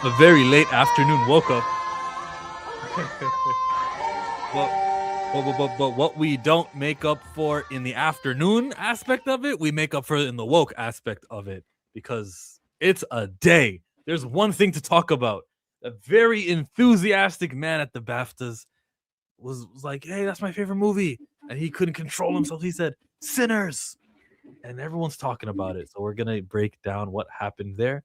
a very late afternoon woke up. but what we don't make up for in the afternoon aspect of it, we make up for it in the woke aspect of it, because it's a day. There's one thing to talk about. A very enthusiastic man at the BAFTAs was like, "Hey, that's my favorite movie," and he couldn't control himself. He said, "Sinners," and everyone's talking about it. So we're gonna break down what happened there.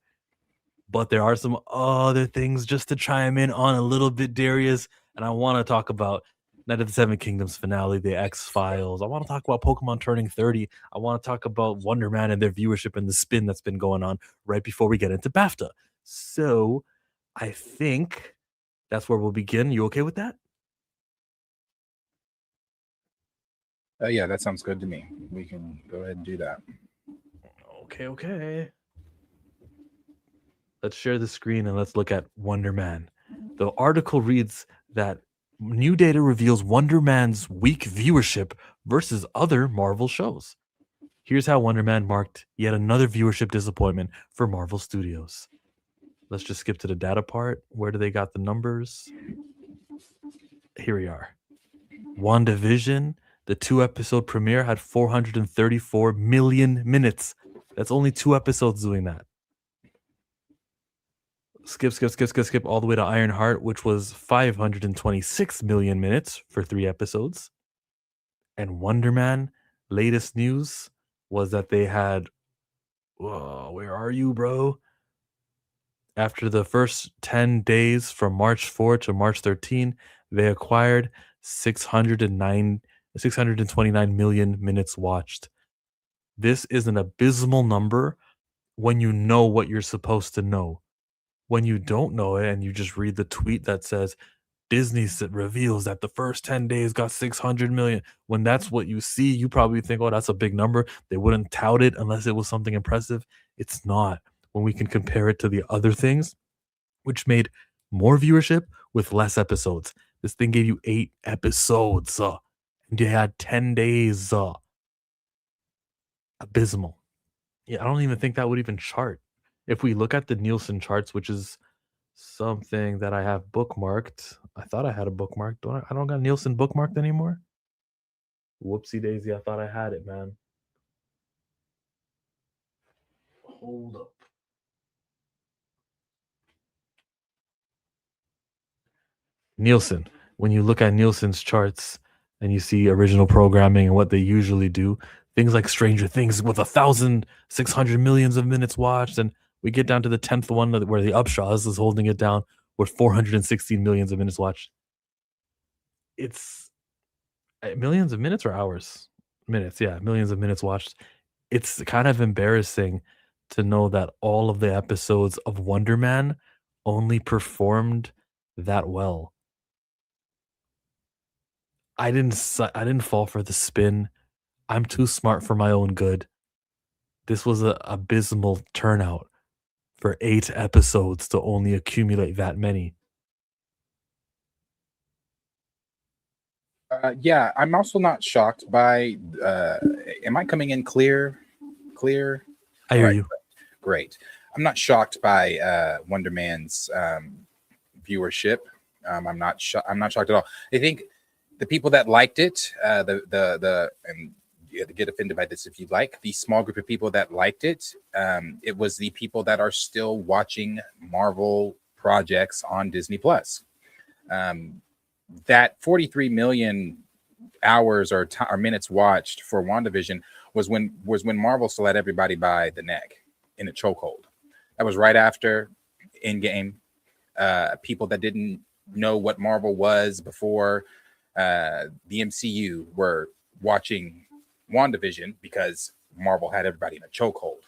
But there are some other things just to chime in on a little bit, Darius. And I want to talk about Night of the Seven Kingdoms finale, the X Files. I want to talk about Pokemon turning 30. I want to talk about Wonder Man and their viewership and the spin that's been going on right before we get into BAFTA. So I think that's where we'll begin. You okay with that? Yeah, that sounds good to me. We can go ahead and do that. Okay. Let's share the screen and let's look at Wonder Man. The article reads that new data reveals Wonder Man's weak viewership versus other Marvel shows. Here's how Wonder Man marked yet another viewership disappointment for Marvel Studios. Let's just skip to the data part. Where do they got the numbers? Here we are. WandaVision, the 2-episode premiere, had 434 million minutes. That's only 2 episodes doing that. Skip all the way to Ironheart, which was 526 million minutes for 3 episodes. And Wonder Man, latest news was that they had, whoa, where are you, bro? After the first 10 days from March 4 to March 13, they acquired 629 million minutes watched. This is an abysmal number when you know what you're supposed to know. When you don't know it and you just read the tweet that says Disney reveals that the first 10 days got 600 million, when that's what you see, you probably think, oh, that's a big number. They wouldn't tout it unless it was something impressive. It's not. When we can compare it to the other things, which made more viewership with less episodes. This thing gave you 8 episodes, and you had 10 days. Abysmal. Yeah, I don't even think that would even chart. If we look at the Nielsen charts, which is something that I have bookmarked. I thought I had a bookmark. I don't got Nielsen bookmarked anymore. Whoopsie daisy, I thought I had it, man. Hold up. Nielsen. When you look at Nielsen's charts and you see original programming and what they usually do, things like Stranger Things with 1,600 millions of minutes watched, and we get down to the 10th one where the Upshaws is holding it down with 416 millions of minutes watched. It's millions of minutes or hours? Minutes, yeah, millions of minutes watched. It's kind of embarrassing to know that all of the episodes of Wonder Man only performed that well. I didn't fall for the spin. I'm too smart for my own good. This was a abysmal turnout for 8 episodes to only accumulate that many. Yeah, I'm also not shocked by. Am I coming in clear? Clear. I All hear right, you. great. I'm not shocked by Wonder Man's viewership. I'm not. I'm not shocked at all. I think the people that liked it, and you have to get offended by this if you like, the small group of people that liked it, it was the people that are still watching Marvel projects on Disney Plus. That 43 million hours or minutes watched for WandaVision was when Marvel still had everybody by the neck in a chokehold. That was right after Endgame. People that didn't know what Marvel was before the MCU were watching WandaVision because Marvel had everybody in a chokehold.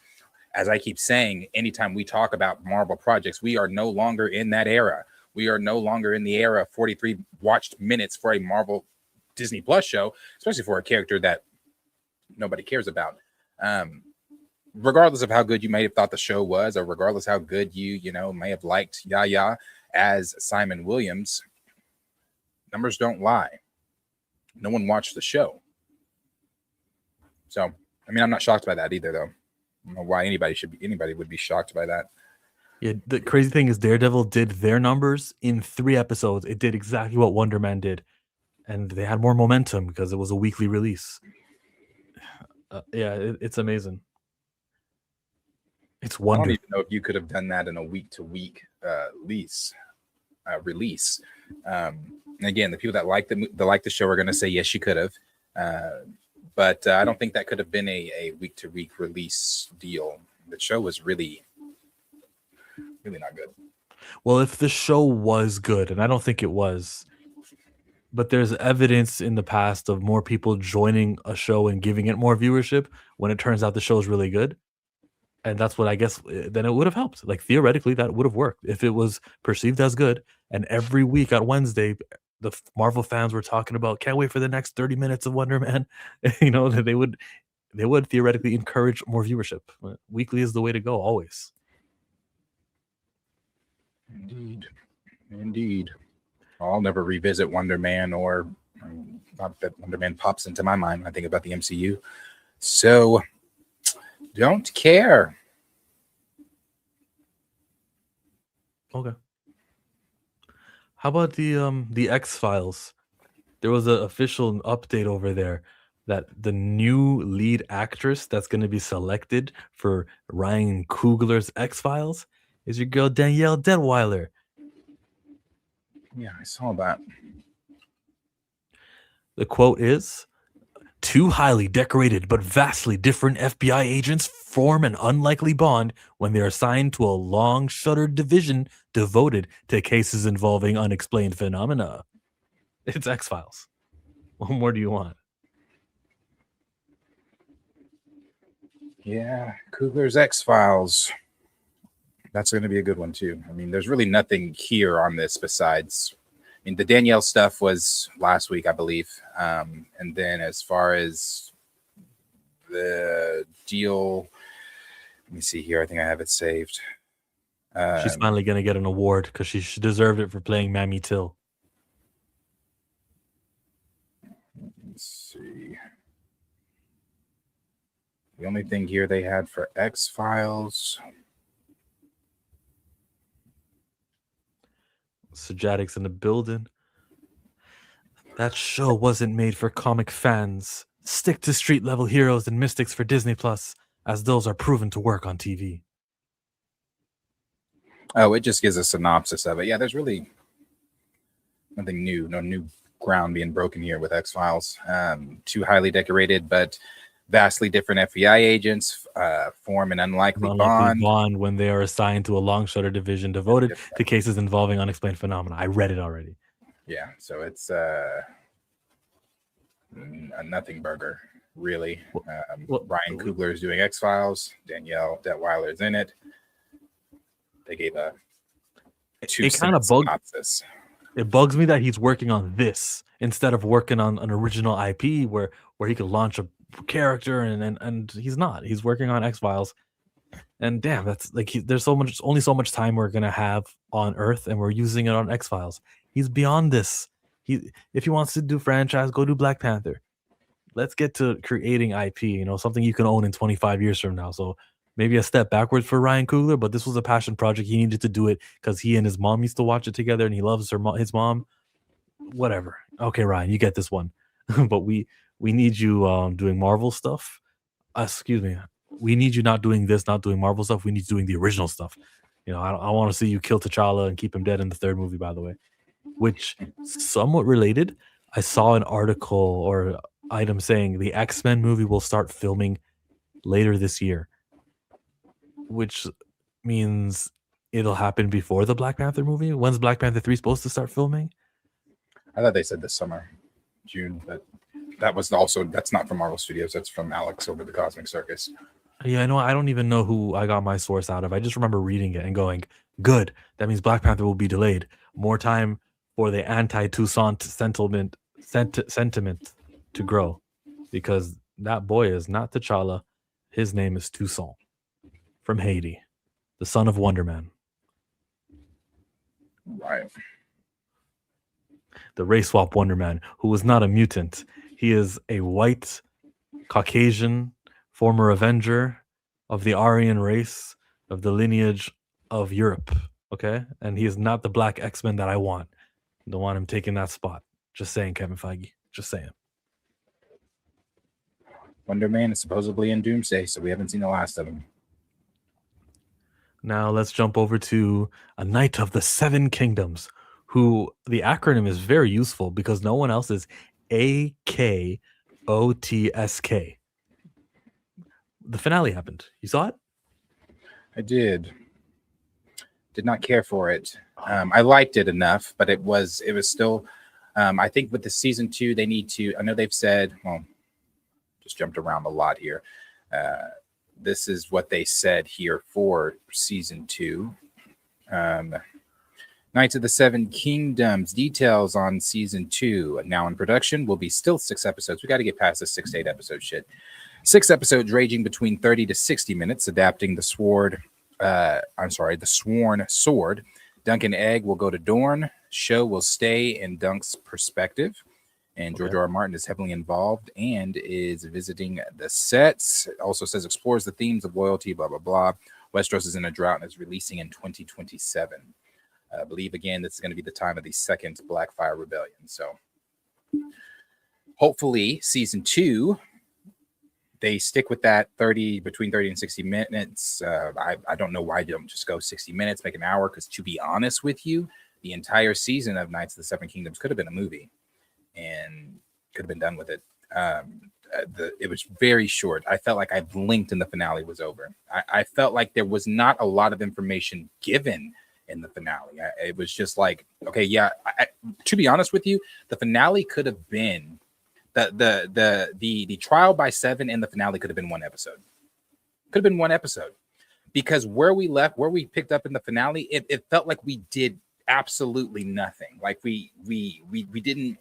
As I keep saying, anytime we talk about Marvel projects, we are no longer in that era. We are no longer in the era of 43 watched minutes for a Marvel Disney Plus show, especially for a character that nobody cares about. Regardless of how good you may have thought the show was, or regardless how good you may have liked Yaya as Simon Williams, numbers don't lie. No one watched the show. So, I mean, I'm not shocked by that either, though. I don't know why anybody would be shocked by that. Yeah, the crazy thing is Daredevil did their numbers in 3 episodes. It did exactly what Wonder Man did, and they had more momentum because it was a weekly release. Yeah, it's amazing. It's I don't wonder. even know if you could have done that in a week-to-week release. And again, the people that like the show are going to say yes, you could have, but I don't think that could have been a week-to-week release deal. The show was really not good. Well, if the show was good, and I don't think it was, but there's evidence in the past of more people joining a show and giving it more viewership when it turns out the show is really good. And that's what I guess then it would have helped. Like theoretically, that would have worked if it was perceived as good. And every week on Wednesday, the Marvel fans were talking about, can't wait for the next 30 minutes of Wonder Man. You know, they would theoretically encourage more viewership. Weekly is the way to go, always. Indeed. I'll never revisit Wonder Man, or not that Wonder Man pops into my mind when I think about the MCU. So don't care. Okay. How about the X-Files? There was an official update over there that the new lead actress that's going to be selected for Ryan Coogler's X-Files is your girl Danielle Detweiler. Yeah, I saw that. The quote is, "Two highly decorated but vastly different FBI agents form an unlikely bond when they are assigned to a long-shuttered division devoted to cases involving unexplained phenomena." It's X-Files. What more do you want? Yeah, Coogler's X-Files. That's going to be a good one too. I mean, there's really nothing here on this besides, I mean, the Danielle stuff was last week, I believe. And then as far as the deal, let me see here. I think I have it saved. She's finally going to get an award because she deserved it for playing Mammy Till. Let's see. The only thing here they had for X-Files. Sajadic's in the building. That show wasn't made for comic fans. Stick to street level heroes and mystics for Disney Plus, as those are proven to work on TV. Oh, it just gives a synopsis of it. Yeah, there's really nothing new. No new ground being broken here with X-Files. Two highly decorated but vastly different FBI agents form an unlikely bond when they are assigned to a long shutter division devoted to cases involving unexplained phenomena. I read it already. Yeah, so it's a nothing burger, really. Ryan Coogler is doing X-Files. Danielle Detweiler is in it. They gave a synopsis. It bugs me that he's working on this instead of working on an original IP where he could launch a character and he's not. He's working on X-Files. And damn, that's like there's only so much time we're gonna have on Earth, and we're using it on X-Files. He's beyond this. If he wants to do franchise, go do Black Panther. Let's get to creating IP, something you can own in 25 years from now. So maybe a step backwards for Ryan Coogler, but this was a passion project. He needed to do it because he and his mom used to watch it together, and he loves his mom. Whatever. Okay, Ryan, you get this one. But we need you doing Marvel stuff. Excuse me. We need you not doing Marvel stuff. We need you doing the original stuff. I want to see you kill T'Challa and keep him dead in the third movie, by the way. Which, somewhat related, I saw an article or item saying the X-Men movie will start filming later this year, which means it'll happen before the Black Panther movie. When's Black Panther 3 supposed to start filming? I thought they said this summer, June, but that's not from Marvel Studios. That's from Alex over the Cosmic Circus. Yeah, I know. I don't even know who I got my source out of. I just remember reading it and going, good. That means Black Panther will be delayed. More time for the anti-Toussaint sentiment to grow, because that boy is not T'Challa. His name is Toussaint from Haiti, the son of Wonder Man. Right. The race swap Wonder Man, who was not a mutant. He is a white, Caucasian, former Avenger of the Aryan race, of the lineage of Europe. Okay, and he is not the Black X-Men that I want. I don't want him taking that spot. Just saying, Kevin Feige. Just saying. Wonder Man is supposedly in Doomsday, so we haven't seen the last of him. Now let's jump over to a Knight of the Seven Kingdoms, who the acronym is very useful because no one else is AKOTSK. The finale happened. You saw it? I did. Did not care for it. I liked it enough, but it was still. I think with the season 2, they need to. I know they've said. Well, just jumped around a lot here. This is what they said here for season 2. Knights of the Seven Kingdoms. Details on season 2 now in production. Will be still 6 episodes. We got to get past the 6 to 8 episode shit. 6 episodes ranging between 30 to 60 minutes, adapting the the Sworn Sword. Dunk and Egg will go to Dorne. Show will stay in Dunk's perspective. And George R. R. Martin is heavily involved and is visiting the sets. It also says explores the themes of loyalty, blah, blah, blah. Westeros is in a drought and is releasing in 2027. I believe, again, this is going to be the time of the second Blackfire Rebellion. So hopefully season 2, they stick with that between 30 and 60 minutes. I don't know why they don't just go 60 minutes, make an hour, because to be honest with you, the entire season of Knights of the Seven Kingdoms could have been a movie and could have been done with it. It was very short. I felt like I blinked and the finale was over. I felt like there was not a lot of information given in the finale. It was just like, okay, yeah. To be honest with you, the finale could have been the trial by 7 and the finale could have been one episode. Could have been one episode, because where we picked up in the finale, it felt like we did absolutely nothing. Like we didn't.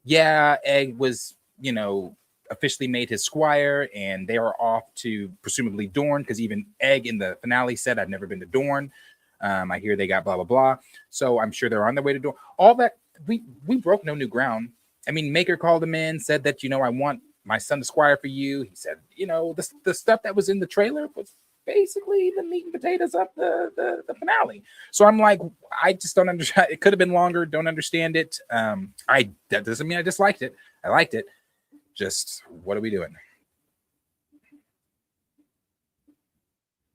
Yeah, Egg was, officially made his squire, and they are off to presumably Dorne, because even Egg in the finale said, "I've never been to Dorne. I hear they got blah blah blah." So I'm sure they're on their way to Dorne. All that we broke no new ground. I mean, Maker called him in, said that, I want my son to squire for you. He said, the stuff that was in the trailer was basically the meat and potatoes of the finale. So I'm like, I just don't understand. It could have been longer. Don't understand it. That doesn't mean I disliked it. I liked it. Just, what are we doing?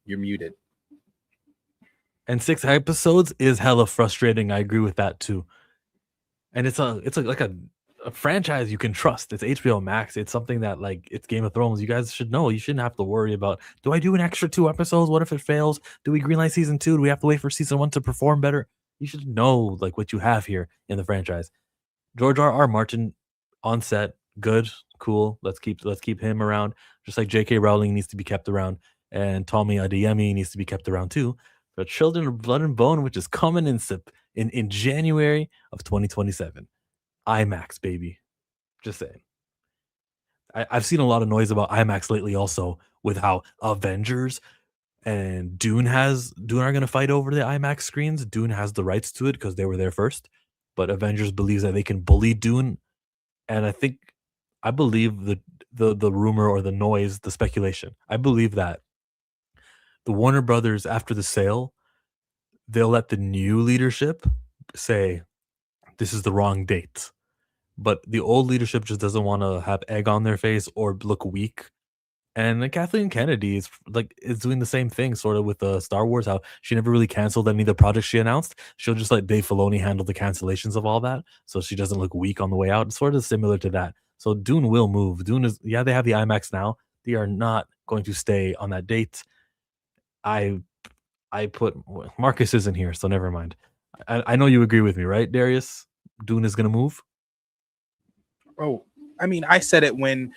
You're muted. And 6 episodes is hella frustrating. I agree with that too. And it's like a franchise you can trust. It's HBO Max. It's something that, like, it's Game of Thrones. You guys should know. You shouldn't have to worry about, do I do an extra 2 episodes? What if it fails? Do we greenlight season 2? Do we have to wait for season 1 to perform better? You should know, like, what you have here in the franchise. George R. R. Martin on set, good, cool. Let's keep him around. Just like J.K. Rowling needs to be kept around, and Tommy Adeyemi needs to be kept around too. But Children of Blood and Bone, which is coming in January of 2027. IMAX, baby. Just saying. I've seen a lot of noise about IMAX lately also, with how Avengers and Dune are going to fight over the IMAX screens. Dune has the rights to it because they were there first. But Avengers believes that they can bully Dune. And I believe the rumor or the noise, the speculation. I believe that the Warner Brothers, after the sale, they'll let the new leadership say, this is the wrong date. But the old leadership just doesn't want to have egg on their face or look weak. And Kathleen Kennedy is doing the same thing, sort of, with Star Wars. How she never really canceled any of the projects she announced. She'll just let Dave Filoni handle the cancellations of all that, so she doesn't look weak on the way out. It's sort of similar to that. So Dune will move. Dune is, they have the IMAX now. They are not going to stay on that date. I put Marcus isn't here, so never mind. I know you agree with me, right, Darius? Dune is gonna move. Oh, I mean, I said it when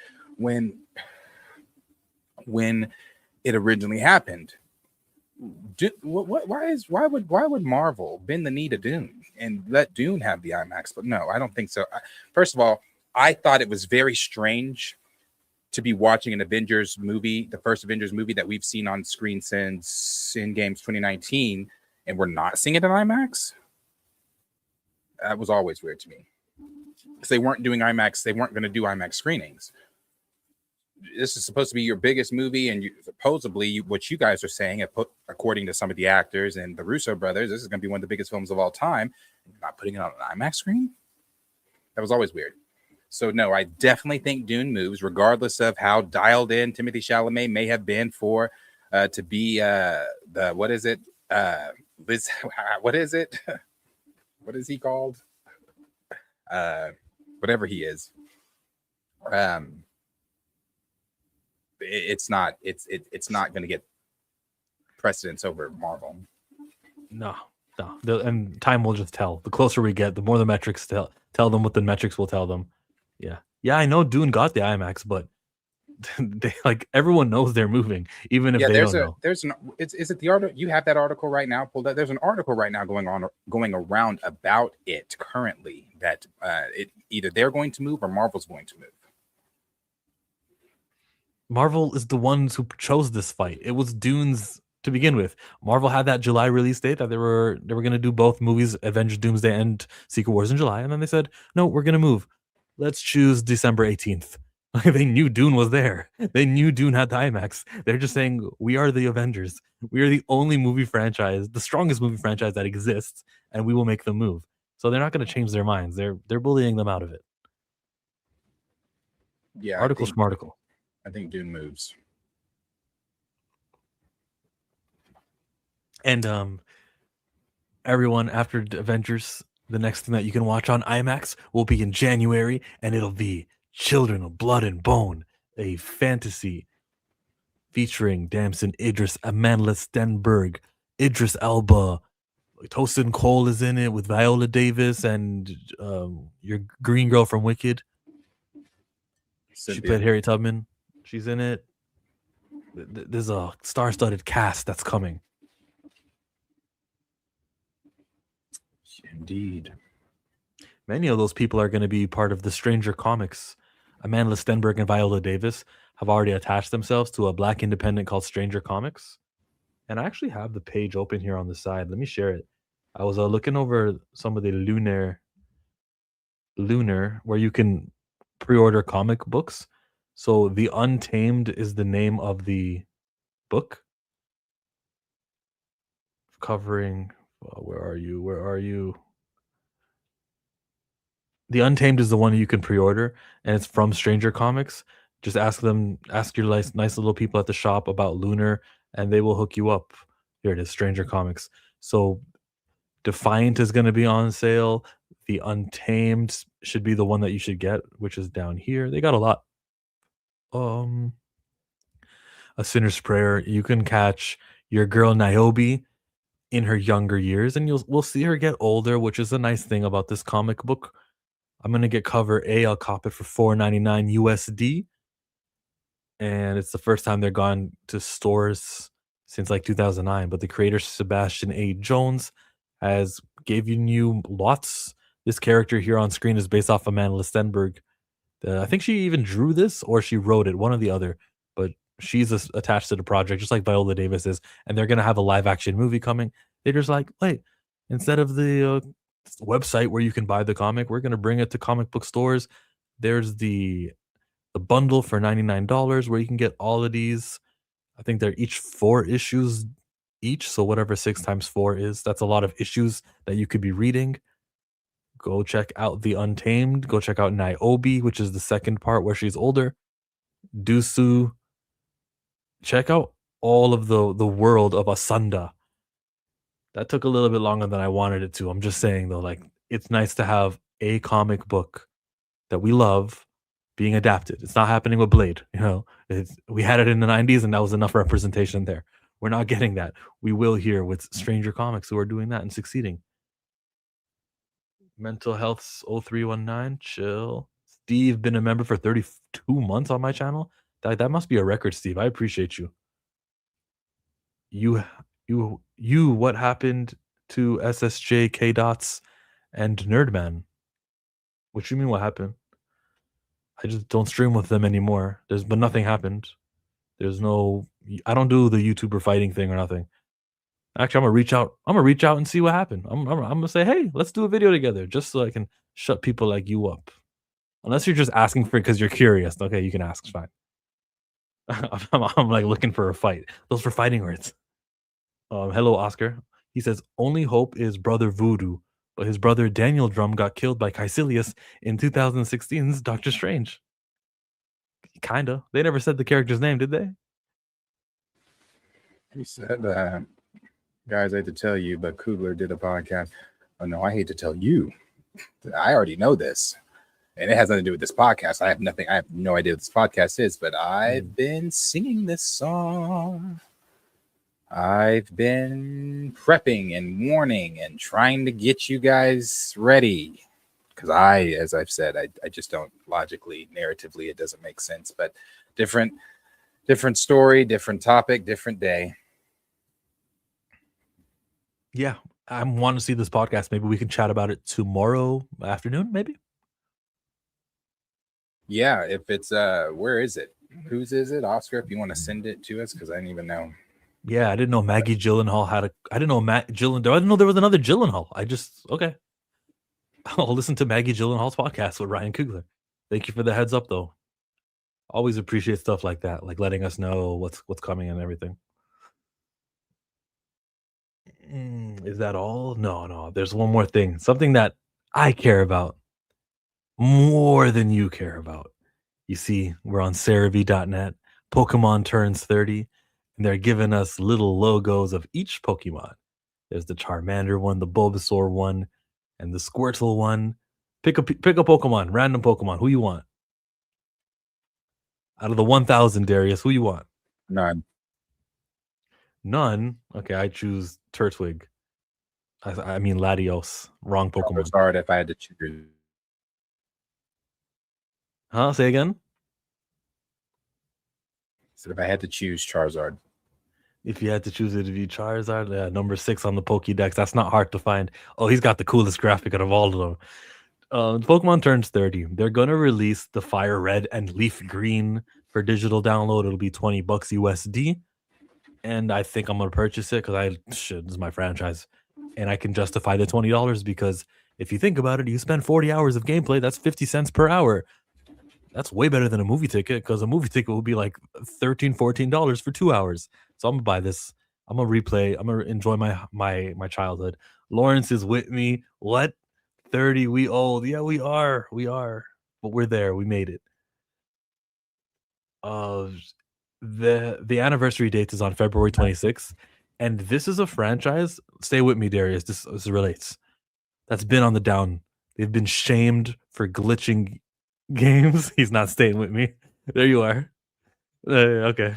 it originally happened. Why would Marvel bend the knee to Dune and let Dune have the IMAX? But no, I don't think so. First of all, I thought it was very strange to be watching an Avengers movie, the first Avengers movie that we've seen on screen since Endgame's 2019, and we're not seeing it in IMAX. That was always weird to me, because they weren't doing IMAX. They weren't going to do IMAX screenings. this is supposed to be your biggest movie, and supposedly what you guys are saying, according to some of the actors and the Russo brothers, this is going to be one of the biggest films of all time. You're not putting it on an IMAX screen? That was always weird. So no, I definitely think Dune moves, regardless of how dialed in Timothée Chalamet may have been for to be the what is it? What is it? What is he called? Whatever he is. It's not going to get precedence over Marvel. No. And time will just tell. The closer we get, the more the metrics tell them what the metrics will tell them. Yeah, I know Dune got the IMAX, but they like everyone knows they're moving, even if they don't know. Is it the article? You have that article right now pulled up. There's an article right now going around about it currently that either they're going to move or Marvel's going to move. Marvel is the ones who chose this fight. It was Dune's to begin with. Marvel had that July release date that they were going to do both movies, Avengers Doomsday and Secret Wars in July, and then they said, no, we're going to move. Let's choose December 18th. They knew Dune was there. They knew Dune had the IMAX. They're just saying, we are the Avengers. We are the only movie franchise, the strongest movie franchise that exists, and we will make them move. So they're not going to change their minds. They're bullying them out of it. Yeah. Article smarticle. I think Dune moves. And everyone, after Avengers, the next thing that you can watch on IMAX will be in January, and it'll be Children of Blood and Bone, a fantasy featuring Damson Idris, Amandla Stenberg, Idris Elba, Tosin Cole is in it with Viola Davis and your green girl from Wicked. She played Harriet Tubman. She's in it. There's a star-studded cast that's coming. Indeed. Many of those people are going to be part of the Stranger Comics. Amandla Stenberg and Viola Davis have already attached themselves to a Black independent called Stranger Comics. And I actually have the page open here on the side. Let me share it. I was looking over some of the Lunar, where you can pre-order comic books. So The Untamed is the name of the book. Covering, where are you? The Untamed is the one you can pre-order, and it's from Stranger Comics. Just ask your nice little people at the shop about Lunar, and they will hook you up. Here it is, Stranger Comics. So Defiant is going to be on sale. The Untamed should be the one that you should get, which is down here. They got a lot. A Sinner's Prayer. You can catch your girl Niobe in her younger years, and we'll see her get older, which is a nice thing about this comic book. I'm gonna get cover A. I'll cop it for $4.99 USD, and it's the first time they're gone to stores since like 2009. But the creator Sebastian A. Jones has given you lots. This character here on screen is based off of Amandla Stenberg. I think she even drew this or she wrote it, one or the other. But she's attached to the project, just like Viola Davis is, and they're gonna have a live action movie coming. They're just like, wait, instead of the website where you can buy the comic, we're gonna bring it to comic book stores. There's the bundle for $99 where you can get all of these. I think they're each 4 issues each, so whatever 6 times 4 is, that's a lot of issues that you could be reading. Go check out The Untamed. Go check out Niobe, which is the second part where she's older. Dusu. Check out all of the world of Asunda. That took a little bit longer than I wanted it to. I'm just saying though, like, it's nice to have a comic book that we love being adapted. It's not happening with Blade. We had it in the 90s and that was enough representation there. We're not getting that. We will here with Stranger Comics who are doing that and succeeding. Mental Health's 0319, chill. Steve, been a member for 32 months on my channel. That must be a record, Steve. I appreciate you. You, what happened to SSJ, K-Dots, and Nerdman? What you mean what happened? I just don't stream with them anymore. But nothing happened. I don't do the YouTuber fighting thing or nothing. Actually, I'm gonna reach out and see what happened. I'm gonna say, hey, let's do a video together, just so I can shut people like you up. Unless you're just asking for it because you're curious. Okay, you can ask. It's fine. I'm like looking for a fight. Those were fighting words. Hello, Oscar. He says only hope is Brother Voodoo, but his brother Daniel Drum got killed by Caecilius in 2016's Doctor Strange. Kinda. They never said the character's name, did they? He said, guys, I hate to tell you, but Kugler did a podcast. Oh, no, I hate to tell you. I already know this. And it has nothing to do with this podcast. I have no idea what this podcast is, but I've been singing this song. I've been prepping and warning and trying to get you guys ready. Because as I've said, I just don't logically, narratively, it doesn't make sense. But different story, different topic, different day. Yeah, I want to see this podcast. Maybe we can chat about it tomorrow afternoon, maybe? Yeah, if it's where is it? Whose is it? Oscar, if you want to send it to us, because I didn't even know. Yeah, I didn't know Maggie Gyllenhaal had a. I didn't know I didn't know there was another Gyllenhaal. Okay. I'll listen to Maggie Gyllenhaal's podcast with Ryan Coogler. Thank you for the heads up, though. Always appreciate stuff like that, like letting us know what's coming and everything. Is that all? No. There's one more thing. Something that I care about more than you care about. You see, we're on Cerebi.net. Pokemon turns 30, and they're giving us little logos of each Pokemon. There's the Charmander one, the Bulbasaur one, and the Squirtle one. Pick a Pokemon, random Pokemon. Who you want? Out of the 1,000, Darius, who you want? None. Okay, I choose Turtwig. I mean Latios. Wrong Pokemon. It's hard if I had to choose. Huh? Say again? So if I had to choose Charizard. If you had to choose it, it'd be Charizard. Yeah, number 6 on the Pokédex. That's not hard to find. Oh, he's got the coolest graphic out of all of them. Pokemon turns 30. They're gonna release the Fire Red and Leaf Green for digital download. It'll be $20 USD, and I think I'm gonna purchase it because this is my franchise, and I can justify the $20 because if you think about it, you spend 40 hours of gameplay. That's 50 cents per hour. That's way better than a movie ticket because a movie ticket will be like $13-14 for 2 hours. So I'm gonna buy this. I'm gonna replay. I'm gonna enjoy my childhood. Lawrence is with me. What? 30? We old? Yeah, we are. But we're there. We made it. The anniversary date is on February 26th, and this is a franchise. Stay with me, Darius. This relates. That's been on the down. They've been shamed for glitching games. He's not staying with me. There you are. Okay.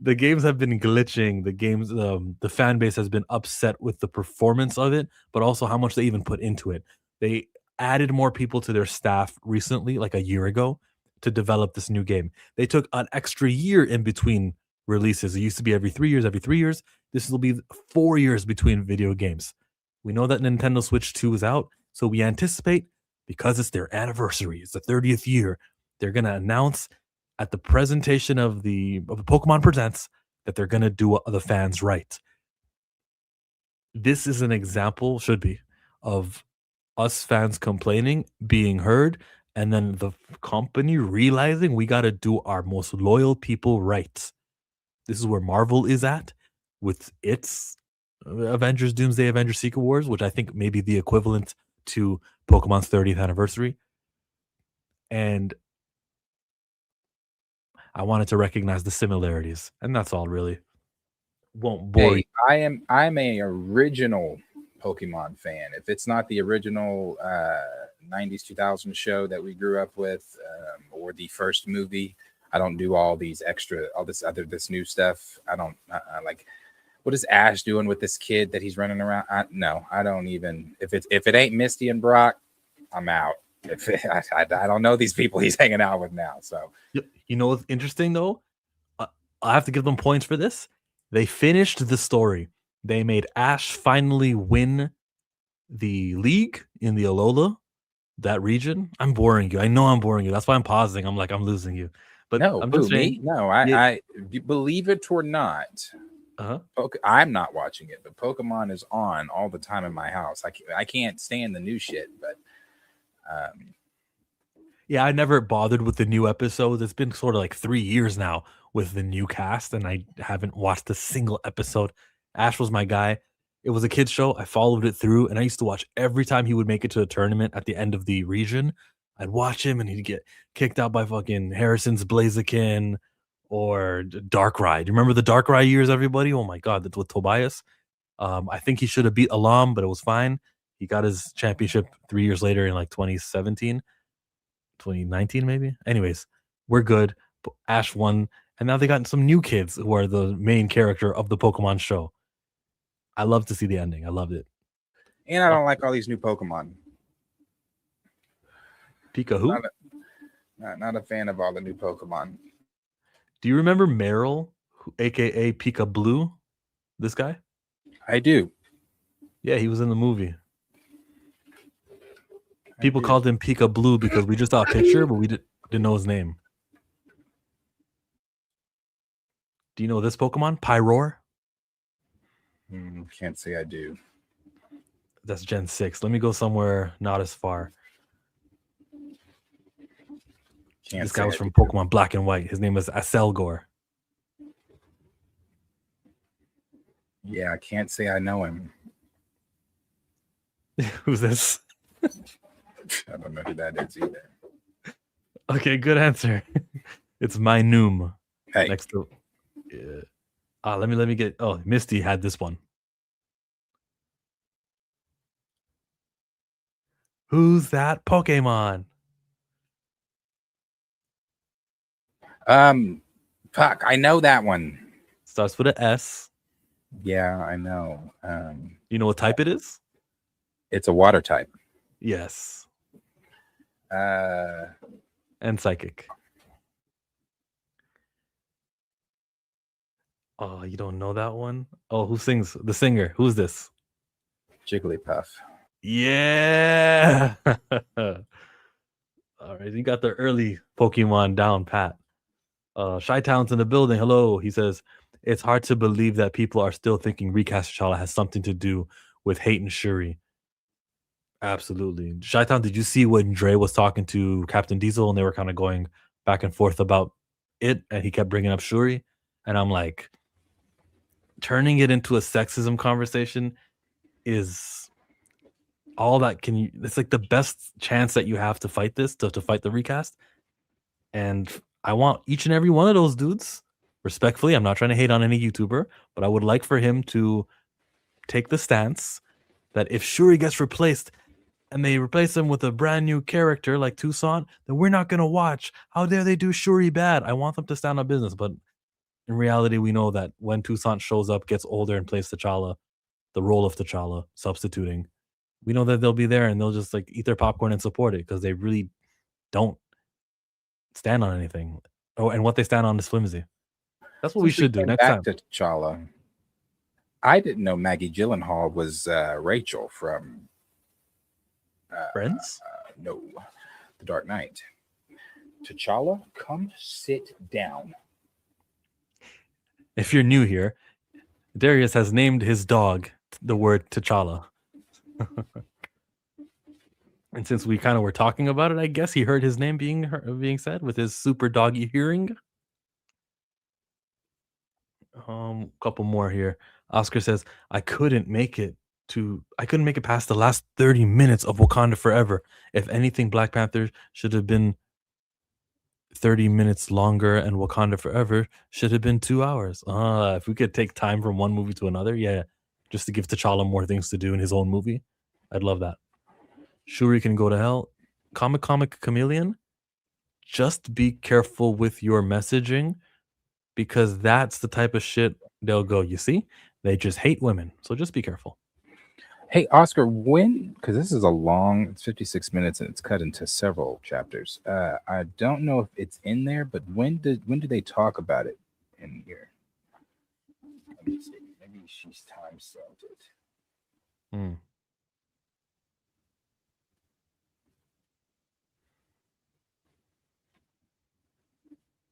The games have been glitching. The fan base has been upset with the performance of it, but also how much they even put into it. They added more people to their staff recently, like a year ago, to develop this new game. They took an extra year in between releases. It used to be every 3 years. This will be 4 years between video games. We know that Nintendo Switch 2 is out, so we anticipate, because it's their anniversary, it's the 30th year, they're going to announce at the presentation of the Pokemon Presents that they're going to do the fans right. This is an example, should be, of us fans complaining, being heard, and then the company realizing we got to do our most loyal people right. This is where Marvel is at with its Avengers Doomsday Avengers Secret Wars, which I think may be the equivalent to Pokemon's 30th anniversary. And I wanted to recognize the similarities, and that's all really. Won't bore you. I'm a original Pokemon fan. If it's not the original 90s 2000s show that we grew up with, or the first movie, I don't do all this new stuff. I don't like. What is Ash doing with this kid that he's running around? I don't even. If it ain't Misty and Brock, I'm out. I don't know these people he's hanging out with now. So you know what's interesting though? I have to give them points for this. They finished the story. They made Ash finally win the league in the Alola, that region. I'm boring you. I know I'm boring you. That's why I'm pausing. I'm like, I'm losing you. But no, I'm just saying. No, I believe it or not. I'm not watching it, but Pokemon is on all the time in my house. I can't stand the new shit, but Yeah, I never bothered with the new episodes. It's been sort of like 3 years now with the new cast, and I haven't watched a single episode. Ash was my guy. It was a kids show. I followed it through, and I used to watch every time he would make it to a tournament at the end of the region. I'd watch him, and he'd get kicked out by fucking Harrison's Blaziken or Dark Ride. You remember the Dark Ride years, everybody? Oh my god, that's with Tobias. I think he should have beat Alam, but it was fine. He got his championship 3 years later in like 2017. 2019 maybe. Anyways, we're good. Ash won, and now they got some new kids who are the main character of the Pokemon show. I love to see the ending. I loved it. And I don't like all these new Pokemon. Pika who? Not a fan of all the new Pokemon. Do you remember Meryl, aka Pika Blue? This guy? I do. Yeah, he was in the movie. People called him Pika Blue because we just saw a picture, but we didn't know his name. Do you know this Pokemon? Pyroar? Can't say I do. That's Gen 6. Let me go somewhere not as far. This guy was from Pokemon Black and White. His name was Aselgor. Yeah, I can't say I know him. Who's this? I don't know who that is either. Okay, good answer. It's my Noom. Hey. Next to let me get. Oh, Misty had this one. Who's that Pokemon? Fuck, I know that one. Starts with an S. Yeah, I know. You know what type it is? It's a water type. Yes. And psychic. Oh, you don't know that one? Oh, who sings? The singer. Who's this? Jigglypuff. Yeah. All right, you got the early Pokemon down pat. Shy-Town's in the building. Hello. He says, it's hard to believe that people are still thinking Recast T'Challa has something to do with hate and Shuri. Absolutely. Shy-Town, did you see when Dre was talking to Captain Diesel and they were kind of going back and forth about it and he kept bringing up Shuri? And I'm like, turning it into a sexism conversation is all that can you, it's like the best chance that you have to fight this, to fight the recast. And I want each and every one of those dudes, respectfully, I'm not trying to hate on any YouTuber, but I would like for him to take the stance that if Shuri gets replaced and they replace him with a brand new character like Toussaint, then we're not going to watch. How dare they do Shuri bad? I want them to stand on business. But in reality, we know that when Toussaint shows up, gets older and plays T'Challa, the role of T'Challa, substituting, we know that they'll be there and they'll just like eat their popcorn and support it because they really don't stand on anything. Oh, and what they stand on is flimsy. That's what we should do next time. To T'Challa, I didn't know Maggie Gyllenhaal was Rachel from Friends? No, The Dark Knight. T'Challa, come sit down. If you're new here, Darius has named his dog the word T'Challa. And since we kind of were talking about it, I guess he heard his name being said with his super doggy hearing. Couple more here. Oscar says, I couldn't make it past the last 30 minutes of Wakanda Forever. If anything, Black Panther should have been 30 minutes longer and Wakanda Forever should have been 2 hours. If we could take time from one movie to another, yeah, just to give T'Challa more things to do in his own movie, I'd love that. Shuri can go to hell. Comic Chameleon, just be careful with your messaging because that's the type of shit they'll go, you see? They just hate women. So just be careful. Hey, Oscar, because this is it's 56 minutes and it's cut into several chapters. I don't know if it's in there, but when did they talk about it in here? Let me see. Maybe she's time stamped it.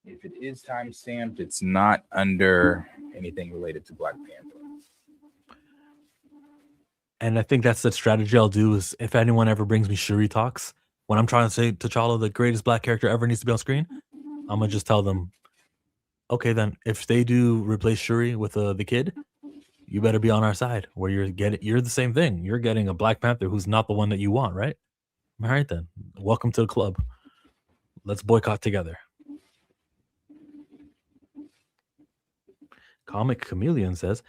If it is time stamped, it's not under anything related to Black Panther. And I think that's the strategy I'll do is if anyone ever brings me Shuri talks, When I'm trying to say T'Challa, the greatest black character ever, needs to be on screen, I'm gonna just tell them, okay, then if they do replace Shuri with the kid, you better be on our side. Where you're the same thing. You're getting a Black Panther who's not the one that you want, right? All right then. Welcome to the club. Let's boycott together. Comic Chameleon says,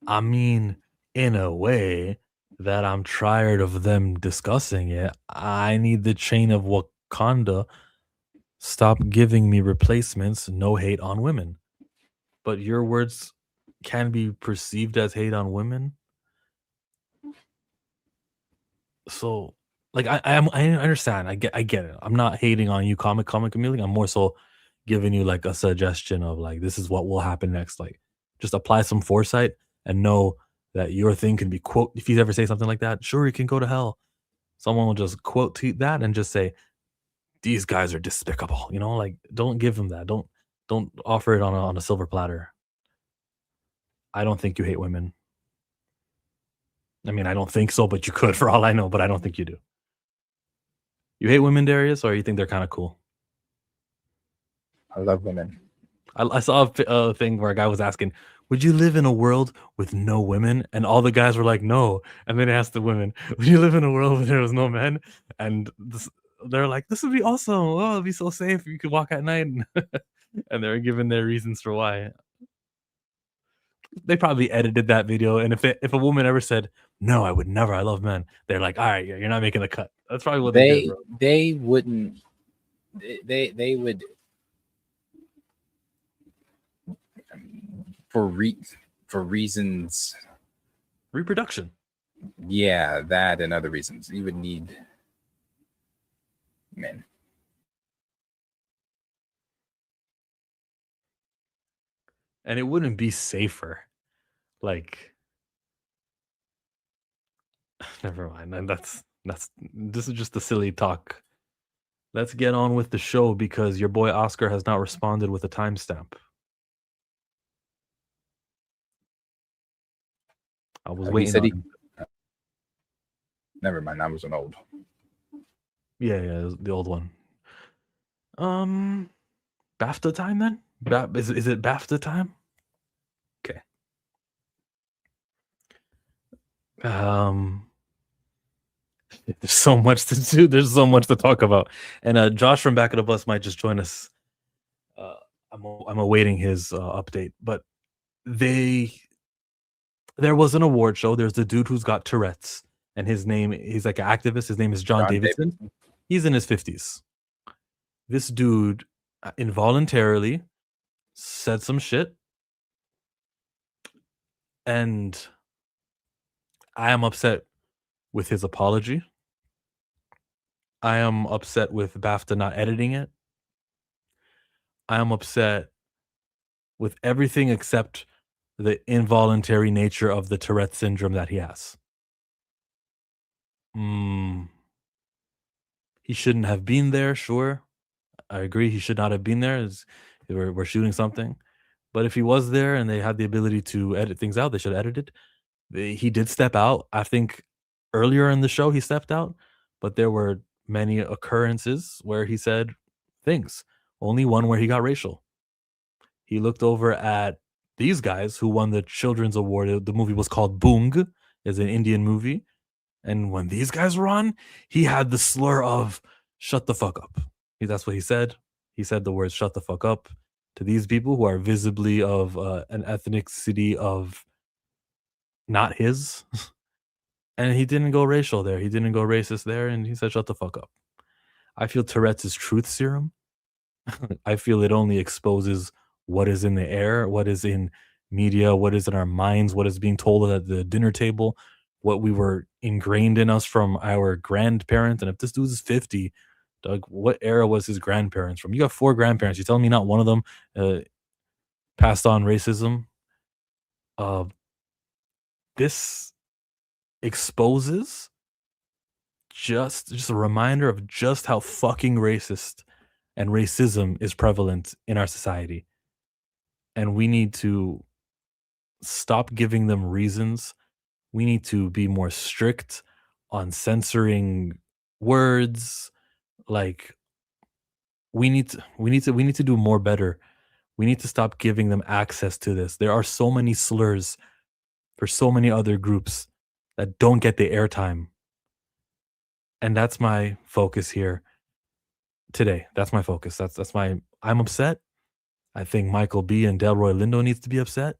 I mean, in a way that I'm tired of them discussing it. I need the chain of Wakanda. Stop giving me replacements. No hate on women. But your words can be perceived as hate on women. So, like, I understand. I get it. I'm not hating on you, comic Chameleon. I'm more so giving you like a suggestion of like this is what will happen next. Like, just apply some foresight and know that your thing can be quote. If you ever say something like that, sure, you can go to hell. Someone will just quote tweet that and just say these guys are despicable. You know, like don't give them that. Don't offer it on a silver platter. I don't think you hate women. I mean, I don't think so, but you could for all I know, but I don't think you do. You hate women, Darius, or you think they're kind of cool? I love women. I saw a thing where a guy was asking, would you live in a world with no women? And all the guys were like, no. And then they asked the women, would you live in a world where there was no men? And they're like, this would be awesome. Oh, it'd be so safe. You could walk at night. And they're giving their reasons for why. They probably edited that video. And if a woman ever said, no, I would never, I love men, they're like, all right, you're not making the cut. That's probably what they did, bro. They wouldn't. They would for reasons. Reproduction. Yeah, that and other reasons. You would need men. And it wouldn't be safer. Like, never mind. And this is just a silly talk. Let's get on with the show because your boy Oscar has not responded with a timestamp. I was waiting on him. Never mind, that was an old. Yeah, it was the old one. BAFTA time then? Is it BAFTA time? Okay. There's so much to do. There's so much to talk about. And Josh from Back of the Bus might just join us. I'm awaiting his update. But there was an award show. There's the dude who's got Tourette's, and he's like an activist. His name is John Davidson. He's in his 50s. This dude involuntarily said some shit, and I am upset with his apology. I am upset with BAFTA not editing it. I am upset with everything except the involuntary nature of the Tourette syndrome that he has. He shouldn't have been there, sure. I agree, he should not have been there. We're shooting something. But if he was there and they had the ability to edit things out, they should have edited. He did step out. I think earlier in the show he stepped out, but there were many occurrences where he said things. Only one where he got racial. He looked over at these guys who won the Children's Award. The movie was called Boong. It's an Indian movie. And when these guys were on, he had the slur of shut the fuck up. That's what he said. He said the words shut the fuck up to these people who are visibly of an ethnicity of not his. And he didn't go racial there. He didn't go racist there. And he said shut the fuck up. I feel Tourette's is truth serum. I feel it only exposes what is in the air, what is in media, what is in our minds, what is being told at the dinner table, what we were ingrained in us from our grandparents. And if this dude is 50, Doug, what era was his grandparents from? You got 4 grandparents. You telling me not one of them passed on racism? This exposes just a reminder of just how fucking racist and racism is prevalent in our society. And we need to stop giving them reasons. We need to be more strict on censoring words. Like we need to do more better. We need to stop giving them access to this. There are so many slurs for so many other groups that don't get the airtime. And that's my focus here today. That's my focus. I'm upset. I think Michael B and Delroy Lindo needs to be upset.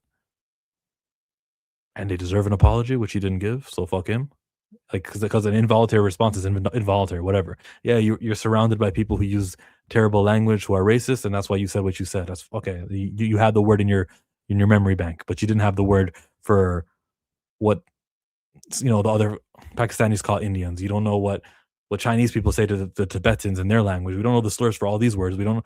And they deserve an apology, which he didn't give. So fuck him. Like, because an involuntary response is involuntary, whatever. Yeah, you're surrounded by people who use terrible language, who are racist, and that's why you said what you said. That's okay. You had the word in your memory bank, but you didn't have the word for what the other Pakistanis call Indians. You don't know what Chinese people say to the Tibetans in their language. We don't know the slurs for all these words. We don't.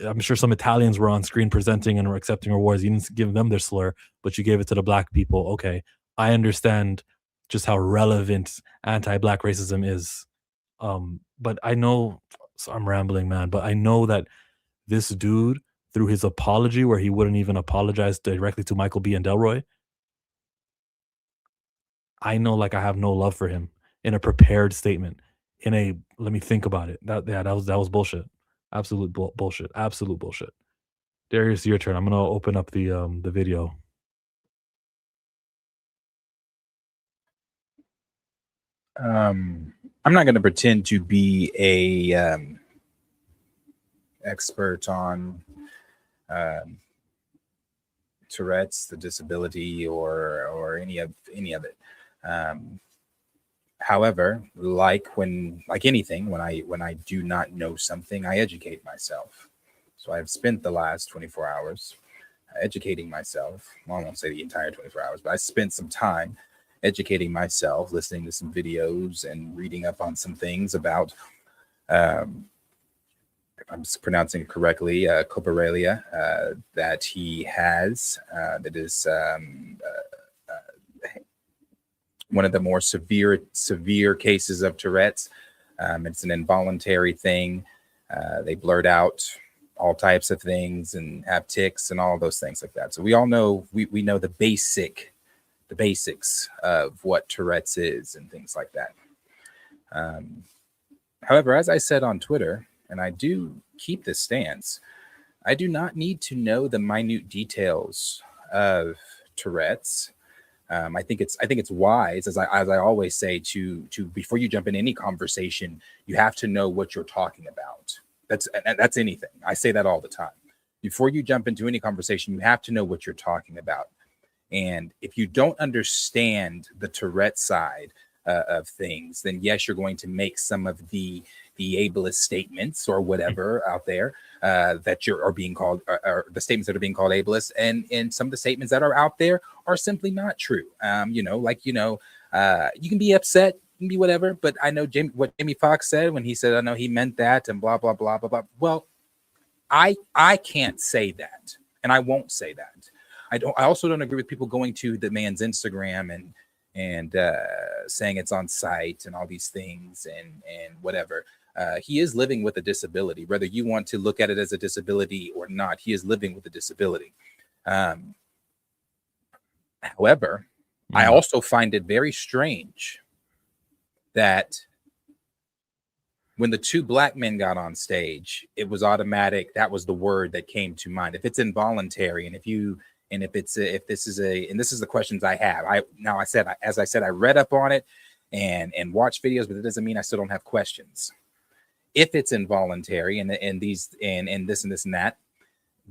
I'm sure some Italians were on screen presenting and were accepting awards. You didn't give them their slur, but you gave it to the black people. Okay, I understand just how relevant anti-black racism is. But I know, so I'm rambling, man, but I know that this dude, through his apology, where he wouldn't even apologize directly to Michael B and Delroy, I know, like, I have no love for him in a prepared statement. Let me think about it. That was bullshit. Absolute bullshit. Absolute bullshit. Darius, your turn. I'm gonna open up the video. I'm not going to pretend to be a expert on Tourette's, the disability, or any of it. However, like anything, when I do not know something, I educate myself. So I've spent the last 24 hours educating myself. Well, I won't say the entire 24 hours, but I spent some time educating myself, listening to some videos and reading up on some things about, if I'm pronouncing it correctly, copralia, that he has, that is one of the more severe cases of Tourette's. It's an involuntary thing. They blurt out all types of things and have tics and all those things like that. So we all know, we know the basics of what Tourette's is and things like that. However, as I said on Twitter, and I do keep this stance, I do not need to know the minute details of Tourette's. I think it's wise, as I always say, to before you jump in any conversation, you have to know what you're talking about. That's anything. I say that all the time. Before you jump into any conversation, you have to know what you're talking about. And if you don't understand the Tourette side of things, then yes, you're going to make some of the ableist statements or whatever out there that are being called, or the statements that are being called ableist, and some of the statements that are out there are simply not true. You can be upset, you can be whatever, but I know what Jamie Foxx said when he said, I know he meant that and blah, blah, blah, blah, blah. Well, I can't say that, and I won't say that. I also don't agree with people going to the man's Instagram and saying it's on site and all these things and whatever. He is living with a disability, whether you want to look at it as a disability or not. He is living with a disability. However, I also find it very strange that when the two black men got on stage, it was automatic. That was the word that came to mind. If it's involuntary, and if this is the questions I have. As I said, I read up on it and watched videos, but it doesn't mean I still don't have questions. If it's involuntary and this and this and that,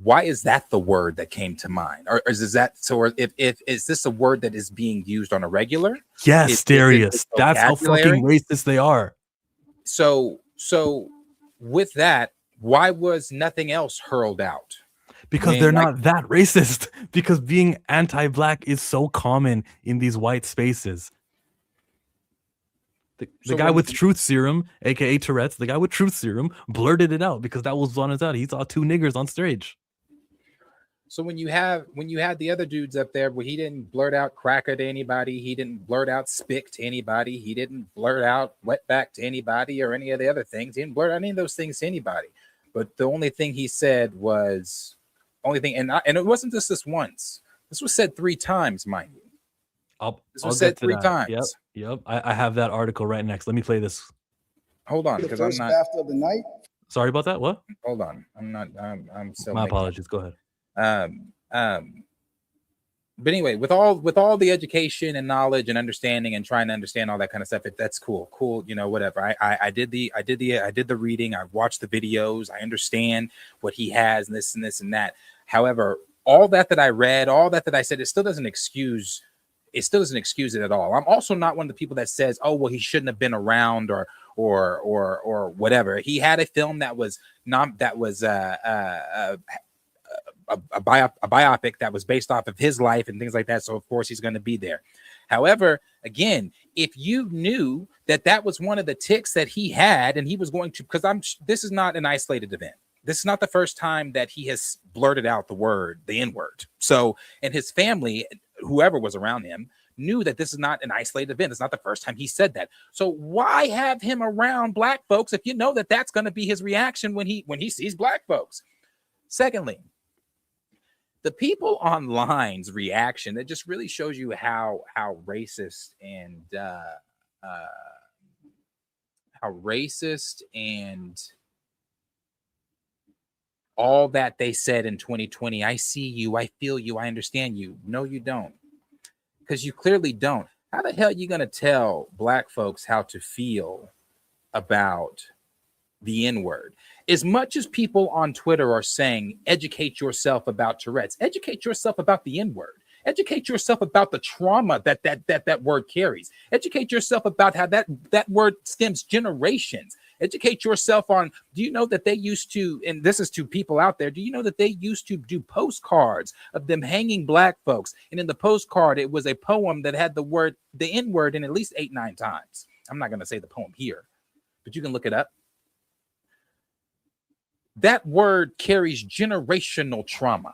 why is that the word that came to mind? Or is this a word that is being used on a regular? Yes, Darius. That's how fucking racist they are. So with that, why was nothing else hurled out? Because they're not that racist. Because being anti-black is so common in these white spaces. The guy with truth serum, aka Tourette's, the guy with truth serum, blurted it out because that was on his out. He saw two niggers on stage. So when you had the other dudes up there, where he didn't blurt out cracker to anybody, he didn't blurt out spick to anybody, he didn't blurt out wetback to anybody or any of the other things. He didn't blurt out any of those things to anybody. But the only thing he said was and it wasn't just this once. This was said 3 times, mind you. This was said 3 times. Yep. I have that article right next. Let me play this. Hold on, The because I'm first not. BAFTA of the night. Sorry about that. What? Hold on, I'm not. I'm still. My making- apologies. Go ahead. But anyway, with all the education and knowledge and understanding and trying to understand all that kind of stuff, that's cool, you know, whatever. I did the reading, I watched the videos, I understand what he has and this and this and that. However, all that I read, all that I said, it still doesn't excuse it at all. I'm also not one of the people that says, oh well, he shouldn't have been around or whatever. He had a film that was a biopic that was based off of his life and things like that. So of course he's going to be there. However, again, if you knew that was one of the tics that he had, and he was going to, because this is not an isolated event. This is not the first time that he has blurted out the N-word. So, and his family, whoever was around him, knew that this is not an isolated event. It's not the first time he said that. So why have him around black folks if you know that that's going to be his reaction when he sees black folks? Secondly, the people online's reaction, that just really shows you how racist and all that they said in 2020. I see you, I feel you, I understand you. No, you don't, because you clearly don't. How the hell are you going to tell black folks how to feel about the N-word? As much as people on Twitter are saying, educate yourself about Tourette's, educate yourself about the N-word, educate yourself about the trauma that word carries, educate yourself about how that word stems generations, educate yourself on, do you know that they used to, and this is to people out there, do you know that they used to do postcards of them hanging black folks? And in the postcard, it was a poem that had the N-word in at least 8-9 times. I'm not going to say the poem here, but you can look it up. That word carries generational trauma.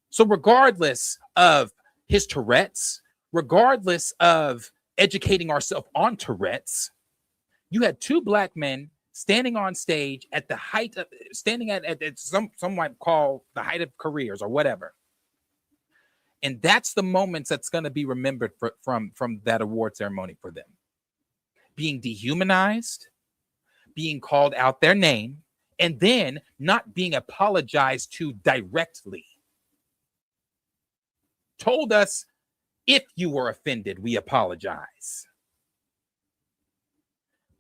So regardless of his Tourette's, regardless of educating ourselves on Tourette's, you had two black men standing on stage at the height of, standing at some might call the height of careers or whatever. And that's the moments that's going to be remembered from that award ceremony for them. Being dehumanized, being called out their name, and then not being apologized to directly. Told us, if you were offended, we apologize.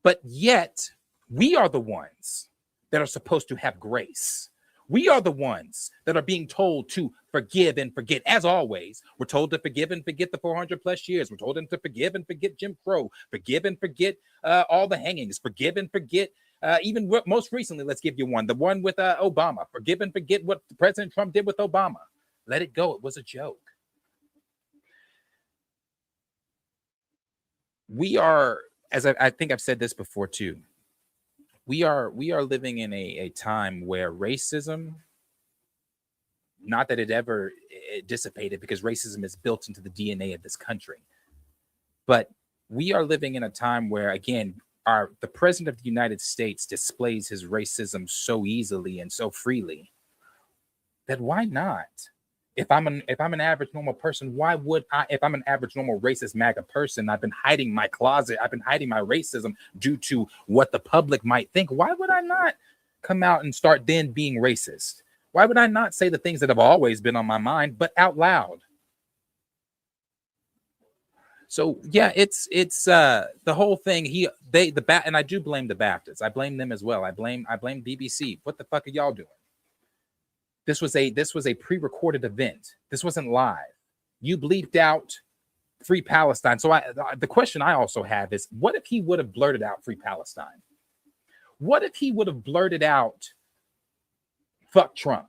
But yet, we are the ones that are supposed to have grace. We are the ones that are being told to forgive and forget. As always, we're told to forgive and forget the 400 plus years. We're told to forgive and forget Jim Crow, forgive and forget all the hangings, forgive and forget even most recently. Let's give you one, the one with Obama. Forgive and forget what President Trump did with Obama. Let it go. It was a joke. We are, as I think I've said this before too, we are living in a time where racism, not that it ever dissipated, because racism is built into the DNA of this country, but we are living in a time where, again, the president of the United States displays his racism so easily and so freely that why not? If I'm an average normal person, why would I? If I'm an average normal racist MAGA person, I've been hiding my closet, I've been hiding my racism due to what the public might think. Why would I not come out and start then being racist? Why would I not say the things that have always been on my mind, but out loud? So yeah, it's the whole thing. And I do blame the BAFTAs. I blame them as well. I blame BBC. What the fuck are y'all doing? This was a pre-recorded event. This wasn't live. You bleeped out Free Palestine. So the question I also have is, what if he would have blurted out Free Palestine? What if he would have blurted out fuck Trump?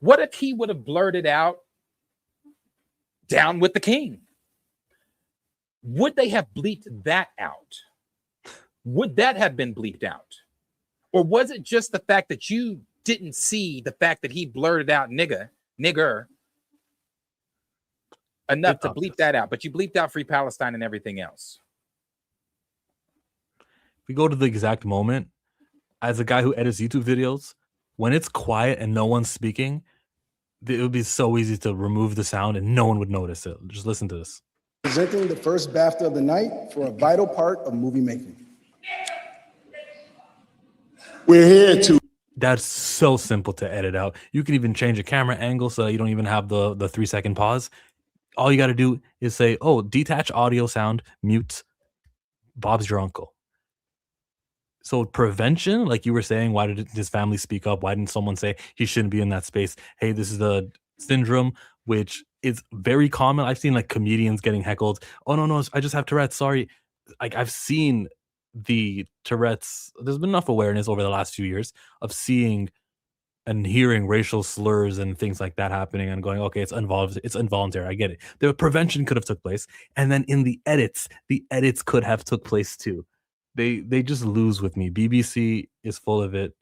What if he would have blurted out down with the king? Would they have bleeped that out? Would that have been bleeped out? Or was it just the fact that you didn't see the fact that he blurted out nigger enough to bleep that out, but you bleeped out Free Palestine and everything else? We go to the exact moment, as a guy who edits YouTube videos, when it's quiet and no one's speaking, it would be so easy to remove the sound and no one would notice it. Just listen to this. Presenting the first BAFTA of the night for a vital part of movie making. We're here to. That's so simple to edit out. You can even change a camera angle so you don't even have the 3-second pause. All you got to do is say, "Oh, detach audio sound, mute. Bob's your uncle." So prevention, like you were saying, why did his family speak up? Why didn't someone say he shouldn't be in that space? Hey, this is the syndrome, which is very common. I've seen like comedians getting heckled. Oh no, I just have Tourette's. Sorry. Like I've seen the Tourette's. There's been enough awareness over the last few years of seeing and hearing racial slurs and things like that happening and going, okay, it's involuntary. I get it. The prevention could have took place. And then in the edits could have took place too. They just lose with me. BBC is full of it.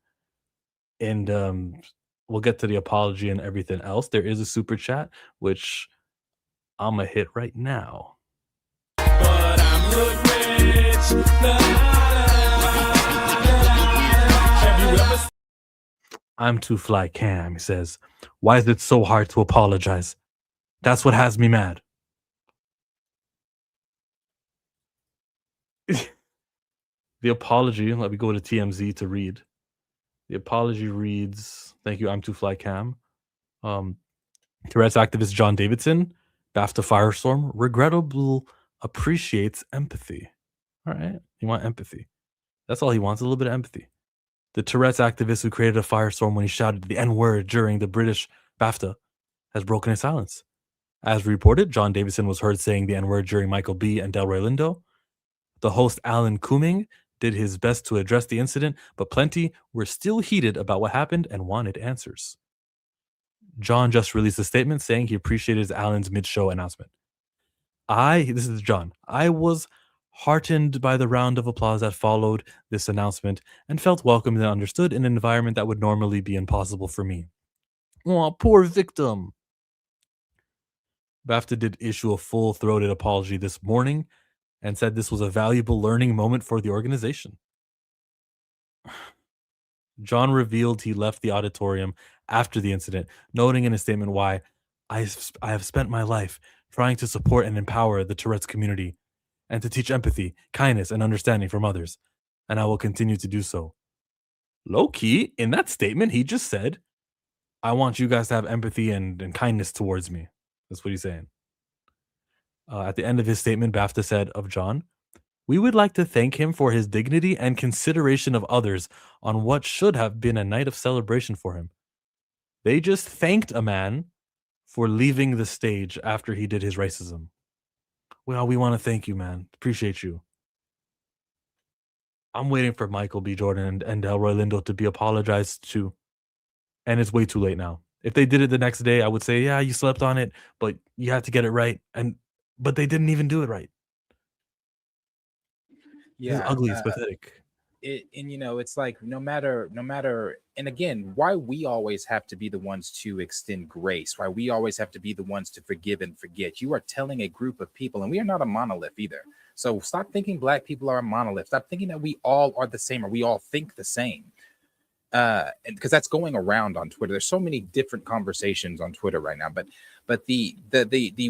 And we'll get to the apology and everything else. There is a super chat, which I'm gonna hit right now. But I'm rich. Have you ever I'm too fly Cam, he says. Why is it so hard to apologize? That's what has me mad. The apology, let me go to TMZ to read. The apology reads, thank you, I'm too fly Cam. Tourette's activist John Davidson, BAFTA Firestorm, regrettable appreciates empathy. All right, you want empathy. That's all he wants, a little bit of empathy. The Tourette's activist who created a firestorm when he shouted the N-word during the British BAFTA has broken his silence. As reported, John Davidson was heard saying the N-word during Michael B. and Delroy Lindo. The host Alan Cumming did his best to address the incident, but plenty were still heated about what happened and wanted answers. John just released a statement saying he appreciated Alan's mid-show announcement. This is John, I was heartened by the round of applause that followed this announcement and felt welcomed and understood in an environment that would normally be impossible for me. Oh, poor victim. BAFTA did issue a full-throated apology this morning and said this was a valuable learning moment for the organization. John revealed he left the auditorium after the incident, noting in a statement why I have spent my life trying to support and empower the Tourette's community and to teach empathy, kindness, and understanding from others, and I will continue to do so. Low-key, in that statement, he just said, I want you guys to have empathy and kindness towards me. That's what he's saying. At the end of his statement, BAFTA said of John, we would like to thank him for his dignity and consideration of others on what should have been a night of celebration for him. They just thanked a man for leaving the stage after he did his racism. Well, we want to thank you, man. Appreciate you. I'm waiting for Michael B. Jordan and Delroy Lindo to be apologized to. And it's way too late now. If they did it the next day, I would say, yeah, you slept on it, but you had to get it right. But they didn't even do it right. Yeah, it's ugly. It's pathetic. It's like no matter, and again, why we always have to be the ones to extend grace, why we always have to be the ones to forgive and forget. You are telling a group of people, and we are not a monolith either. So stop thinking Black people are a monolith. Stop thinking that we all are the same or we all think the same. And because that's going around on Twitter. There's so many different conversations on Twitter right now, but the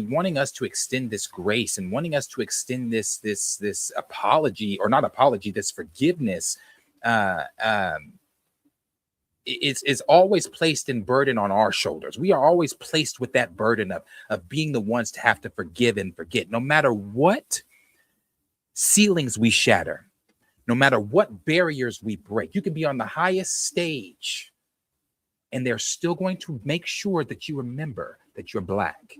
wanting us to extend this grace and wanting us to extend this apology, or not apology, this forgiveness, is always placed in burden on our shoulders. We are always placed with that burden of being the ones to have to forgive and forget, no matter what ceilings we shatter. No matter what barriers we break, you can be on the highest stage and they're still going to make sure that you remember that you're Black.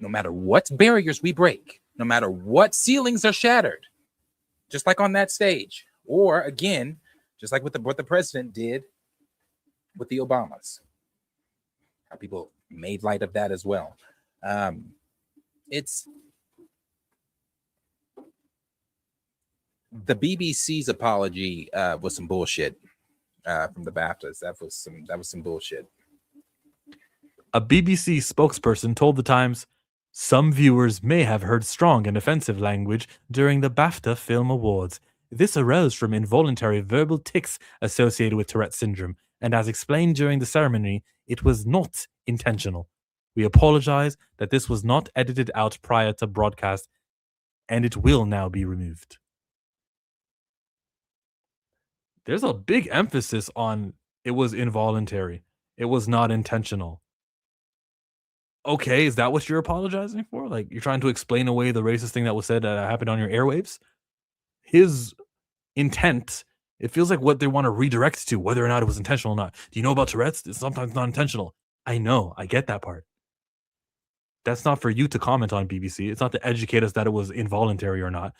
No matter what barriers we break, no matter what ceilings are shattered, just like on that stage, or again, just like what the president did with the Obamas, how people made light of that as well. The BBC's apology was some bullshit from the BAFTAs. That was some bullshit. A BBC spokesperson told The Times, some viewers may have heard strong and offensive language during the BAFTA Film Awards. This arose from involuntary verbal tics associated with Tourette's syndrome, and as explained during the ceremony, it was not intentional. We apologize that this was not edited out prior to broadcast, and it will now be removed. there's a big emphasis on it was involuntary. It was not intentional. Okay, is that what you're apologizing for? Like, you're trying to explain away the racist thing that was said that happened on your airwaves? His intent, it feels like what they want to redirect to, whether or not it was intentional or not. Do you know about Tourette's? It's sometimes not intentional. I know, I get that part. That's not for you to comment on, BBC. It's not to educate us that it was involuntary or not.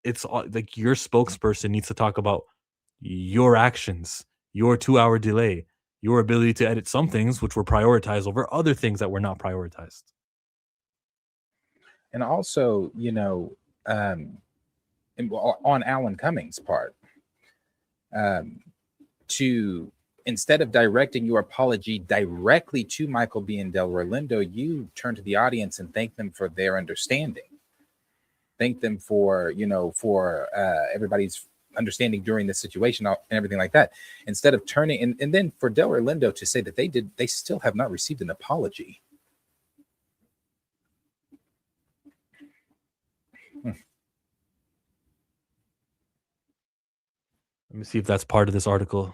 It's like your spokesperson needs to talk about your actions, your 2-hour delay, your ability to edit some things which were prioritized over other things that were not prioritized. And also, on Alan Cummings' part, to instead of directing your apology directly to Michael B. and Delroy Lindo, you turn to the audience and thank them for their understanding. Thank them for everybody's understanding during this situation and everything like that. Instead of turning and then for Delroy Lindo to say that they still have not received an apology. Let me see if that's part of this article.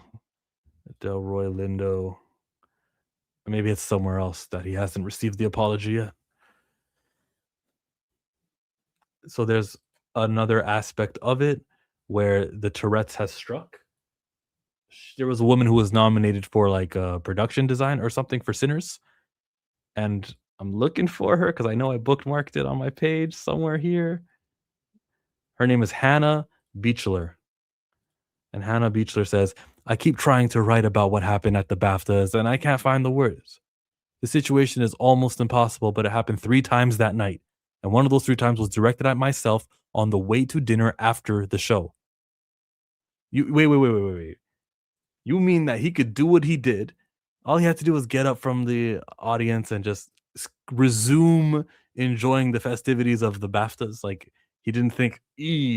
Delroy Lindo. Maybe it's somewhere else that he hasn't received the apology yet. So there's another aspect of it where the Tourette's has struck. There was a woman who was nominated for like a production design or something for Sinners. And I'm looking for her because I know I bookmarked it on my page somewhere here. Her name is Hannah Beachler. And Hannah Beachler says, I keep trying to write about what happened at the BAFTAs and I can't find the words. The situation is almost impossible, but it happened 3 times that night. And one of those 3 times was directed at myself on the way to dinner after the show. Wait. You mean that he could do what he did? All he had to do was get up from the audience and just resume enjoying the festivities of the BAFTAs. Like, he didn't think,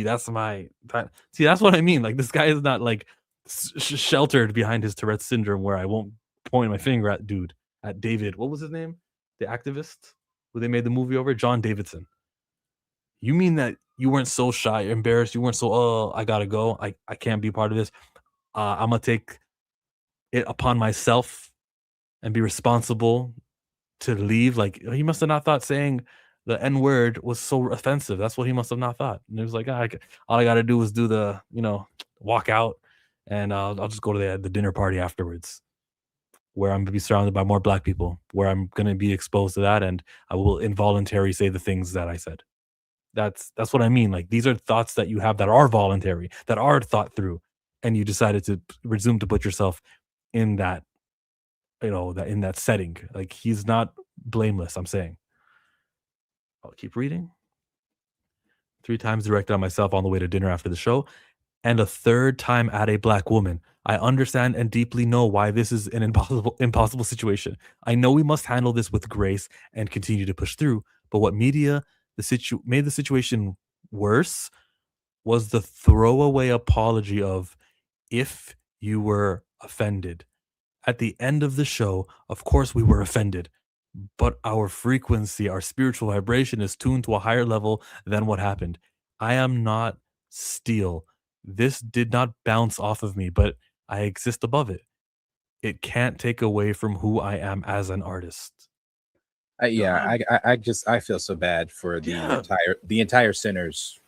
that's my time. See, that's what I mean. Like, this guy is not like sheltered behind his Tourette's syndrome where I won't point my finger at dude, at David. What was his name? The activist who they made the movie over? John Davidson. You mean that you weren't so shy, embarrassed? You weren't so, I gotta go. I can't be part of this. I'm gonna take it upon myself and be responsible to leave. Like, he must have not thought saying the N word was so offensive. That's what he must have not thought. And it was like, all I got to do is do the, walk out, and I'll just go to the dinner party afterwards, where I'm gonna be surrounded by more Black people, where I'm gonna be exposed to that, and I will involuntarily say the things that I said. That's what I mean. Like, these are thoughts that you have that are voluntary, that are thought through, and you decided to resume to put yourself in that, in that setting. Like, he's not blameless, I'm saying. I'll keep reading. 3 times directed on myself on the way to dinner after the show, and a 3rd time at a Black woman. I understand and deeply know why this is an impossible situation. I know we must handle this with grace and continue to push through, but what made the situation worse was the throwaway apology of, if you were offended. At the end of the show, of course we were offended, but our frequency, our spiritual vibration is tuned to a higher level than what happened. I am not steel. This did not bounce off of me, but I exist above it. It can't take away from who I am as an artist. I feel so bad for the entire Sinners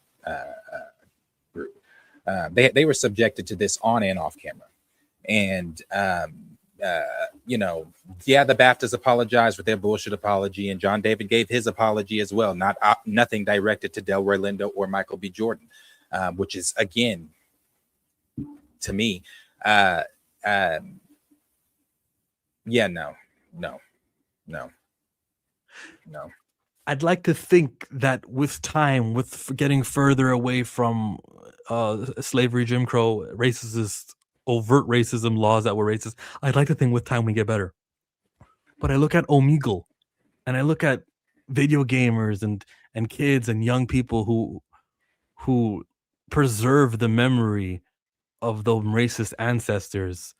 group. They were subjected to this on and off camera, and the BAFTAs apologized with their bullshit apology, and John David gave his apology as well. Nothing directed to Delroy Lindo or Michael B. Jordan, which is, again, to me, no. I'd like to think that with time, with getting further away from slavery, Jim Crow, racist, overt racism laws that were racist, I'd like to think with time we get better. But I look at Omegle, and I look at video gamers and kids and young people who preserve the memory of those racist ancestors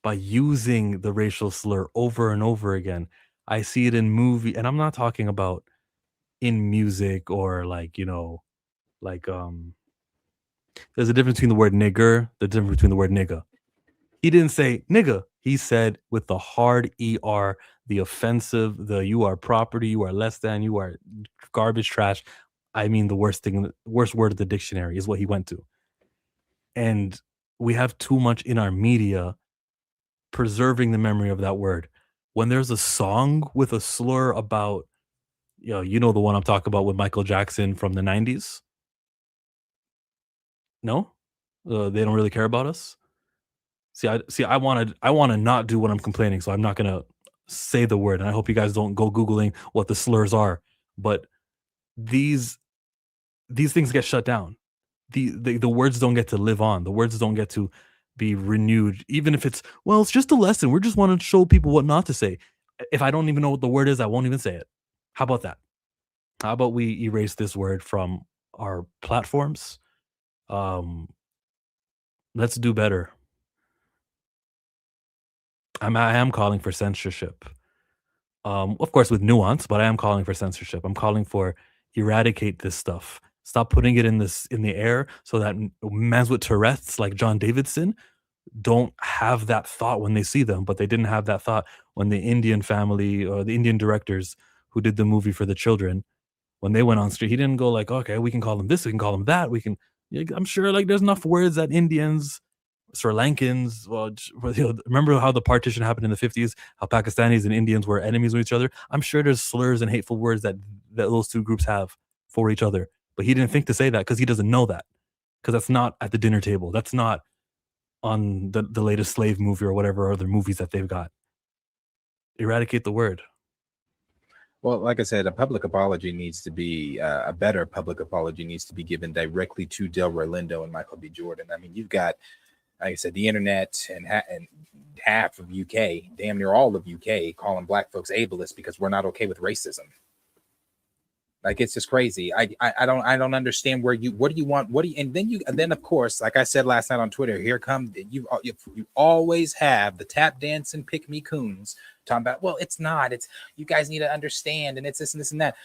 by using the racial slur over and over again. I see it in movie, and I'm not talking about in music or There's a difference between the word nigger, the difference between the word nigga. He didn't say nigga. He said with the hard ER, the offensive, the you are property, you are less than, you are garbage trash. I mean, the worst thing, worst word of the dictionary is what he went to. And we have too much in our media preserving the memory of that word. When there's a song with a slur about, you know the one I'm talking about with Michael Jackson from the 90s? No? They don't really care about us? I wanna not do what I'm complaining, so I'm not gonna say the word, and I hope you guys don't go Googling what the slurs are, but these things get shut down. The words don't get to live on. The words don't get to be renewed, even if it's, "Well, it's just a lesson. We're just wanting to show people what not to say." If I don't even know what the word is, I won't even say it. How about that? How about we erase this word from our platforms? Um, let's do better. I am calling for censorship. Of course, with nuance, but I am calling for censorship. I'm calling for eradicate this stuff. Stop putting it in the air so that mans with Tourette's like John Davidson don't have that thought when they see them, but they didn't have that thought when the Indian family or the Indian directors who did the movie for the children, when they went on street, he didn't go like, okay, we can call them this, we can call them that, we can. Yeah, I'm sure like there's enough words that Indians, Sri Lankans, remember how the partition happened in the 50s, how Pakistanis and Indians were enemies with each other? I'm sure there's slurs and hateful words that those two groups have for each other. But he didn't think to say that because he doesn't know that. Because that's not at the dinner table. That's not on the latest slave movie or whatever other movies that they've got. Eradicate the word. Well, like I said, a public apology needs to be a better public apology needs to be given directly to Delroy Lindo and Michael B. Jordan. I mean, you've got, like I said, the internet and half of UK, damn near all of UK, calling black folks ableist because we're not okay with racism. Like, it's just crazy. I don't understand what do you want? And then of course, like I said last night on Twitter, here come you always have the tap dancing pick me coons talking about, well, it's not, it's, you guys need to understand, and it's this and this and that.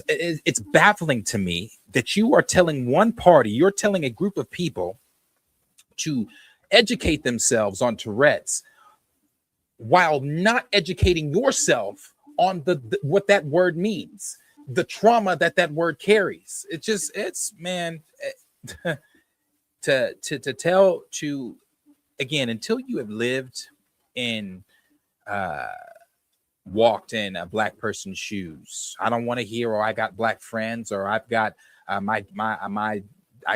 It's baffling to me that you are telling one party, you're telling a group of people to educate themselves on Tourette's while not educating yourself on the what that word means, the trauma that word carries. Man, to again, until you have lived in walked in a black person's shoes, I don't want to hear, I got black friends, or I've got I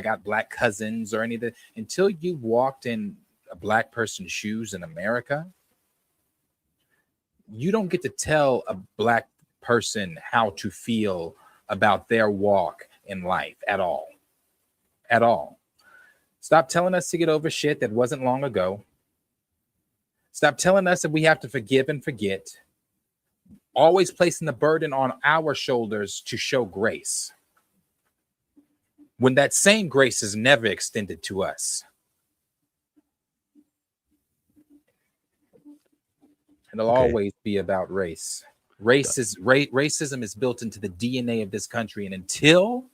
got black cousins, or anything. Until you walked in a black person's shoes in America, you don't get to tell a black person how to feel about their walk in life at all. At all. Stop telling us to get over shit that wasn't long ago. Stop telling us that we have to forgive and forget. Always placing the burden on our shoulders to show grace, when that same grace is never extended to us. It'll always be about race. Racism is built into the DNA of this country, and until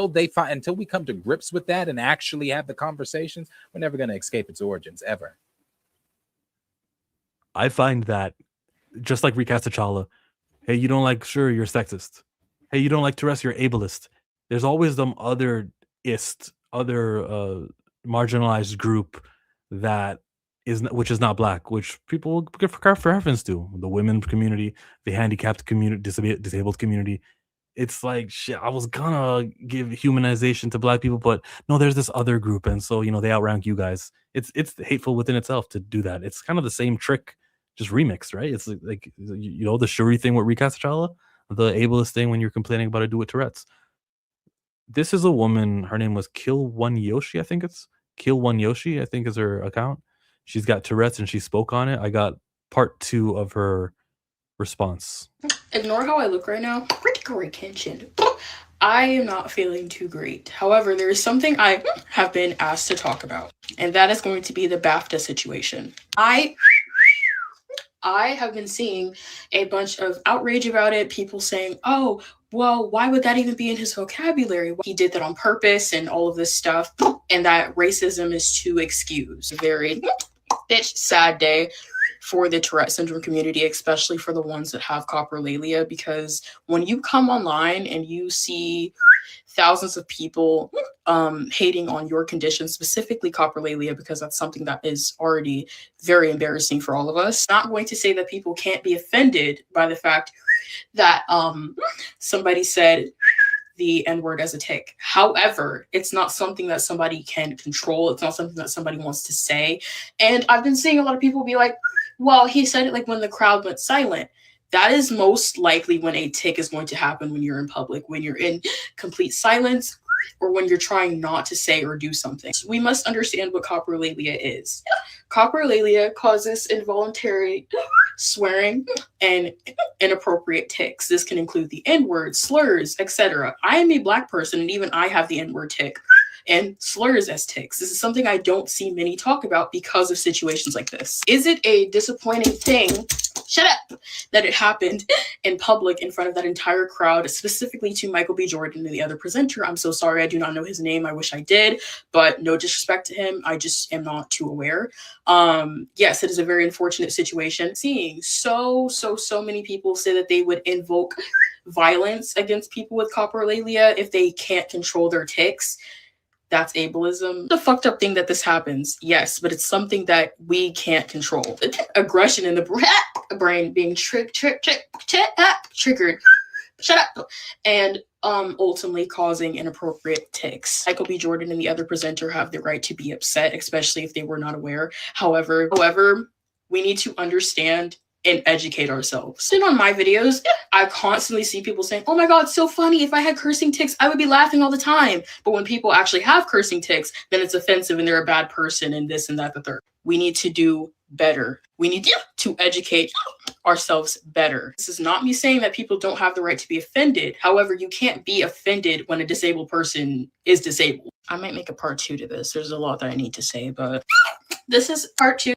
we come to grips with that and actually have the conversations, we're never going to escape its origins ever. I find that just like Recast T'Challa, hey, you don't like, sure, you're sexist. Hey, you don't like Tourette's, you're ableist. There's always some other marginalized group which is not black, which people give preference to. The women community, the handicapped community, disabled community. It's like, shit, I was gonna give humanization to black people, but no, there's this other group, and so they outrank you guys. It's hateful within itself to do that. It's kind of the same trick, just remixed, right? It's like the Shuri thing with Recast T'Challa, the ableist thing when you're complaining about a do with Tourette's. This is a woman. Her name was Kill One Yoshi. I think it's Kill One Yoshi. I think is her account. She's got Tourette's and she spoke on it. I got part 2 of her response. Ignore how I look right now. Critical retention. I am not feeling too great. However, there is something I have been asked to talk about, and that is going to be the BAFTA situation. I I have been seeing a bunch of outrage about it. People saying, oh, well, why would that even be in his vocabulary? He did that on purpose and all of this stuff. And that racism is to excuse. Very bitch sad day for the Tourette syndrome community, especially for the ones that have coprolalia, because when you come online and you see thousands of people hating on your condition, specifically coprolalia, because that's something that is already very embarrassing for all of us. Not going to say that people can't be offended by the fact that somebody said the N-word as a tick. However, it's not something that somebody can control. It's not something that somebody wants to say. And I've been seeing a lot of people be like, well, he said it like when the crowd went silent. That is most likely when a tick is going to happen when you're in public, when you're in complete silence, or when you're trying not to say or do something. So we must understand what coprolalia is. Coprolalia causes involuntary swearing and inappropriate tics. This can include the N-word, slurs, etc. I am a Black person, and even I have the N-word tick and slurs as tics. This is something I don't see many talk about because of situations like this. Is it a disappointing thing? Shut up! That it happened in public in front of that entire crowd, specifically to Michael B. Jordan and the other presenter. I'm so sorry, I do not know his name. I wish I did, but no disrespect to him. I just am not too aware. Yes, it is a very unfortunate situation. Seeing so many people say that they would invoke violence against people with coprolalia if they can't control their tics. That's ableism. The fucked up thing that this happens, yes, but it's something that we can't control. Aggression in the brain being triggered. Shut up. And ultimately causing inappropriate tics. Michael B. Jordan and the other presenter have the right to be upset, especially if they were not aware. However, we need to understand and educate ourselves. And on my videos, I constantly see people saying, oh my God, so funny. If I had cursing tics, I would be laughing all the time. But when people actually have cursing tics, then it's offensive and they're a bad person and this and that, the third. We need to do better. We need to educate ourselves better. This is not me saying that people don't have the right to be offended. However, you can't be offended when a disabled person is disabled. I might make a part 2 to this. There's a lot that I need to say, but this is part 2.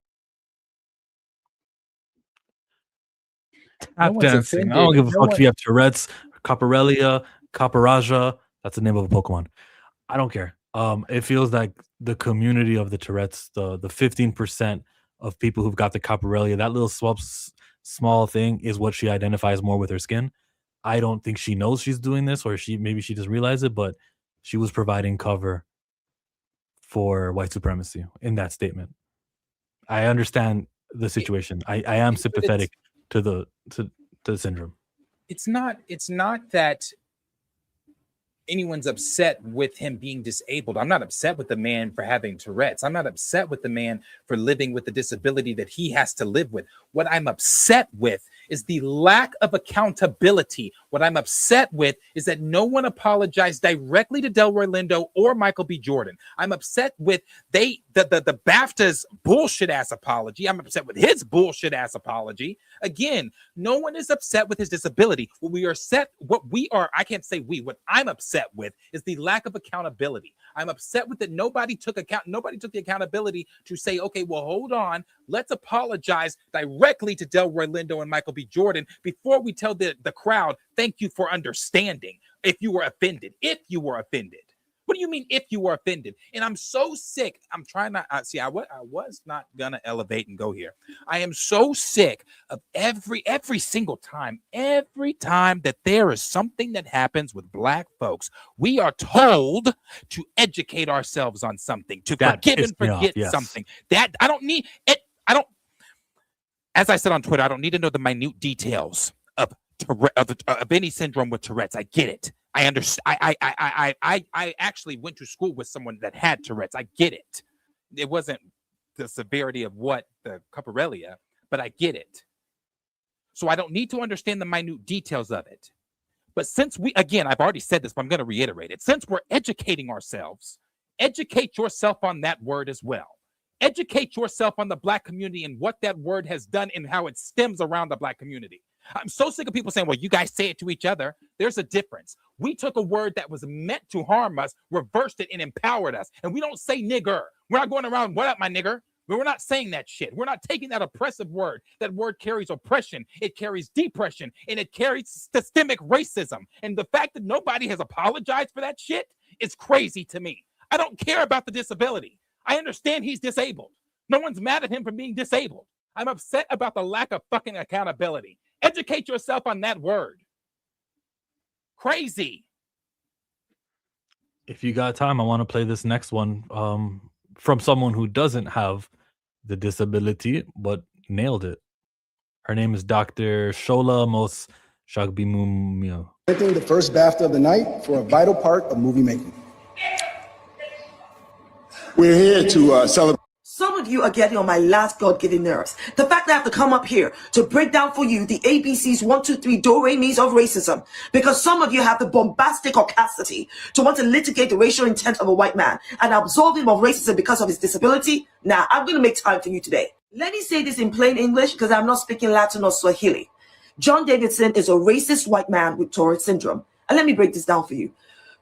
Tap dancing. I don't give a fuck if you have Tourette's, Caporelia, Caparaja. That's the name of a Pokemon. I don't care. It feels like the community of the Tourette's, the 15% of people who've got the Caporelia, that little small thing is what she identifies more with her skin. I don't think she knows she's doing this, or maybe she doesn't realize it, but she was providing cover for white supremacy in that statement. I understand the situation. I am sympathetic to the syndrome. It's not that anyone's upset with him being disabled. I'm not upset with the man for having Tourette's. I'm not upset with the man for living with the disability that he has to live with. What I'm upset with is the lack of accountability. What I'm upset with is that no one apologized directly to Delroy Lindo or Michael B. Jordan. I'm upset with the BAFTA's bullshit ass apology. I'm upset with his bullshit ass apology. Again, no one is upset with his disability. What I'm upset with is the lack of accountability. I'm upset with that nobody took the accountability to say, okay, well, hold on, let's apologize directly to Delroy Lindo and Michael B. Jordan before we tell the crowd, thank you for understanding if you were offended. What do you mean if you were offended? And I'm so sick. I'm trying not see. I was not gonna elevate and go here. I am so sick of every single time, every time that there is something that happens with Black folks, we are told to educate ourselves on something, to forgive and forget something. That I don't need it. As I said on Twitter, I don't need to know the minute details of any syndrome with Tourette's. I get it. I understand. I actually went to school with someone that had Tourette's. I get it. It wasn't the severity of what the Caporelia, but I get it. So I don't need to understand the minute details of it. But since I've already said this, but I'm going to reiterate it. Since we're educating ourselves, educate yourself on that word as well. Educate yourself on the Black community and what that word has done and how it stems around the Black community. I'm so sick of people saying, well, you guys say it to each other. There's a difference. We took a word that was meant to harm us, reversed it, and empowered us. And we don't say nigger. We're not going around, what up, my nigger? But we're not saying that shit. We're not taking that oppressive word. That word carries oppression. It carries depression, and it carries systemic racism. And the fact that nobody has apologized for that shit is crazy to me. I don't care about the disability. I understand he's disabled. No one's mad at him for being disabled. I'm upset about the lack of fucking accountability. Educate yourself on that word. Crazy. If you got time, I want to play this next one from someone who doesn't have the disability but nailed it. Her name is Dr. Shola Mos Shagbimumio. Presenting the first BAFTA of the night for a vital part of movie making. We're here to celebrate. Some of you are getting on my last God-given nerves. The fact that I have to come up here to break down for you the ABCs 1, 2, 3 do-re-mis of racism, because some of you have the bombastic audacity to want to litigate the racial intent of a white man and absolve him of racism because of his disability. Now, I'm going to make time for you today. Let me say this in plain English because I'm not speaking Latin or Swahili. John Davidson is a racist white man with Tourette's syndrome. And let me break this down for you.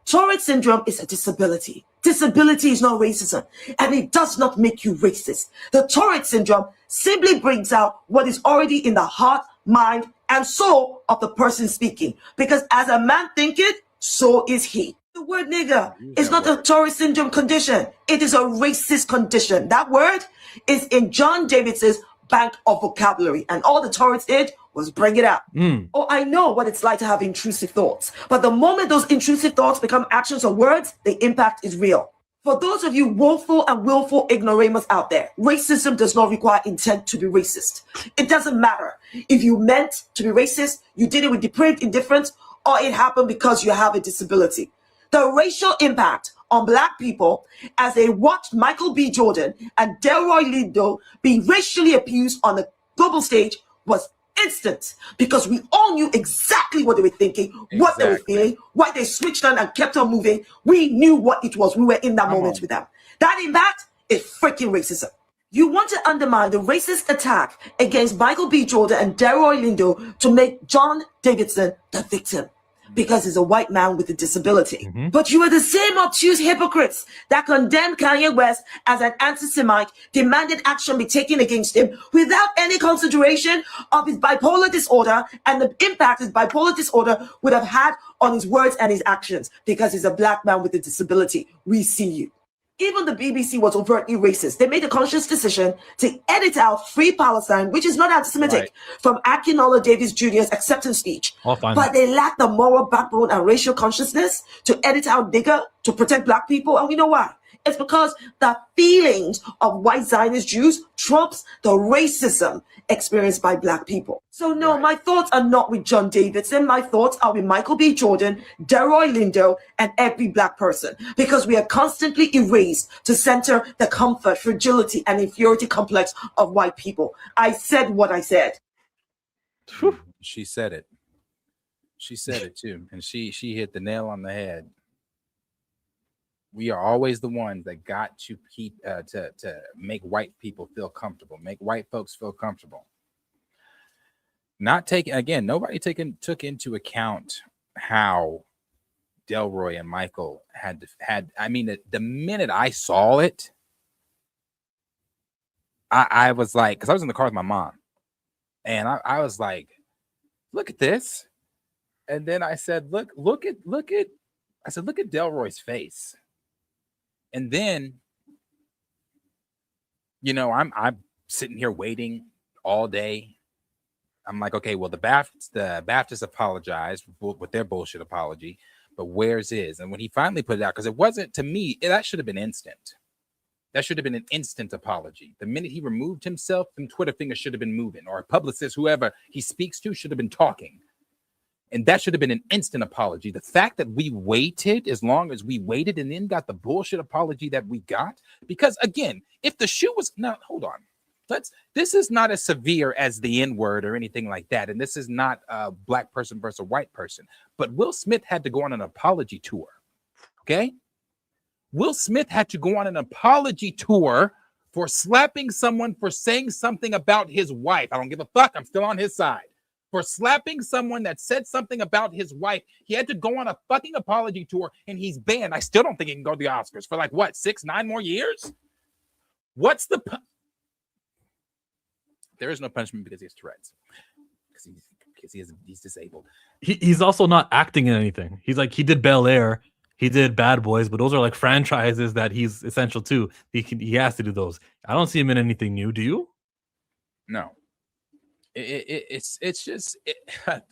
Tourette's syndrome is a disability. Disability is not racism, and it does not make you racist. The Tourette's syndrome simply brings out what is already in the heart, mind, and soul of the person speaking. Because as a man thinketh, so is he. The word nigger is not a Tourette's syndrome condition. It is a racist condition. That word is in John Davidson's bank of vocabulary, and all the Tourette's did was bring it out. Oh, I know what it's like to have intrusive thoughts, but the moment those intrusive thoughts become actions or words, the impact is real. For those of you woeful and willful ignoramus out there, racism does not require intent to be racist. It doesn't matter if you meant to be racist, you did it with depraved indifference, or it happened because you have a disability. The racial impact on Black people as they watched Michael B. Jordan and Delroy Lindo being racially abused on the global stage was instant, because we all knew exactly what they were thinking, what they were feeling, why they switched on and kept on moving. We knew what it was. We were in that moment with them. That impact is freaking racism. You want to undermine the racist attack against Michael B. Jordan and Delroy Lindo to make John Davidson the victim, because he's a white man with a disability. But you are the same obtuse hypocrites that condemned Kanye West as an anti-Semite, demanded action be taken against him without any consideration of his bipolar disorder and the impact his bipolar disorder would have had on his words and his actions, because he's a Black man with a disability. We see you. Even the BBC was overtly racist. They made a conscious decision to edit out Free Palestine, which is not anti-Semitic, from Akinola Davis Jr.'s acceptance speech. But they lacked the moral backbone and racial consciousness to edit out nigger to protect Black people. And we know why. It's because the feelings of white Zionist Jews trumps the racism experienced by Black people. So no, my thoughts are not with John Davidson. My thoughts are with Michael B. Jordan, Delroy Lindo, and every Black person, because we are constantly erased to center the comfort, fragility, and inferiority complex of white people. I said what I said. She said it. She said it too, and she hit the nail on the head. We are always the ones that got to keep to make white people feel comfortable, make white folks feel comfortable. Not taking, again, nobody took into account how Delroy and Michael had. I mean, the minute I saw it, I was like, because I was in the car with my mom, and I was like, look at this, and then I said, look at Delroy's face. And then, you know, I'm sitting here waiting all day. I'm like, okay, well, the BAFTAs apologized with their bullshit apology, but where's his? And when he finally put it out, because it wasn't, to me, that should have been instant. That should have been an instant apology. The minute he removed himself, them Twitter fingers should have been moving, or a publicist, whoever he speaks to, should have been talking. And that should have been an instant apology. The fact that we waited as long as we waited and then got the bullshit apology that we got, because again, if the shoe was, now hold on, this is not as severe as the N-word or anything like that. And this is not a Black person versus a white person, but Will Smith had to go on an apology tour. Okay. Will Smith had to go on an apology tour for slapping someone for saying something about his wife. I don't give a fuck. I'm still on his side. For slapping someone that said something about his wife. He had to go on a fucking apology tour, and he's banned. I still don't think he can go to the Oscars for like what, 6-9 more years? What's the There is no punishment because he has Tourette's. Because he's disabled. He's also not acting in anything. He's like, he did Bel Air, he did Bad Boys, but those are like franchises that he's essential to. He has to do those. I don't see him in anything new. Do you? No. It's just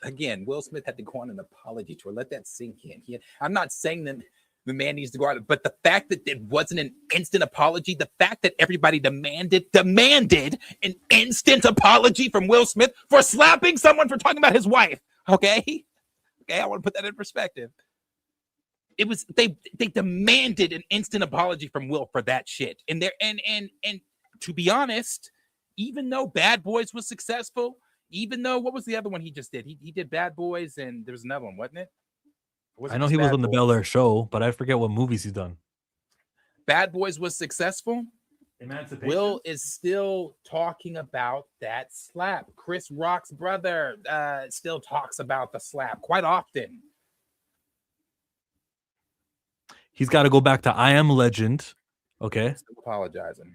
again, Will Smith had to go on an apology tour. Let that sink in. I'm not saying that the man needs to go out, but the fact that it wasn't an instant apology, the fact that everybody demanded an instant apology from Will Smith for slapping someone for talking about his wife. Okay, I want to put that in perspective. It was they demanded an instant apology from Will for that shit. And to be honest, even though Bad Boys was successful, even though what was the other one he just did? He did Bad Boys, and there was another one, wasn't it? I know he was on the Bel Air show, but I forget what movies he's done. Bad Boys was successful. Emancipation? Will is still talking about that slap. Chris Rock's brother still talks about the slap quite often. He's got to go back to I Am Legend. Okay. Still apologizing.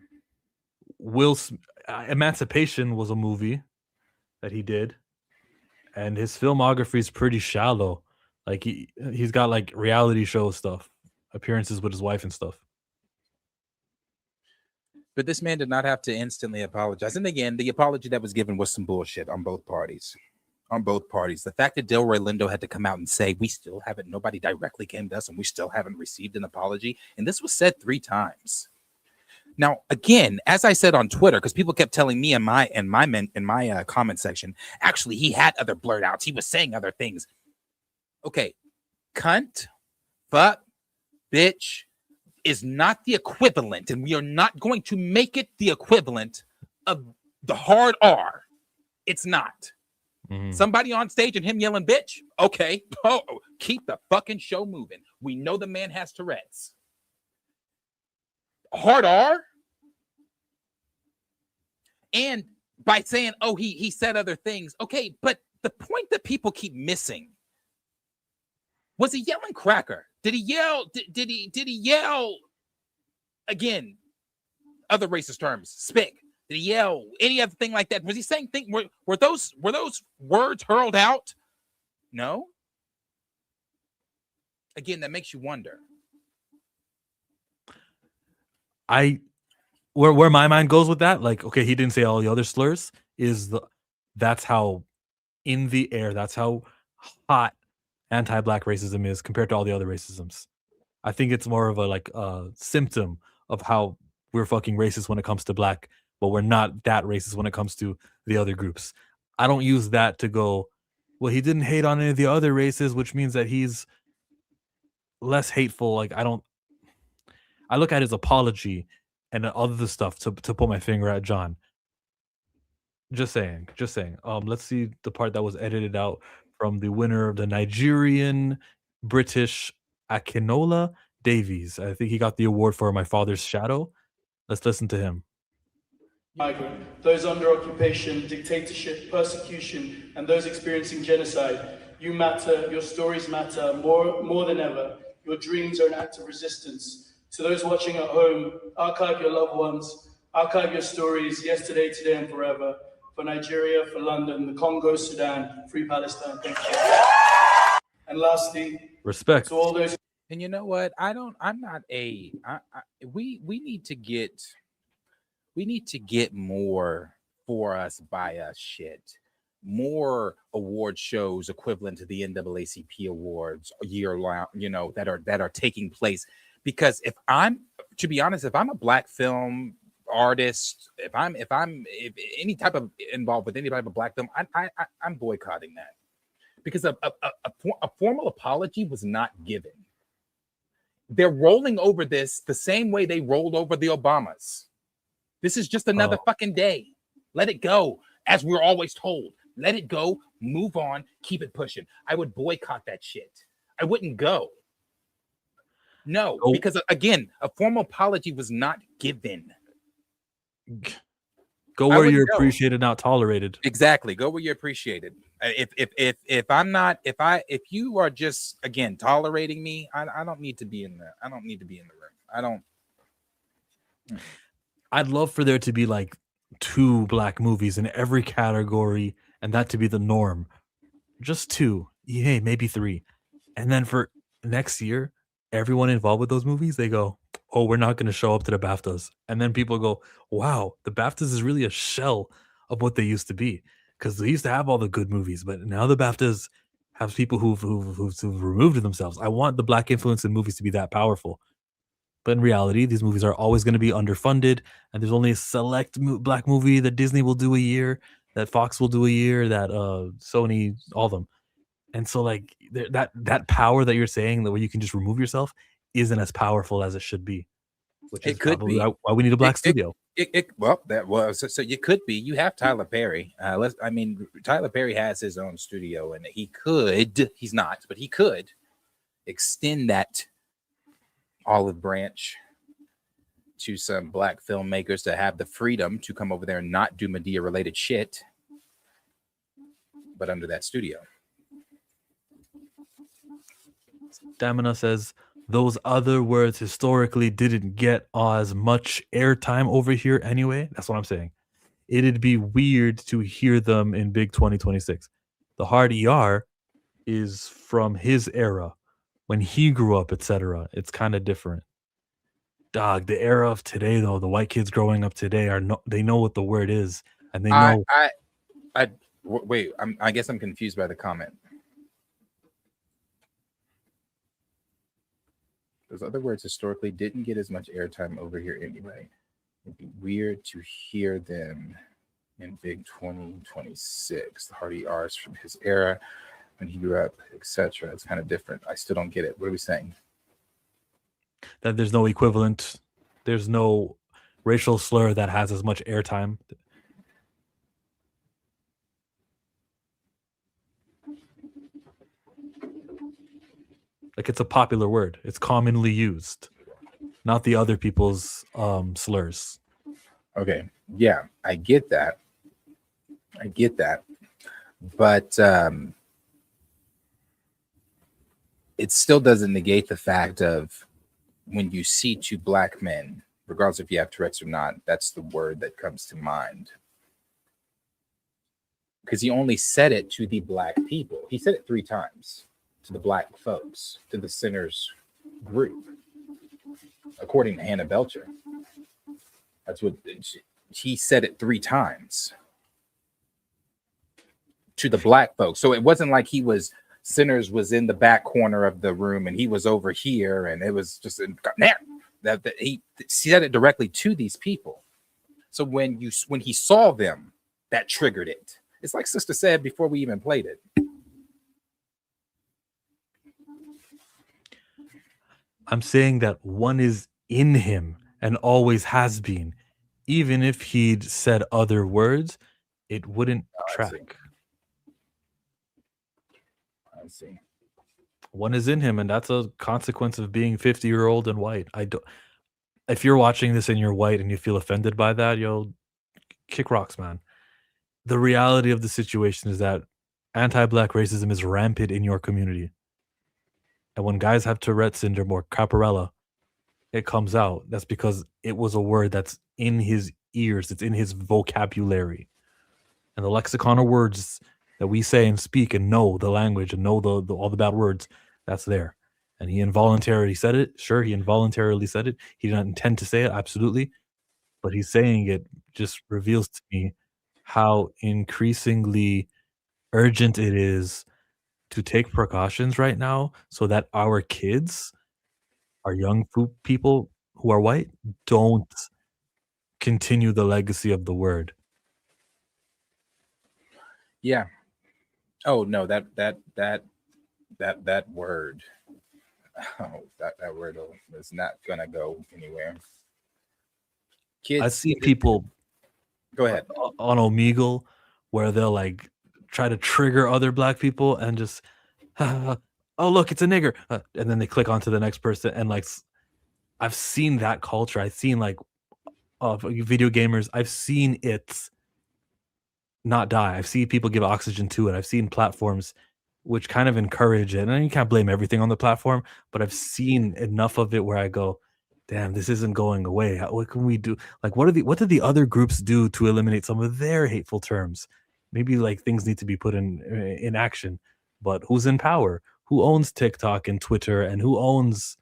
Emancipation was a movie that he did, and his filmography is pretty shallow. Like he's got like reality show stuff, appearances with his wife and stuff. But this man did not have to instantly apologize. And again, the apology that was given was some bullshit on both parties. The fact that Delroy Lindo had to come out and say, nobody directly came to us and we still haven't received an apology. And this was said 3 times. Now, again, as I said on Twitter, because people kept telling me in my comment section, actually, he had other blurt outs. He was saying other things. Okay, cunt, fuck, bitch is not the equivalent, and we are not going to make it the equivalent of the hard R. It's not. Mm-hmm. Somebody on stage and him yelling bitch, okay, keep the fucking show moving. We know the man has Tourette's. Hard R? And by saying, he said other things, okay, but the point that people keep missing, was he yelling cracker? Did he yell? Did he yell again? Other racist terms, spick. Did he yell any other thing like that? Was he saying things? Were those words hurled out? No. Again, that makes you wonder. Where my mind goes with that, like, okay, he didn't say all the other slurs. That's how in the air. That's how hot anti-black racism is compared to all the other racisms. I think it's more of a symptom of how we're fucking racist when it comes to black, but we're not that racist when it comes to the other groups. I don't use that to go, well, he didn't hate on any of the other races, which means that he's less hateful. Like I look at his apology and other stuff to put my finger at John. Just saying. Let's see the part that was edited out from the winner of the Nigerian British Akinola Davies. I think he got the award for My Father's Shadow. Let's listen to him. Migrant, those under occupation, dictatorship, persecution, and those experiencing genocide. You matter, your stories matter more than ever. Your dreams are an act of resistance. To those watching at home, archive your loved ones, archive your stories, yesterday, today, and forever. For Nigeria, for London, the Congo, Sudan, free Palestine. Thank you. And lastly, respect to all those. And you know what? We need to get more for us by us shit. More award shows equivalent to the NAACP awards year long, that are taking place. Because if I'm a black film artist, if any type of involved with any type of black film, I'm boycotting that, because a formal apology was not given. They're rolling over this the same way they rolled over the Obamas. This is just another fucking day. Let it go, as we're always told. Let it go, move on, keep it pushing. I would boycott that shit. I wouldn't go. No, because again, a formal apology was not given. Go where you're appreciated, not tolerated. Exactly. Go where you're appreciated. If you are just, again, tolerating me, I don't need to be in there. I don't need to be in the room. I don't. I'd love for there to be like 2 black movies in every category and that to be the norm. Just 2, hey, maybe 3. And then for next year, everyone involved with those movies, they go, "Oh, we're not going to show up to the BAFTAs." And then people go, "Wow, the BAFTAs is really a shell of what they used to be because they used to have all the good movies, but now the BAFTAs have people who've removed themselves." I want the black influence in movies to be that powerful. But in reality, these movies are always going to be underfunded, and there's only a select black movie that Disney will do a year, that Fox will do a year, that Sony, all of them. And so, like that power that you're saying that where you can just remove yourself isn't as powerful as it should be, which is It could probably be. why we need a black studio. Well, that was so you could be. You have Tyler Perry. Tyler Perry has his own studio, and he could. He's not, but he could extend that olive branch to some black filmmakers to have the freedom to come over there and not do Medea related shit, but under that studio. Stamina says those other words historically didn't get as much airtime over here anyway. That's what I'm saying. It'd be weird to hear them in Big 2026. The hard ER is from his era when he grew up, etc. It's kind of different. Dog, the era of today, though, the white kids growing up today they know what the word is, and they know. Wait. I guess I'm confused by the comment. Those other words historically didn't get as much airtime over here anyway. It'd be weird to hear them in Big 2026. The hard R's from his era when he grew up, etc. It's kind of different. I still don't get it. What are we saying? That there's no equivalent. There's no racial slur that has as much airtime. Like it's a popular word. It's commonly used, not the other people's slurs. Okay. Yeah, I get that. But it still doesn't negate the fact of when you see 2 black men, regardless if you have Tourette's or not, that's the word that comes to mind. Because he only said it to the black people. He said it 3 times to the black folks, to the Sinners group, according to Hannah Belcher. That's what he said it 3 times to the black folks. So it wasn't like Sinners was in the back corner of the room and he was over here and it was just that he said it directly to these people. So when he saw them, that triggered it. It's like Sister said before we even played it. I'm saying that one is in him and always has been. Even if he'd said other words, it wouldn't track. I see. One is in him, and that's a consequence of being 50-year-old and white. If you're watching this and you're white and you feel offended by that, yo, kick rocks, man. The reality of the situation is that anti-black racism is rampant in your community. And when guys have Tourette's syndrome or caparella, it comes out. That's because it was a word that's in his ears. It's in his vocabulary. And the lexicon of words that we say and speak and know the language and know all the bad words, that's there. And he involuntarily said it. Sure, he involuntarily said it. He didn't intend to say it, absolutely. But he's saying it just reveals to me how increasingly urgent it is to take precautions right now so that our kids, our young people who are white, don't continue the legacy of the word. Yeah. Oh no, that word. Oh, that word is not gonna go anywhere. Kids, I see people go ahead on Omegle where they'll like try to trigger other black people and just oh look, it's a nigger, and then they click onto the next person. And like I've seen that culture. I've seen like video gamers. I've seen it not die. I've seen people give oxygen to it. I've seen platforms which kind of encourage it. And you can't blame everything on the platform, but I've seen enough of it where I go, damn, this isn't going away. What can we do? Like, what did the other groups do to eliminate some of their hateful terms? Maybe like things need to be put in action. But who's in power? Who owns TikTok and Twitter, and who owns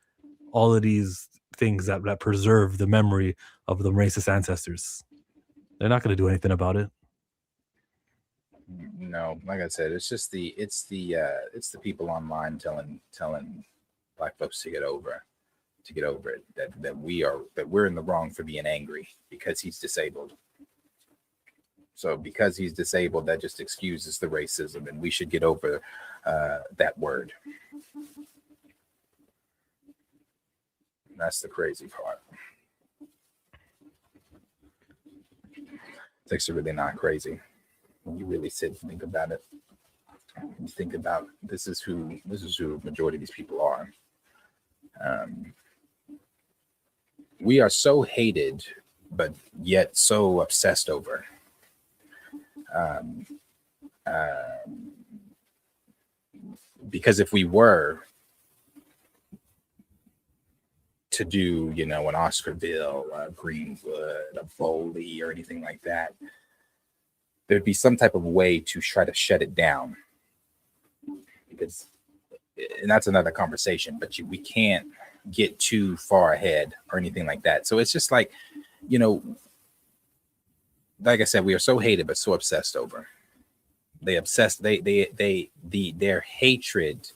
all of these things that preserve the memory of the racist ancestors? They're not going to do anything about it. No, like I said, it's the people online telling Black folks to get over it, that we're in the wrong for being angry because he's disabled. So because he's disabled, that just excuses the racism, and we should get over that word. That's the crazy part. Things are really not crazy. When you really sit and think about it, you think about this is who the majority of these people are. We are so hated, but yet so obsessed over. Because if we were to do, an Oscarville, a Greenwood, a Foley, or anything like that, there'd be some type of way to try to shut it down. And that's another conversation, but we can't get too far ahead or anything like that. So it's just like, like I said, we are so hated, but so obsessed over. Their hatred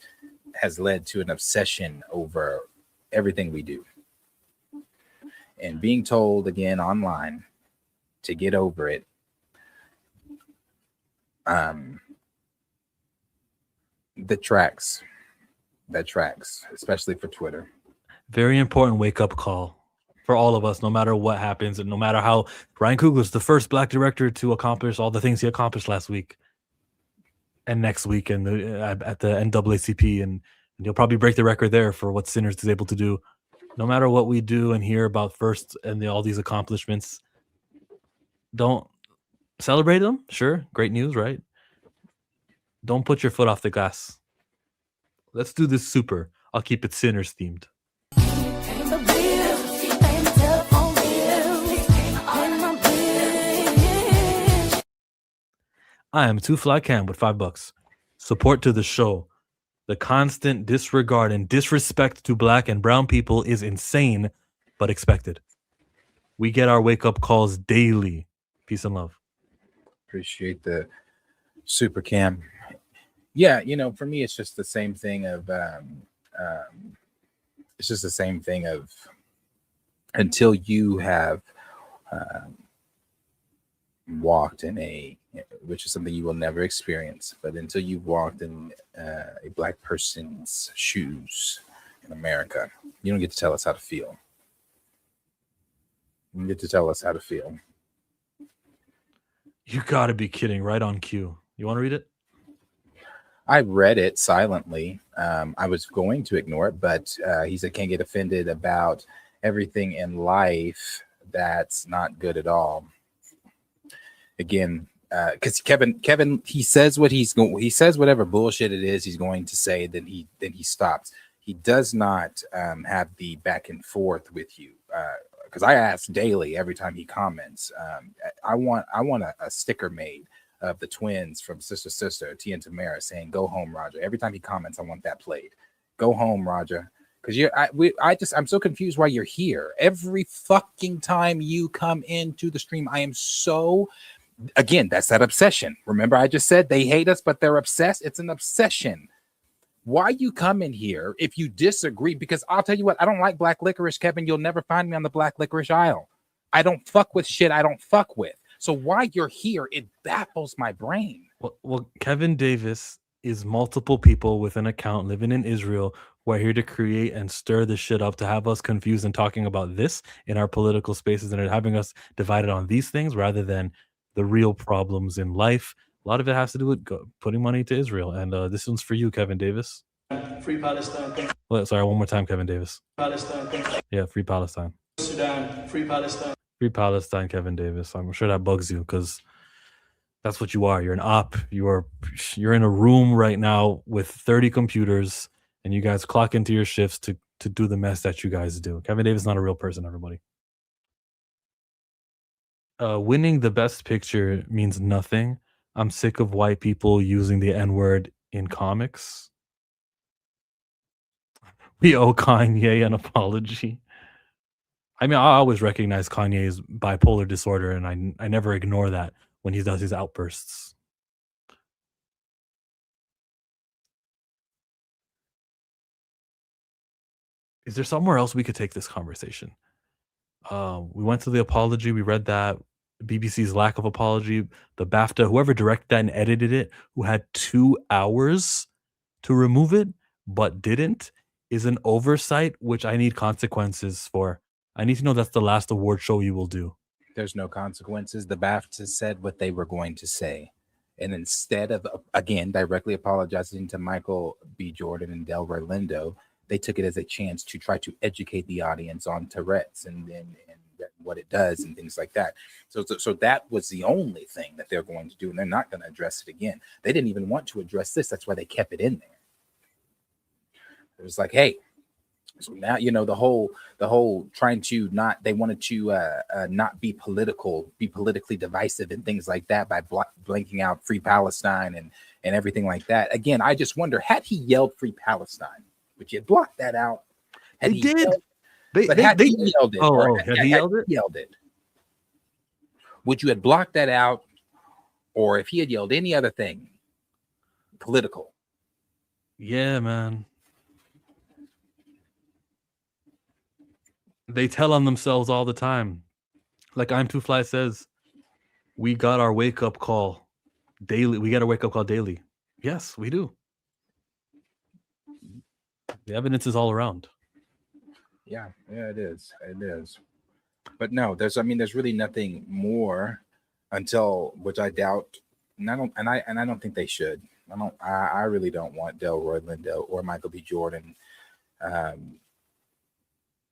has led to an obsession over everything we do. And being told again online to get over it, that tracks, especially for Twitter. Very important wake-up call for all of us, no matter what happens, and no matter how Ryan Coogler's the first Black director to accomplish all the things he accomplished last week and next week and at the NAACP, and he'll probably break the record there for what Sinners is able to do. No matter what we do and hear about first and all these accomplishments, don't celebrate them. Sure, great news, right? Don't put your foot off the gas. Let's do this super. I'll keep it Sinners themed. I am Two Fly Cam with $5. Support to the show. The constant disregard and disrespect to Black and brown people is insane, but expected. We get our wake-up calls daily. Peace and love. Appreciate the super cam. Yeah, for me, it's just the same thing of until you have walked in which is something you will never experience, but until you've walked in a Black person's shoes in America, you don't get to tell us how to feel. You get to tell us how to feel. You gotta be kidding. Right on cue. You want to read it? I read it silently. I was going to ignore it, but he said, can't get offended about everything in life that's not good at all. Again, because Kevin, he says he says whatever bullshit it is he's going to say, then he stops. He does not have the back and forth with you. Because I ask daily every time he comments. I want a sticker made of the twins from Sister, Tia and Tamara saying "Go home, Roger." Every time he comments, I want that played. Go home, Roger. Because I'm so confused why you're here. Every fucking time you come into the stream, I am so. Again, that's that obsession. Remember, I just said they hate us, but they're obsessed. It's an obsession. Why you come in here if you disagree? Because I'll tell you what, I don't like black licorice, Kevin. You'll never find me on the black licorice aisle. I don't fuck with shit I don't fuck with. So why you're here, it baffles my brain. Well, Kevin Davis is multiple people with an account living in Israel who are here to create and stir the shit up to have us confused and talking about this in our political spaces and having us divided on these things rather than the real problems in life. A lot of it has to do with putting money to Israel. And this one's for you, Kevin Davis. Free Palestine. Well, sorry, one more time, Kevin Davis. Palestine. Yeah, free Palestine. Sudan. Free Palestine. Free Palestine, Kevin Davis. I'm sure that bugs you because that's what you are. You're an op. You're in a room right now with 30 computers, and you guys clock into your shifts to to do the mess that you guys do. Kevin Davis is not a real person, everybody. Winning the best picture means nothing. I'm sick of white people using the N-word in comics. We owe Kanye an apology. I mean, I always recognize Kanye's bipolar disorder, and I never ignore that when he does his outbursts. Is there somewhere else we could take this conversation? We went to the apology. We read that. BBC's lack of apology. The BAFTA, whoever directed that and edited it, who had 2 hours to remove it, but didn't, is an oversight, which I need consequences for. I need to know that's the last award show you will do. There's no consequences. The BAFTA said what they were going to say. And instead of, again, directly apologizing to Michael B. Jordan and Delroy Lindo, they took it as a chance to try to educate the audience on Tourette's and what it does and things like that. So that was the only thing that they're going to do, and they're not going to address it again. They didn't even want to address this. That's why they kept it in there. It was like, hey, so now, you know, the whole trying to not, they wanted to not be political, be politically divisive and things like that by blanking out Free Palestine and everything like that. Again, I just wonder, had he yelled Free Palestine, would you block that out? Had he did. Had he yelled it, had he yelled it, would you have blocked that out? Or if he had yelled any other thing political? Yeah, man. They tell on themselves all the time. Like I'm Too Fly says, we got our wake-up call daily. We got a wake-up call daily. Yes, we do. The evidence is all around. Yeah, it is. It is. But no, there's really nothing more until, which I doubt, and I don't think they should. I really don't want Delroy Lindo or Michael B. Jordan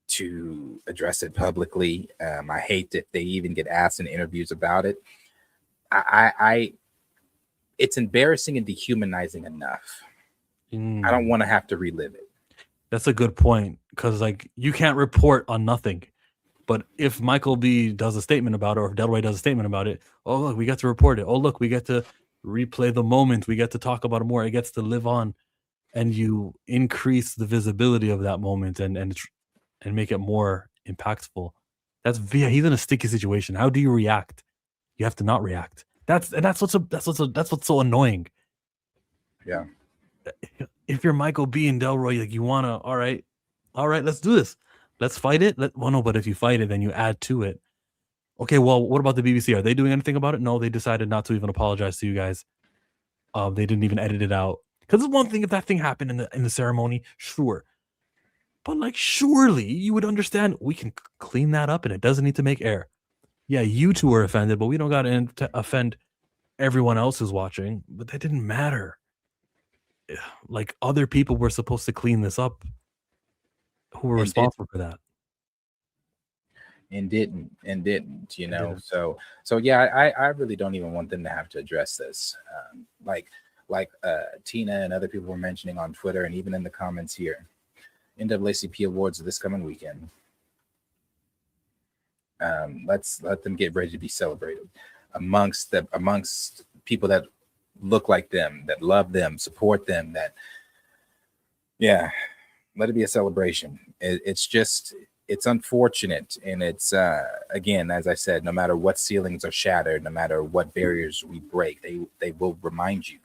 to address it publicly. I hate if they even get asked in interviews about it. It's embarrassing and dehumanizing enough. I don't want to have to relive it. That's a good point, because like you can't report on nothing. But if Michael B does a statement about it, or if Delroy does a statement about it, oh look, we get to report it. Oh look, we get to replay the moment. We get to talk about it more. It gets to live on, and you increase the visibility of that moment and make it more impactful. He's in a sticky situation. How do you react? You have to not react. That's what's so annoying. Yeah. If you're Michael B and Delroy, like you wanna, all right, let's do this. Let's fight it. But if you fight it, then you add to it. Okay, well, what about the BBC? Are they doing anything about it? No, they decided not to even apologize to you guys. They didn't even edit it out. Because it's one thing if that thing happened in the ceremony, sure. But like, surely you would understand we can clean that up and it doesn't need to make air. Yeah, you two are offended, but we don't got to offend everyone else who's watching. But that didn't matter. Like other people were supposed to clean this up who were responsible for that. And didn't, you know. So yeah, I really don't even want them to have to address this. Like Tina and other people were mentioning on Twitter and even in the comments here. NAACP awards this coming weekend. Let's let them get ready to be celebrated amongst people that look like them, that love them, support them, that let it be a celebration. It's unfortunate, and it's again, as I said, no matter what ceilings are shattered, no matter what barriers we break, they will remind you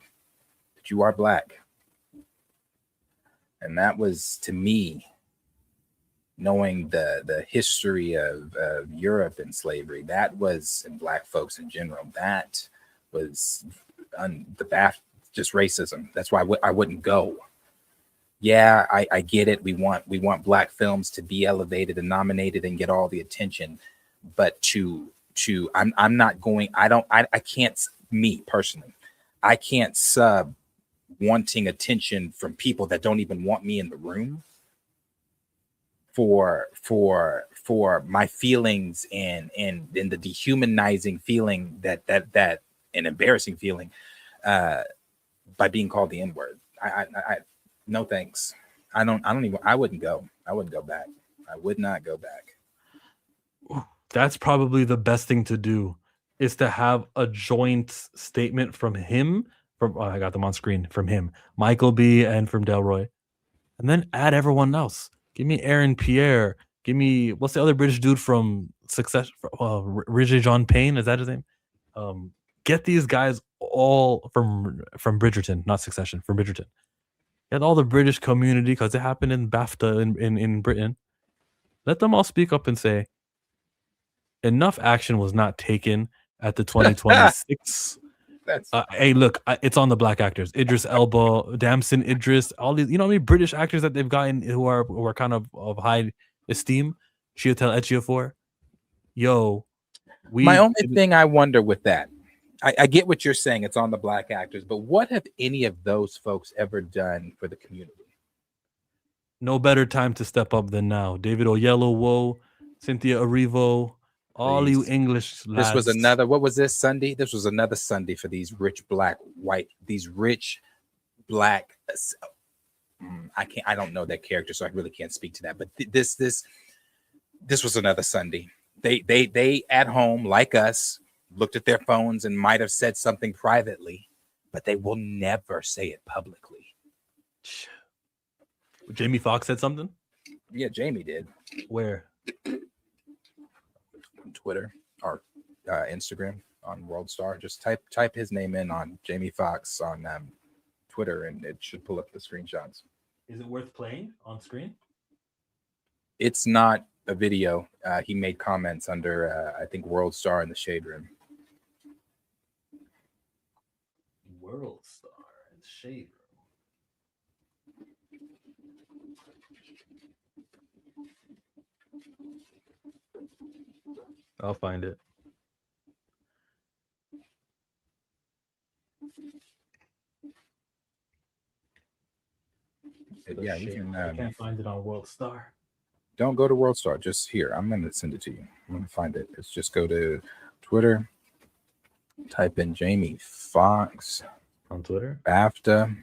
that you are Black. And that was, to me, knowing the history of Europe and slavery, that was, and Black folks in general, that was just racism. That's why I wouldn't go. Yeah, I get it. We want Black films to be elevated and nominated and get all the attention, but I'm not going. I can't. Me personally, I can't sub wanting attention from people that don't even want me in the room for my feelings and the dehumanizing feeling that an embarrassing feeling by being called the N-word. I no thanks. I wouldn't go. I wouldn't go back. I would not go back. That's probably the best thing to do, is to have a joint statement from him. I got them on screen, from him, Michael B, and from Delroy, and then add everyone else. Give me Aaron Pierre. Give me, what's the other British dude from Succession? Ridgey John Payne, is that his name? Get these guys all from Bridgerton, not Succession, from Bridgerton. Get all the British community, because it happened in BAFTA in Britain. Let them all speak up and say, enough action was not taken at the 2026. Hey, look, it's on the black actors. Idris Elba, Damson Idris, all these, you know how many British actors that they've gotten who are kind of high esteem? Chiwetel Ejiofor. Yo, my only thing I wonder with that, I get what you're saying, it's on the black actors, but what have any of those folks ever done for the community? No better time to step up than now. David Oyelowo, Cynthia Erivo, all you English lads. This was another, what was this Sunday? This was another Sunday for these rich black, I don't know that character, so I really can't speak to that. But this was another Sunday. They at home, like us, looked at their phones and might have said something privately, but they will never say it publicly. Jamie Foxx said something? Yeah, Jamie did. Where? Twitter or Instagram on World Star. Just type his name in on Jamie Foxx on Twitter, and it should pull up the screenshots. Is it worth playing on screen? It's not a video. He made comments under I think World Star in the Shade Room. World Star in the Shade Room. I'll find it. Yeah, you can. I can't find it on World Star. Don't go to World Star. Just here. I'm going to send it to you. I'm going to find it. It's just go to Twitter. Type in Jamie Foxx on Twitter. BAFTA.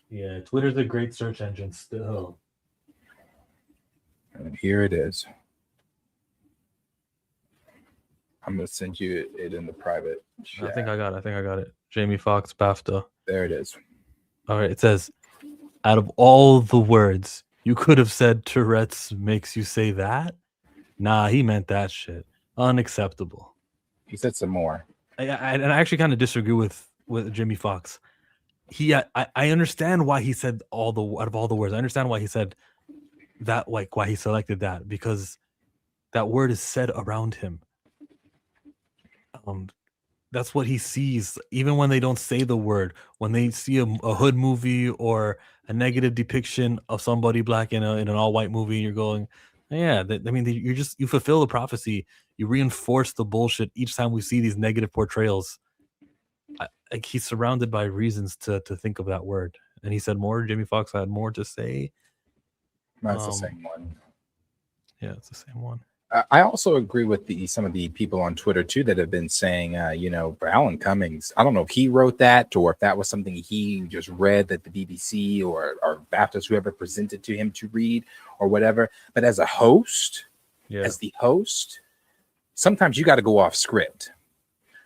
Yeah, Twitter's a great search engine still. And here it is. I'm going to send you it in the private chat. I think I got it. Jamie Foxx BAFTA. There it is. All right. It says, out of all the words you could have said, Tourette's makes you say that? Nah, he meant that shit. Unacceptable. He said some more. And I actually kind of disagree with Jamie Foxx. I understand why he said out of all the words. I understand why he said that, like why he selected that, because that word is said around him. That's what he sees, even when they don't say the word. When they see a hood movie or a negative depiction of somebody black in an all-white movie, you're going, yeah. You fulfill the prophecy. You reinforce the bullshit each time we see these negative portrayals. Like, he's surrounded by reasons to think of that word, and he said more. Jamie Foxx had more to say. That's the same one. Yeah, it's the same one. I also agree with some of the people on Twitter too that have been saying, for Alan Cummings, I don't know if he wrote that or if that was something he just read that the BBC or BAFTAs, whoever presented to him to read or whatever. But as a host, sometimes you got to go off script.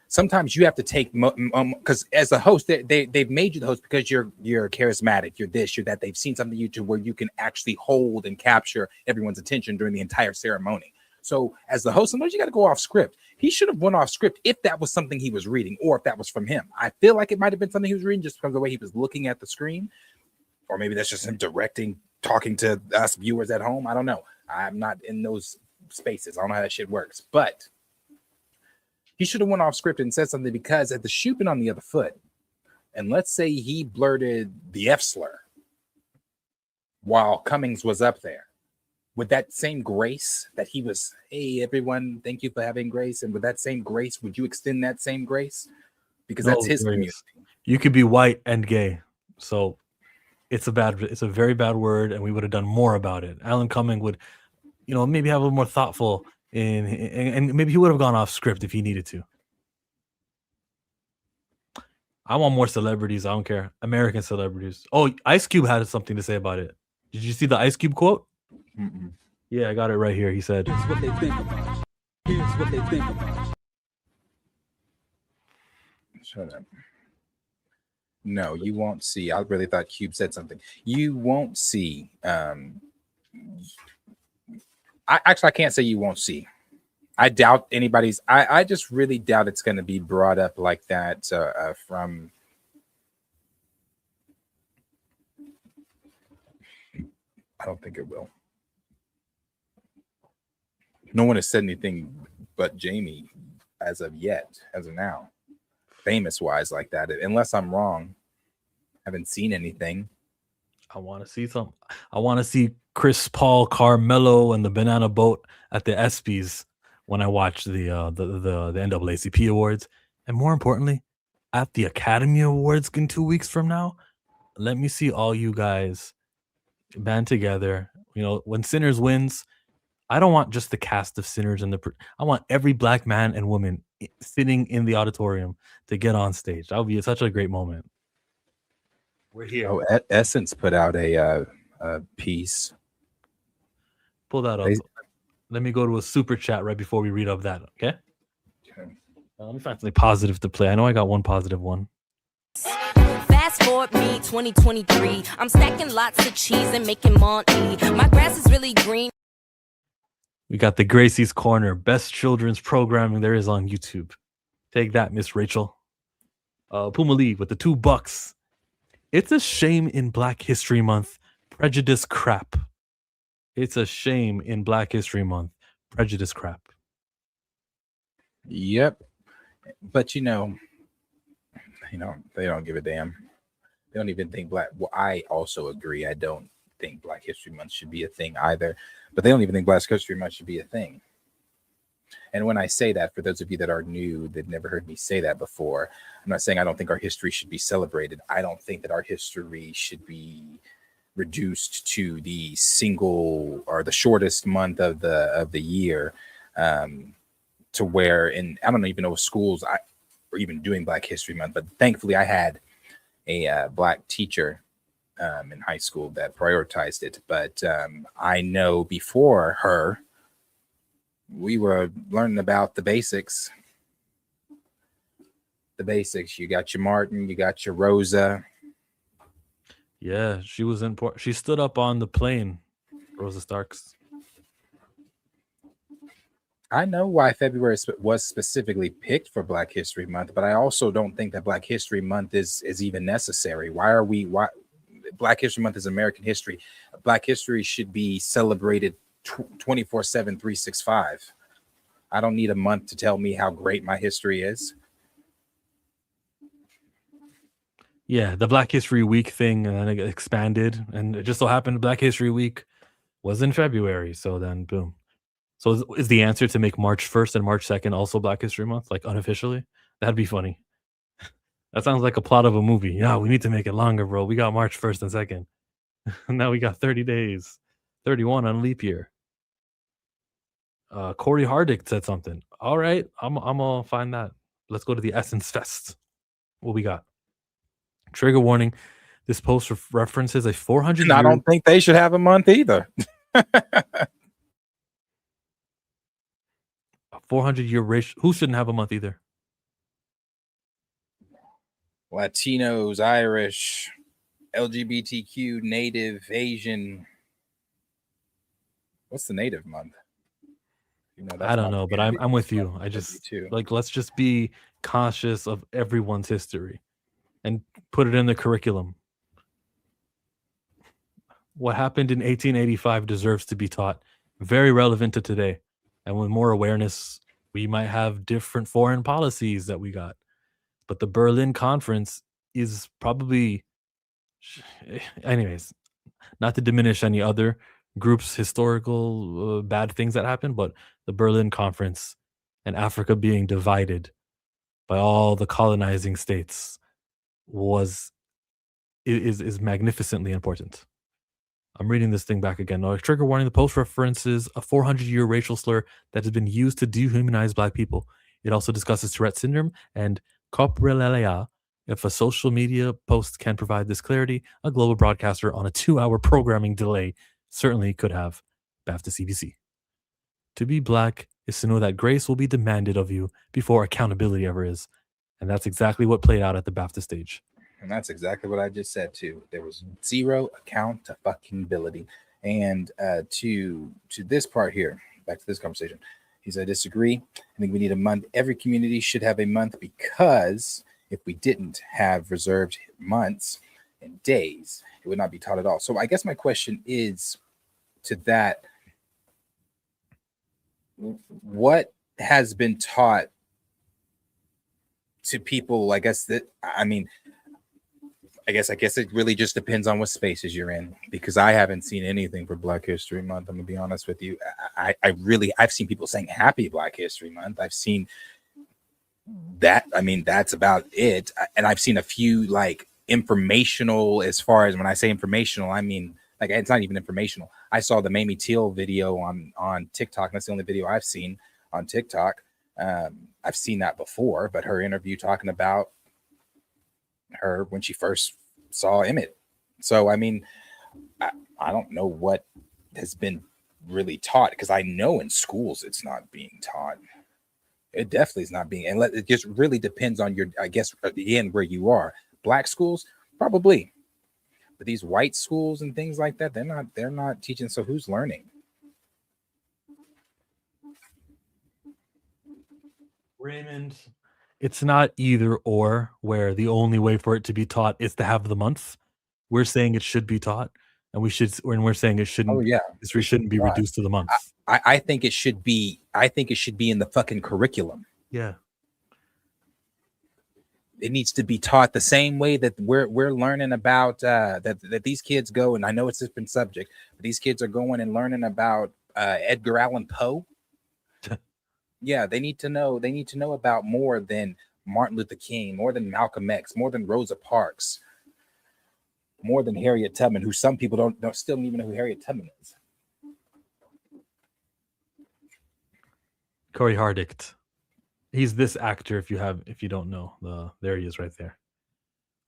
Sometimes you have to take, because as a host, they've made you the host because you're charismatic, you're this, you're that. They've seen something you to where you can actually hold and capture everyone's attention during the entire ceremony. So as the host, sometimes you got to go off script. He should have went off script if that was something he was reading or if that was from him. I feel like it might have been something he was reading just because of the way he was looking at the screen. Or maybe that's just him directing, talking to us viewers at home. I don't know. I'm not in those spaces. I don't know how that shit works. But he should have went off script and said something, because at the shoe been on the other foot, and let's say he blurted the F slur while Cummings was up there, with that same grace that he was, hey, everyone, thank you for having grace. And with that same grace, would you extend that same grace? Because that's his community. You could be white and gay. So it's a very bad word, and we would have done more about it. Alan Cummings would, maybe have a little more thoughtful and maybe he would have gone off script if he needed to. I want more celebrities. I don't care. American celebrities. Oh, Ice Cube had something to say about it. Did you see the Ice Cube quote? Mm-mm. Yeah, I got it right here. He said, Here's what they think about you. Here's what they think about you. Shut up. No, you won't see. I really thought Cube said something. You won't see. I can't say you won't see. I doubt anybody's. I just really doubt it's going to be brought up like that from. I don't think it will. No one has said anything but Jamie as of yet, as of now, famous wise like that. Unless I'm wrong, haven't seen anything. I want to see some. I want to see Chris Paul, Carmelo, and the Banana Boat at the ESPYs when I watch the NAACP awards, and more importantly, at the Academy Awards in 2 weeks from now. Let me see all you guys band together. You know, when Sinners wins, I don't want just the cast of Sinners and I want every black man and woman sitting in the auditorium to get on stage. That would be such a great moment. We're here. Oh, Essence put out a piece. Pull that up. Let me go to a super chat right before we read up that. Okay. Let me find something positive to play. I know I got one positive one. Fast forward me 2023. I'm stacking lots of cheese and making money. My grass is really green. We got the Gracie's Corner, best children's programming there is on YouTube. Take that, Miss Rachel. Puma Lee with the $2. It's a shame in Black History Month, prejudice crap. It's a shame in Black History Month, prejudice crap. Yep. But you know, they don't give a damn. They don't even think well, I also agree. I don't think Black History Month should be a thing either. But they don't even think Black History Month should be a thing. And when I say that, for those of you that are new, that never heard me say that before, I'm not saying I don't think our history should be celebrated. I don't think that our history should be reduced to the single or the shortest month of the year, to where, and I don't even know if schools are even doing Black History Month, but thankfully I had a Black teacher in high school that prioritized it. But I know before her, we were learning about the basics. The basics. You got your Martin, you got your Rosa. Yeah, she was important. She stood up on the plane, Rosa Starks. I know why February was specifically picked for Black History Month, but I also don't think that Black History Month is even necessary. Why Black History Month is American history. Black history should be celebrated 24/7, 365. I don't need a month to tell me how great my history is. Yeah, the Black History Week thing, and then it expanded, and it just so happened Black History Week was in February, so then boom. So is the answer to make March 1st and March 2nd also Black History Month, like unofficially? That'd be funny. That sounds like a plot of a movie. Yeah, we need to make it longer, bro. We got March 1st and 2nd. Now we got 30 days. 31 on leap year. Corey Hardick said something. All right, I'm gonna find that. Let's go to the Essence Fest. What we got? Trigger warning. This post references a 400 I don't think they should have a month either. A 400-year race. Who shouldn't have a month either? Latinos, Irish, LGBTQ, Native, Asian. What's the Native month? I don't know, but I'm with you. I just let's just be cautious of everyone's history and put it in the curriculum. What happened in 1885 deserves to be taught. Very relevant to today. And with more awareness, we might have different foreign policies that we got. But the Berlin Conference is probably, anyways, not to diminish any other groups' historical bad things that happened, but the Berlin Conference and Africa being divided by all the colonizing states is magnificently important. I'm reading this thing back again. Now, trigger warning, the post references a 400-year racial slur that has been used to dehumanize Black people. It also discusses Tourette's syndrome and coprolalia, If a social media post can provide this clarity, a global broadcaster on a 2-hour programming delay certainly could have. BAFTA CBC. To be black is to know that grace will be demanded of you before accountability ever is. And that's exactly what played out at the BAFTA stage. And that's exactly what I just said too. There was zero accountability. And to this part here, back to this conversation, he said, I disagree. I think we need a month. Every community should have a month, because if we didn't have reserved months and days, it would not be taught at all. So I guess my question is to that, what has been taught to people? I guess it really just depends on what spaces you're in, because I haven't seen anything for Black History Month. I'm gonna be honest with you. I've seen people saying Happy Black History Month. I've seen that. I mean, that's about it. And I've seen a few like informational, as far as when I say informational, I mean like it's not even informational. I saw the Mamie Teal video on TikTok. That's the only video I've seen on TikTok. I've seen that before, but her interview talking about her when she first saw Emmett. So I mean, I don't know what has been really taught, because I know in schools it's not being taught. It definitely is not being, and it just really depends on your, I guess, at the end where you are. Black schools, probably, but these white schools and things like that, they're not teaching. So who's learning? Raymond, it's not either or, where the only way for it to be taught is to have the month. We're saying it should be taught, and we're saying it shouldn't. Oh yeah, history shouldn't be reduced to the month. I think it should be. I think it should be in the fucking curriculum. Yeah, it needs to be taught the same way that we're learning about that these kids go. And I know it's a different subject, but these kids are going and learning about Edgar Allan Poe. Yeah, they need to know. They need to know about more than Martin Luther King, more than Malcolm X, more than Rosa Parks, more than Harriet Tubman, who some people don't still even know who Harriet Tubman is. Corey Hardict. He's this actor. If you don't know, there he is right there.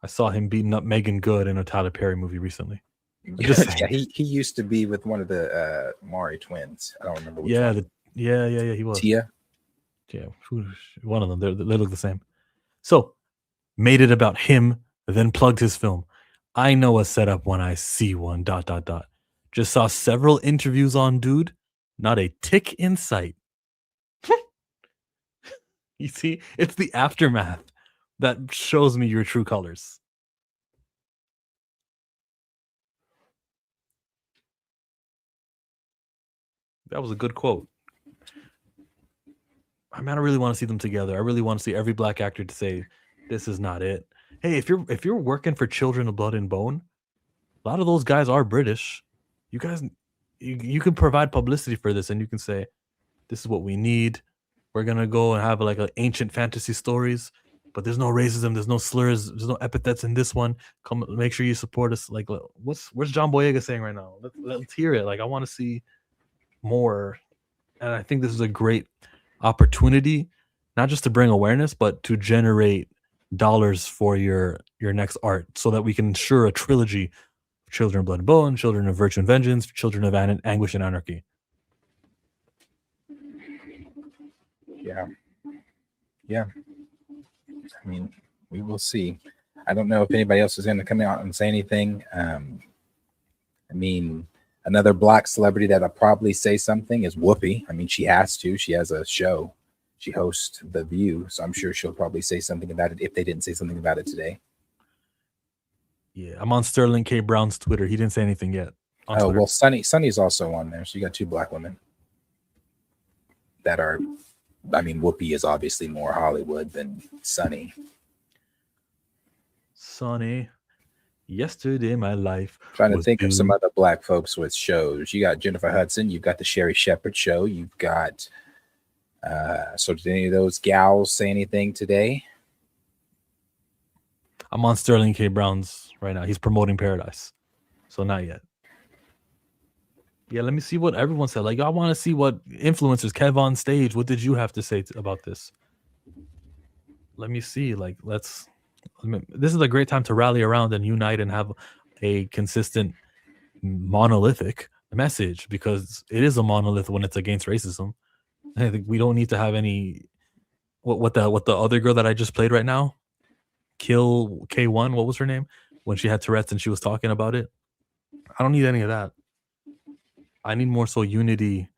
I saw him beating up Megan Good in a Tyler Perry movie recently. Yeah, he used to be with one of the Maury twins. I don't remember which one. Yeah, he was. Tia. Yeah, one of them. They look the same. So, made it about him, then plugged his film. I know a setup when I see one. ... Just saw several interviews on dude. Not a tick in sight. You see, it's the aftermath that shows me your true colors. That was a good quote. I mean, I really want to see them together. I really want to see every black actor to say, this is not it. Hey, if you're working for Children of Blood and Bone, a lot of those guys are British. You guys, you can provide publicity for this, and you can say, this is what we need. We're gonna go and have like ancient fantasy stories, but there's no racism, there's no slurs, there's no epithets in this one. Come, make sure you support us. Like, where's John Boyega saying right now? Let's hear it. Like, I want to see more, and I think this is a great opportunity, not just to bring awareness, but to generate dollars for your next art, so that we can ensure a trilogy: Children of Blood and Bone, Children of Virtue and Vengeance, Children of Anguish and Anarchy. Yeah. I mean, we will see. I don't know if anybody else is going to come out and say anything. I mean, another black celebrity that'll probably say something is Whoopi. I mean, she has to. She has a show. She hosts The View, so I'm sure she'll probably say something about it if they didn't say something about it today. Yeah, I'm on Sterling K. Brown's Twitter. He didn't say anything yet. Oh, well, Sunny's also on there. So you got two black women that are, I mean, Whoopi is obviously more Hollywood than Sunny. Sunny, yesterday my life. Trying to think of some other black folks with shows. You got Jennifer Hudson. You've got the Sherry Shepherd show. You've got, so did any of those gals say anything today? I'm on Sterling K. Brown's right now. He's promoting Paradise. So not yet. Yeah, let me see what everyone said. Like, I want to see what influencers, Kev on stage, what did you have to say about this? Let me see. Like, let's I mean, this is a great time to rally around and unite and have a consistent monolithic message, because it is a monolith when it's against racism. I think we don't need to have any what the other girl that I just played right now, Kill K1, what was her name? When she had Tourette's and she was talking about it. I don't need any of that. I need more so unity.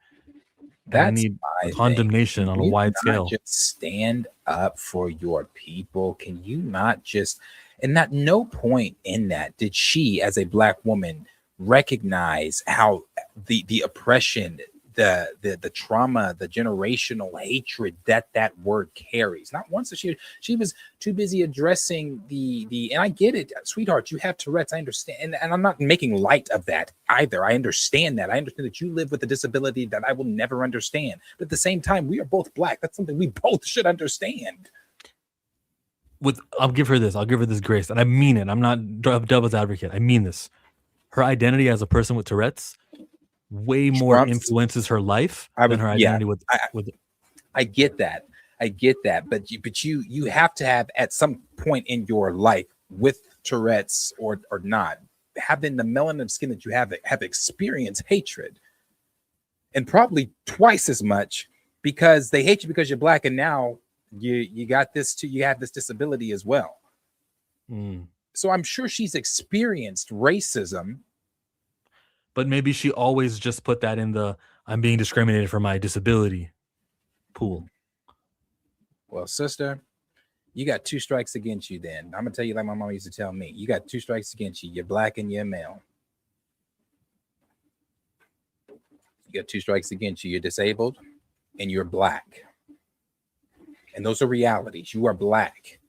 I need condemnation on a wide scale. Just stand up for your people. Can you not just, and at no point in that did she, as a Black woman, recognize how the oppression, the trauma, the generational hatred that word carries. Not once that she was too busy addressing the and I get it, sweetheart, you have Tourette's, I understand, and I'm not making light of that either. I understand that. I understand that you live with a disability that I will never understand. But at the same time, we are both Black. That's something we both should understand. I'll give her this grace, and I mean it. I'm not devil's advocate. I mean this. Her identity as a person with Tourette's way more influences her life than her identity with. I get that. But you have to have, at some point in your life, with Tourette's or not, having the melanin of skin that you have experienced hatred, and probably twice as much, because they hate you because you're Black, and now you got this too. You have this disability as well. So I'm sure she's experienced racism. But maybe she always just put that in the I'm being discriminated for my disability pool. Well, sister, you got 2 strikes against you then. I'm going to tell you like my mom used to tell me. You got 2 strikes against you. You're Black and you're male. You got 2 strikes against you. You're disabled and you're Black. And those are realities. You are Black.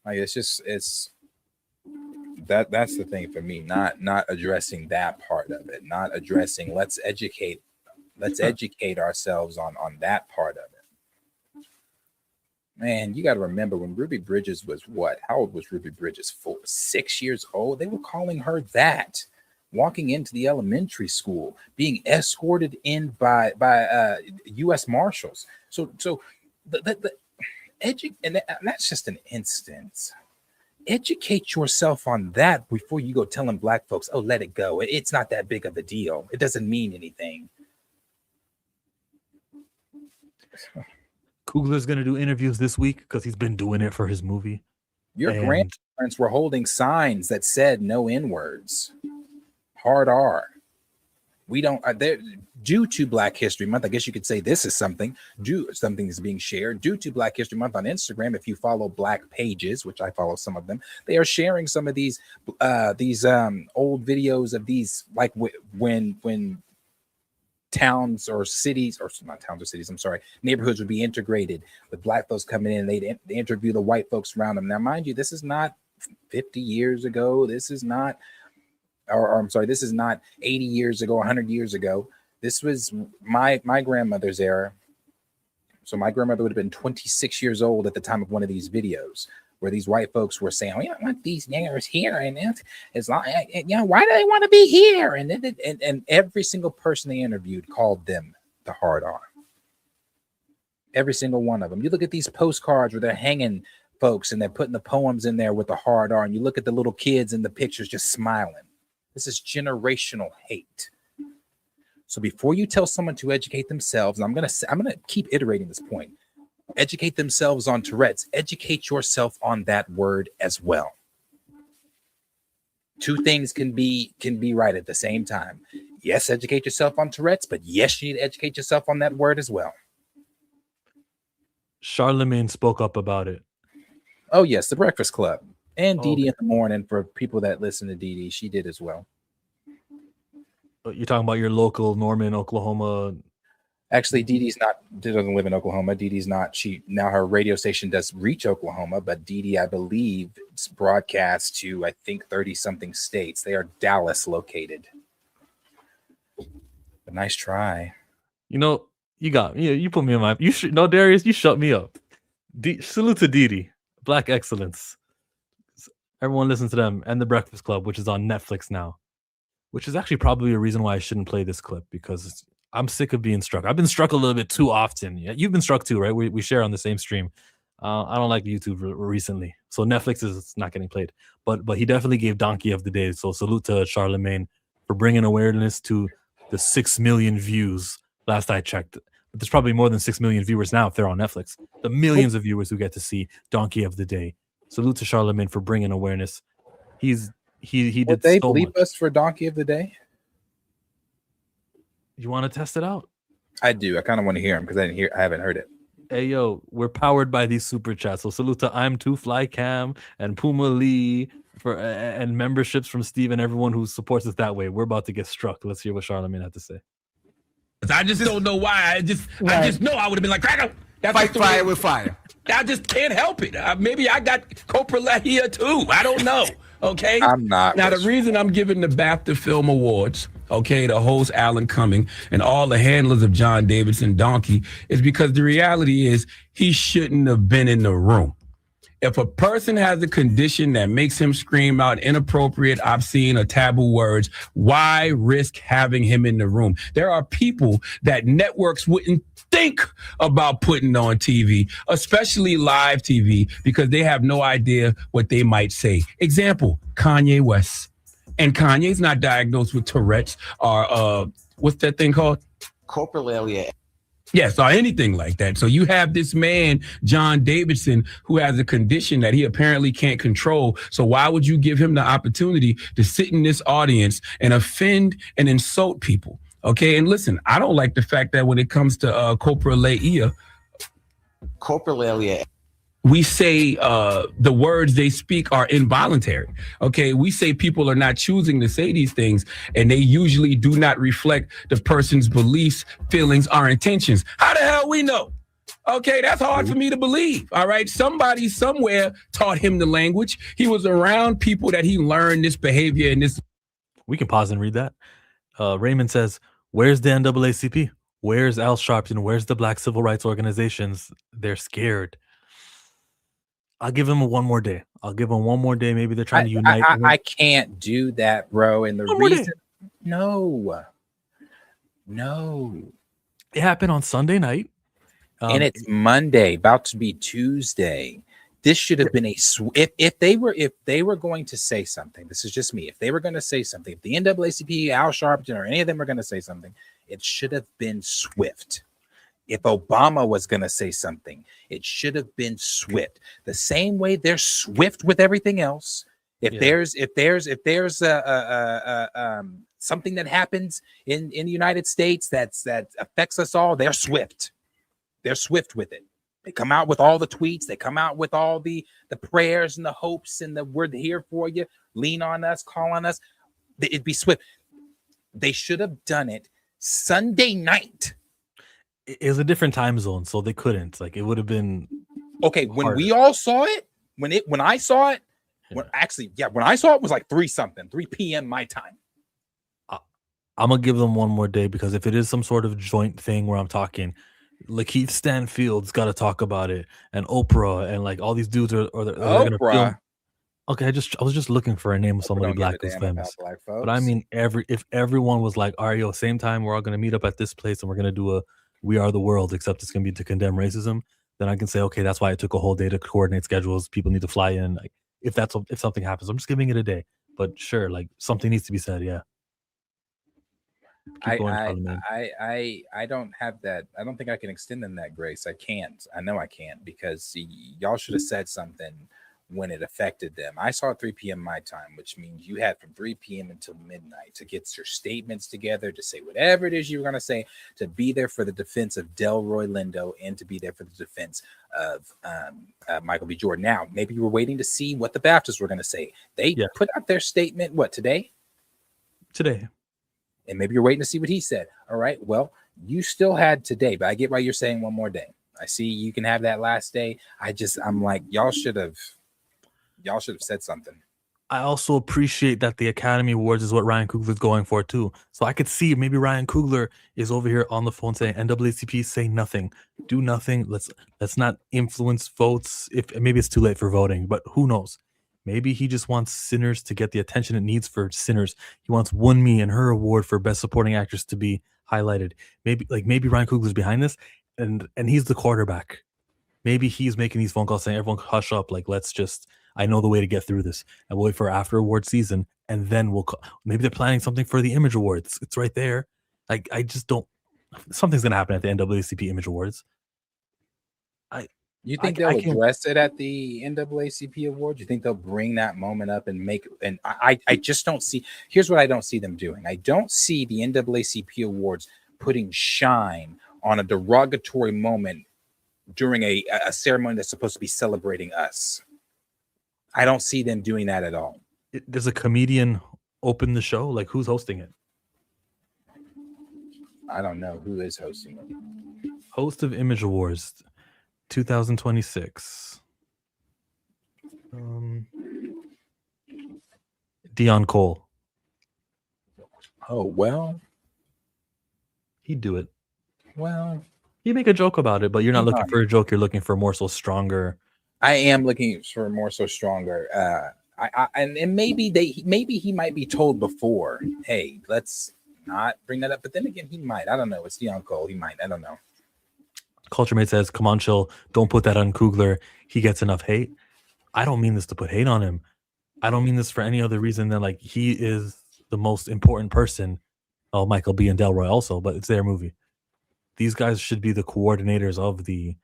Like, it's that's the thing for me, not addressing that part of it, not addressing let's educate ourselves on that part of it. Man, you got to remember when Ruby Bridges was how old was Ruby Bridges? 6 years old. They were calling her that, walking into the elementary school, being escorted in by U.S. Marshals. So and that's just an instance. Educate yourself on that before you go telling Black folks, oh, let it go. It's not that big of a deal. It doesn't mean anything. Coogler's going to do interviews this week because he's been doing it for his movie. Your grandparents were holding signs that said no N-words. Hard R. We don't, due to Black History Month, I guess you could say this is something is being shared due to Black History Month on Instagram. If you follow Black pages, which I follow some of them, they are sharing some of these old videos of these, like when towns or cities, or not towns or cities, I'm sorry, neighborhoods would be integrated with Black folks coming in. They interview the white folks around them. Now, mind you, this is not 50 years ago. This is not, or I'm sorry, this is not 80 years ago, 100 years ago. This was my grandmother's era. So my grandmother would have been 26 years old at the time of one of these videos, where these white folks were saying, "We don't want these niggers here," and it's like, why do they want to be here? And every single person they interviewed called them the hard R. Every single one of them. You look at these postcards where they're hanging folks and they're putting the poems in there with the hard R, and you look at the little kids in the pictures just smiling. This is generational hate. So before you tell someone to educate themselves, and I'm gonna keep iterating this point, educate themselves on Tourette's, educate yourself on that word as well. 2 things can be right at the same time. Yes, educate yourself on Tourette's, but yes, you need to educate yourself on that word as well. Charlemagne spoke up about it. Oh yes, the Breakfast Club. And Dee Dee in the morning, for people that listen to Dee Dee, she did as well. You're talking about your local Norman, Oklahoma. Actually, Dee Dee's not, doesn't live in Oklahoma. Dee Dee's not, now her radio station does reach Oklahoma, but Dee Dee, I believe, broadcasts to, I think, 30 something states. They are Dallas located. A nice try. You put me in my, Darius, you shut me up. Salute to Dee Dee. Black excellence. Everyone listen to them, and The Breakfast Club, which is on Netflix now, which is actually probably a reason why I shouldn't play this clip, because I'm sick of being struck. I've been struck a little bit too often. Yeah, you've been struck too, right? We share on the same stream. I don't like YouTube recently, so Netflix is not getting played. But he definitely gave Donkey of the Day. So salute to Charlemagne for bringing awareness to the 6 million views last I checked. But there's probably more than 6 million viewers now if they're on Netflix. The millions of viewers who get to see Donkey of the Day. Salute to Charlemagne for bringing awareness. He did Would they so bleep much. us for Donkey of the Day? You want to test it out? I do. I kind of want to hear him because I haven't heard it. Hey yo, we're powered by these super chats. So salute to I'm Too Fly Cam and Puma Lee for and memberships from Steve and everyone who supports us that way. We're about to get struck. Let's hear what Charlemagne had to say. I just don't know why. I just know I would have been like, cracker. Fight fire with fire. I just can't help it. Maybe I got Coppola here too. I don't know. Okay, I'm not. Now the reason I'm giving the BAFTA Film Awards, okay, to host Alan Cumming and all the handlers of John Davidson Donkey is because the reality is he shouldn't have been in the room. If a person has a condition that makes him scream out inappropriate, obscene, or taboo words, why risk having him in the room? There are people that networks wouldn't think about putting on TV, especially live TV, because they have no idea what they might say. Example, Kanye West. And Kanye's not diagnosed with Tourettes or what's that thing called? Coprolalia. Yes, or anything like that. So you have this man, John Davidson, who has a condition that he apparently can't control. So why would you give him the opportunity to sit in this audience and offend and insult people? Okay, and listen, I don't like the fact that when it comes to coprolalia, we say the words they speak are involuntary. Okay, we say people are not choosing to say these things, and they usually do not reflect the person's beliefs, feelings, or intentions. How the hell we know? Okay, that's hard for me to believe. All right, somebody somewhere taught him the language. He was around people that he learned this behavior and this. We can pause and read that. Raymond says, "Where's the NAACP? Where's Al Sharpton? Where's the Black civil rights organizations? They're scared." I'll give him one more day. Maybe they're trying to unite. I can't do that, bro. And the reason, no, it happened on Sunday night, and it's Monday, about to be Tuesday. This should have been if they were going to say something. This is just me. If they were going to say something, if the NAACP, Al Sharpton, or any of them were going to say something, it should have been swift. If Obama was going to say something, it should have been swift. The same way they're swift with everything else. If there's something that happens in the United States that affects us all, they're swift. They're swift with it. They come out with all the tweets. They come out with all the prayers and the hopes and the "we're here for you, lean on us, call on us." It'd be swift. They should have done it Sunday night. It was a different time zone, so they couldn't. Like, it would have been okay when we all saw it. When I saw it, when I saw it was like 3 p.m. my time. I'm gonna give them one more day, because if it is some sort of joint thing where I'm talking, Lakeith Stanfield's got to talk about it, and Oprah, and like all these dudes are gonna film. Okay, I was just looking for a name of somebody black who's famous. But I mean, if everyone was like, all right, yo, same time, we're all gonna meet up at this place and we're gonna do a "We Are the World," except it's gonna be to condemn racism, then I can say, okay, that's why it took a whole day to coordinate schedules. People need to fly in. Like, if something happens, I'm just giving it a day. But sure, like, something needs to be said. Yeah. I don't have that. I don't think I can extend them that grace. I can't. I know I can't, because y'all should have said something when it affected them. I saw 3 p.m. my time, which means you had from 3 p.m. until midnight to get your statements together, to say whatever it is you were going to say, to be there for the defense of Delroy Lindo, and to be there for the defense of Michael B. Jordan. Now, maybe you were waiting to see what the BAFTAs were going to say. They put out their statement, today? Today. And maybe you're waiting to see what he said. All right, well, you still had today, but I get why you're saying one more day. I see you can have that last day. I'm like, y'all should have said something. I also appreciate that the Academy Awards is what Ryan Coogler's going for too. So I could see maybe Ryan Coogler is over here on the phone saying, NAACP, say nothing, do nothing. Let's not influence votes. If maybe it's too late for voting, but who knows? Maybe he just wants Sinners to get the attention it needs for Sinners. He wants Wunmi and her award for Best Supporting Actress to be highlighted. Maybe Ryan Coogler's behind this, and he's the quarterback. Maybe he's making these phone calls saying, everyone hush up. Like, I know the way to get through this. And we'll wait for after award season. And then maybe they're planning something for the Image Awards. It's right there. Like, I just don't, something's going to happen at the NAACP Image Awards. You think they'll address it at the NAACP Awards? You think they'll bring that moment up and I just don't see, here's what I don't see them doing. I don't see the NAACP Awards putting shine on a derogatory moment during a ceremony that's supposed to be celebrating us. I don't see them doing that at all. Does a comedian open the show? Like, who's hosting it? I don't know who is hosting it. Host of Image Awards 2026. Dion Cole. Oh, well. He'd do it. Well, you make a joke about it, but you're not looking for a joke. You're looking for more so stronger. I am looking for more so stronger. And maybe he might be told before, hey, let's not bring that up. But then again, he might. I don't know. It's Dion Cole. He might. I don't know. Culturemate says, come on, Chill. Don't put that on Kugler. He gets enough hate. I don't mean this to put hate on him. I don't mean this for any other reason than like he is the most important person. Oh, Michael B. and Delroy also, but it's their movie. These guys should be the coordinators of the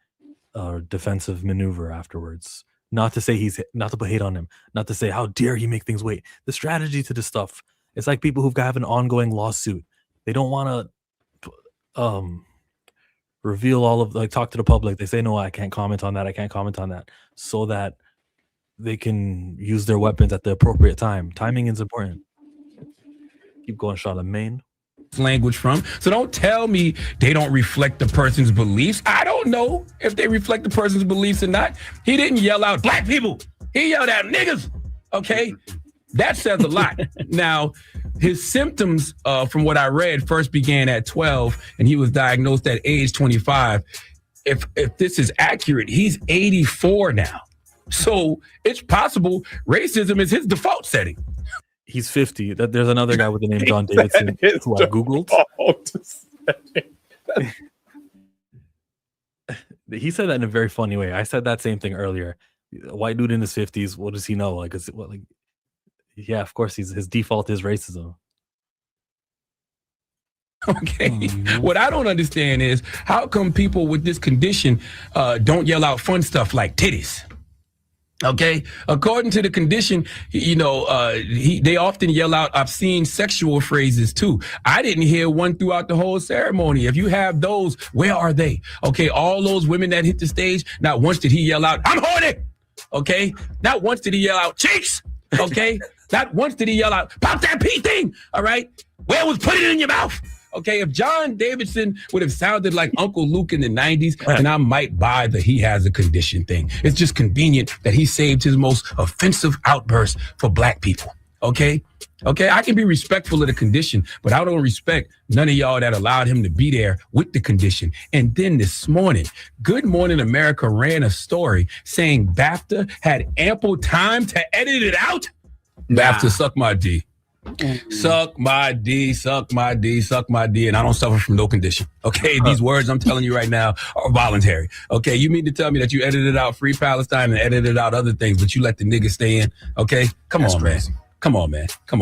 defensive maneuver afterwards. Not to say not to put hate on him, not to say how dare he make things wait. The strategy to this stuff, it's like people who've got an ongoing lawsuit. They don't want to reveal all of, like, talk to the public. They say, no, I can't comment on that. I can't comment on that, so that they can use their weapons at the appropriate time. Timing is important. Keep going, Charlemagne. Language from. So don't tell me they don't reflect the person's beliefs. I don't know if they reflect the person's beliefs or not. He didn't yell out black people. He yelled out niggas. Okay. That says a lot. Now, his symptoms, from what I read, first began at 12 and he was diagnosed at age 25. If this is accurate, he's 84 now. So it's possible racism is his default setting. He's 50. There's another guy with the name John Davidson who I Googled. He said that in a very funny way. I said that same thing earlier. A white dude in his 50s, what does he know? Like, yeah, of course, his default is racism. Okay. What I don't understand is how come people with this condition don't yell out fun stuff like titties? Okay, according to the condition, they often yell out obscene sexual phrases too. I didn't hear one throughout the whole ceremony. If you have those, where are they? Okay, all those women that hit the stage, not once did he yell out, I'm horny. Okay, not once did he yell out, cheeks. Okay, not once did he yell out, pop that pee thing. All right, where was put it in your mouth? Okay, if John Davidson would have sounded like Uncle Luke in the 90s, then I might buy the he has a condition thing. It's just convenient that he saved his most offensive outburst for black people. Okay, I can be respectful of the condition, but I don't respect none of y'all that allowed him to be there with the condition. And then this morning, Good Morning America ran a story saying BAFTA had ample time to edit it out. BAFTA, suck my D. Suck my D, suck my D, suck my D, and I don't suffer from no condition. Okay, these words I'm telling you right now are voluntary. Okay, you mean to tell me that you edited out Free Palestine and edited out other things, but you let the niggas stay in? Okay, That's crazy. Man. Come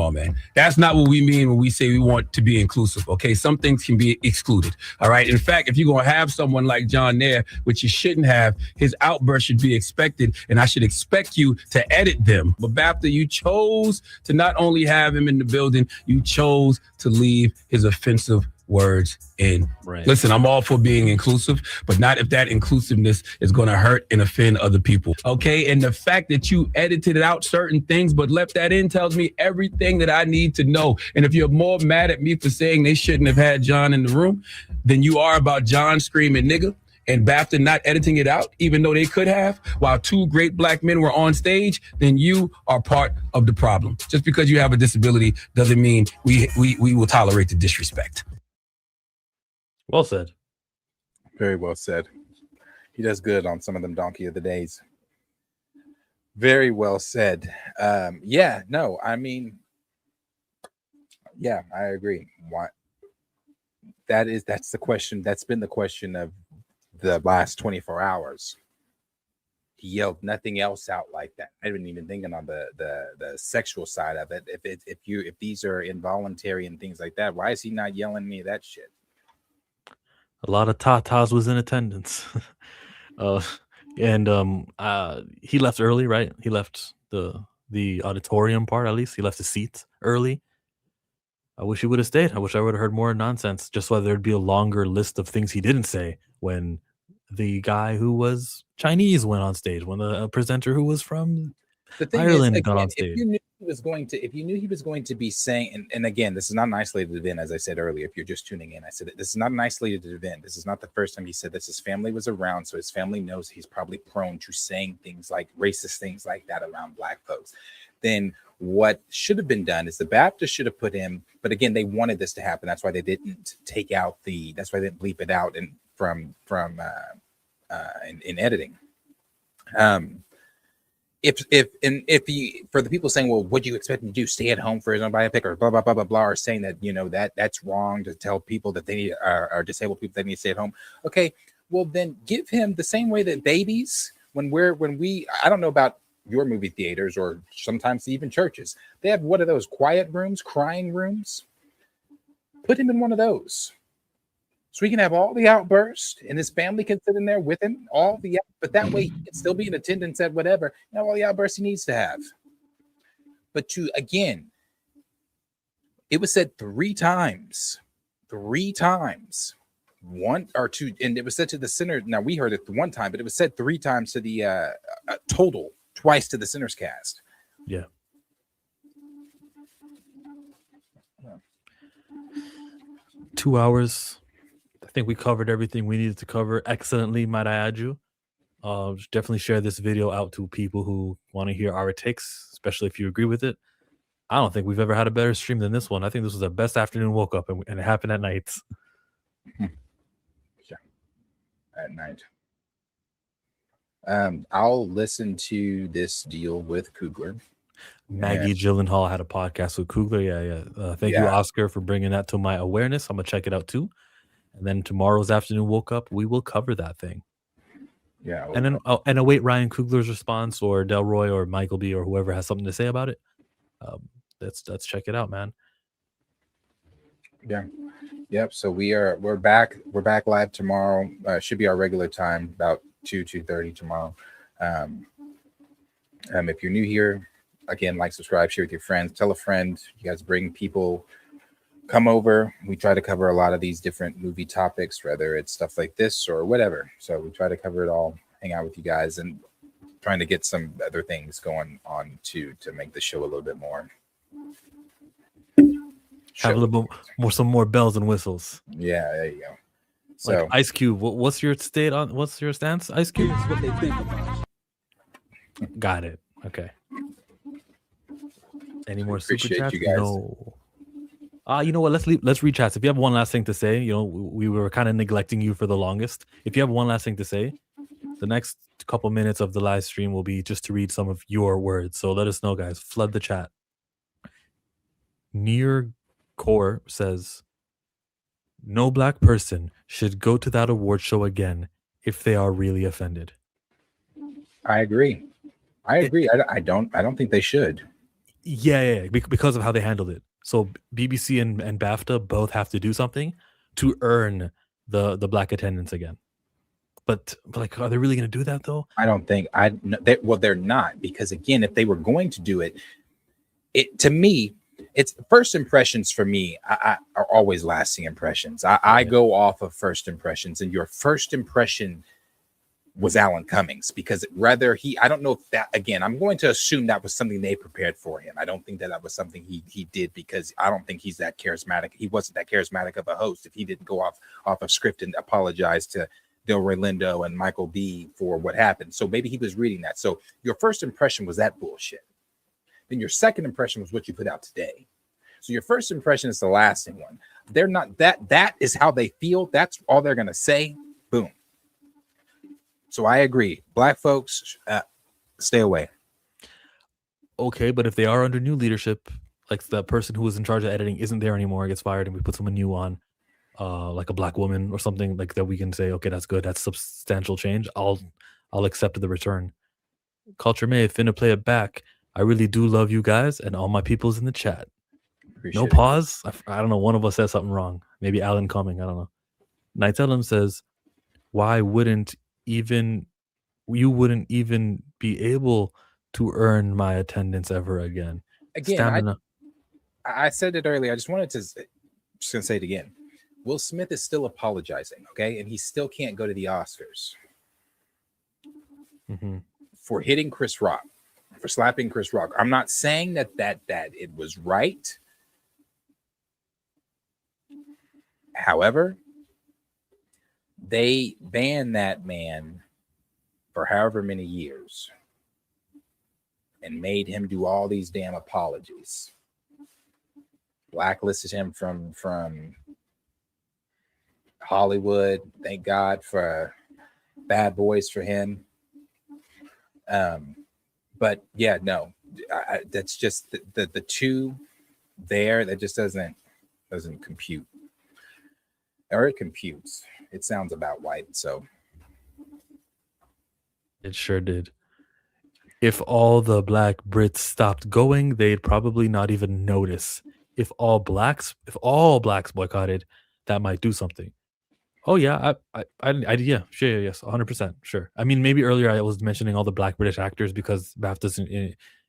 on, man. That's not what we mean when we say we want to be inclusive, okay? Some things can be excluded, all right? In fact, if you're going to have someone like John there, which you shouldn't have, his outburst should be expected, and I should expect you to edit them. But BAFTA, you chose to not only have him in the building, you chose to leave his offensive words in. Right. Listen, I'm all for being inclusive, but not if that inclusiveness is going to hurt and offend other people. Okay. And the fact that you edited out certain things but left that in tells me everything that I need to know. And if you're more mad at me for saying they shouldn't have had John in the room than you are about John screaming nigga and BAFTA not editing it out, even though they could have, while two great black men were on stage, then you are part of the problem. Just because you have a disability doesn't mean we will tolerate the disrespect. Well said. Very well said. He does good on some of them donkey of the days. Very well said. I agree. Why? That's the question. That's been the question of the last 24 hours. He yelled nothing else out like that. I didn't even thinking on the sexual side of it. If these are involuntary and things like that, why is he not yelling any of that shit? A lot of tatas was in attendance. And he left early, right? He left the auditorium part, at least. He left his seat early. I wish he would have stayed. I wish I would have heard more nonsense, just so there'd be a longer list of things he didn't say when the guy who was Chinese went on stage, when the presenter who was from The thing Ireland is, got on again, stage. if you knew he was going to be saying, and again, this is not an isolated event, as I said earlier. If you're just tuning in, I said this is not an isolated event. This is not the first time he said this. His family was around, so his family knows he's probably prone to saying things like racist things like that around Black folks. Then what should have been done is the BAFTA should have put him, but again, they wanted this to happen. That's why they didn't take out that's why they didn't bleep it out and from in editing. If you, for the people saying, well, what do you expect him to do? Stay at home for his own biopic or blah blah blah blah blah, or saying that that's wrong to tell people that they need are disabled people that need to stay at home. Okay, well then give him the same way that babies when we I don't know about your movie theaters or sometimes even churches, they have one of those quiet rooms, crying rooms. Put him in one of those. So he can have all the outbursts and his family can sit in there with him, but that way he can still be in attendance at whatever, all the outbursts he needs to have. But again, it was said 3 times, one or two, and it was said to the sinner. Now we heard it 1 time, but it was said 3 times to the total, twice to the Sinners cast. Yeah. 2 hours. I think we covered everything we needed to cover excellently, might I add you. Definitely share this video out to people who want to hear our takes, especially if you agree with it. I don't think we've ever had a better stream than this one. I think this was the best afternoon woke up, and it happened at night. Yeah, at night. I'll listen to this deal with Coogler. Maggie Gyllenhaal had a podcast with Coogler. Yeah. Thank you, Oscar, for bringing that to my awareness. I'm gonna check it out too. And then tomorrow's afternoon woke up, we will cover that thing. Yeah. And then and await Ryan Coogler's response, or Delroy or Michael B, or whoever has something to say about it. Let's check it out, man. Yeah. Yep. So we're back live tomorrow. Should be our regular time, about 2:30 tomorrow. If you're new here, again, like, subscribe, share with your friends, tell a friend. You guys bring people, come over. We try to cover a lot of these different movie topics, whether it's stuff like this or whatever. So we try to cover it all, hang out with you guys, and trying to get some other things going on to make the show a little bit more. Have a little bit more, some more bells and whistles. Yeah, there you go. So like Ice Cube, what's your stance, Ice Cube? Here's what they think about you. Got it. Okay. Any more super appreciate chats? you guys. No. You know what? Let's read chats. If you have one last thing to say, we were kind of neglecting you for the longest. If you have one last thing to say, the next couple minutes of the live stream will be just to read some of your words. So let us know, guys. Flood the chat. Near Core says, no Black person should go to that award show again if they are really offended. I agree. I don't think they should. Yeah, because of how they handled it. So BBC and BAFTA both have to do something to earn the Black attendance again. But like, are they really going to do that though? I don't think they're not, because again, if they were going to do it, to me, it's first impressions for me are always lasting impressions. I go off of first impressions, and your first impression was Alan Cummings, because I don't know if that, again, I'm going to assume that was something they prepared for him. I don't think that was something he did, because I don't think he's that charismatic. He wasn't that charismatic of a host if he didn't go off a script and apologize to Delroy Lindo and Michael B for what happened. So maybe he was reading that. So your first impression was that bullshit. Then your second impression was what you put out today. So your first impression is the lasting one. They're not that is how they feel. That's all they're going to say. Boom. So I agree. Black folks, stay away. Okay, but if they are under new leadership, like the person who was in charge of editing isn't there anymore, gets fired, and we put someone new on, like a Black woman or something like that, we can say, okay, that's good. That's substantial change. I'll accept the return. Culture May, finna play it back. I really do love you guys and all my peoples in the chat. Appreciate No it. pause. I don't know. One of us said something wrong. Maybe Alan Cumming. I don't know. Nightellum says, why wouldn't you wouldn't even be able to earn my attendance ever again? Again, Stamina. I said it earlier. I just wanted to just gonna say it again. Will Smith is still apologizing, okay, and he still can't go to the Oscars for hitting Chris Rock, for slapping Chris Rock. I'm not saying that it was right. However, they banned that man for however many years and made him do all these damn apologies. Blacklisted him from Hollywood. Thank God for Bad Boys for him. But yeah, no, that's just the two there. That just doesn't compute. Or it computes. It sounds about right. So It sure did. If all the black Brits stopped going, they'd probably not even notice. If all blacks boycotted, that might do something. Oh yeah, yeah, sure, yes, 100%, sure. I mean, maybe earlier I was mentioning all the black British actors because BAFTA's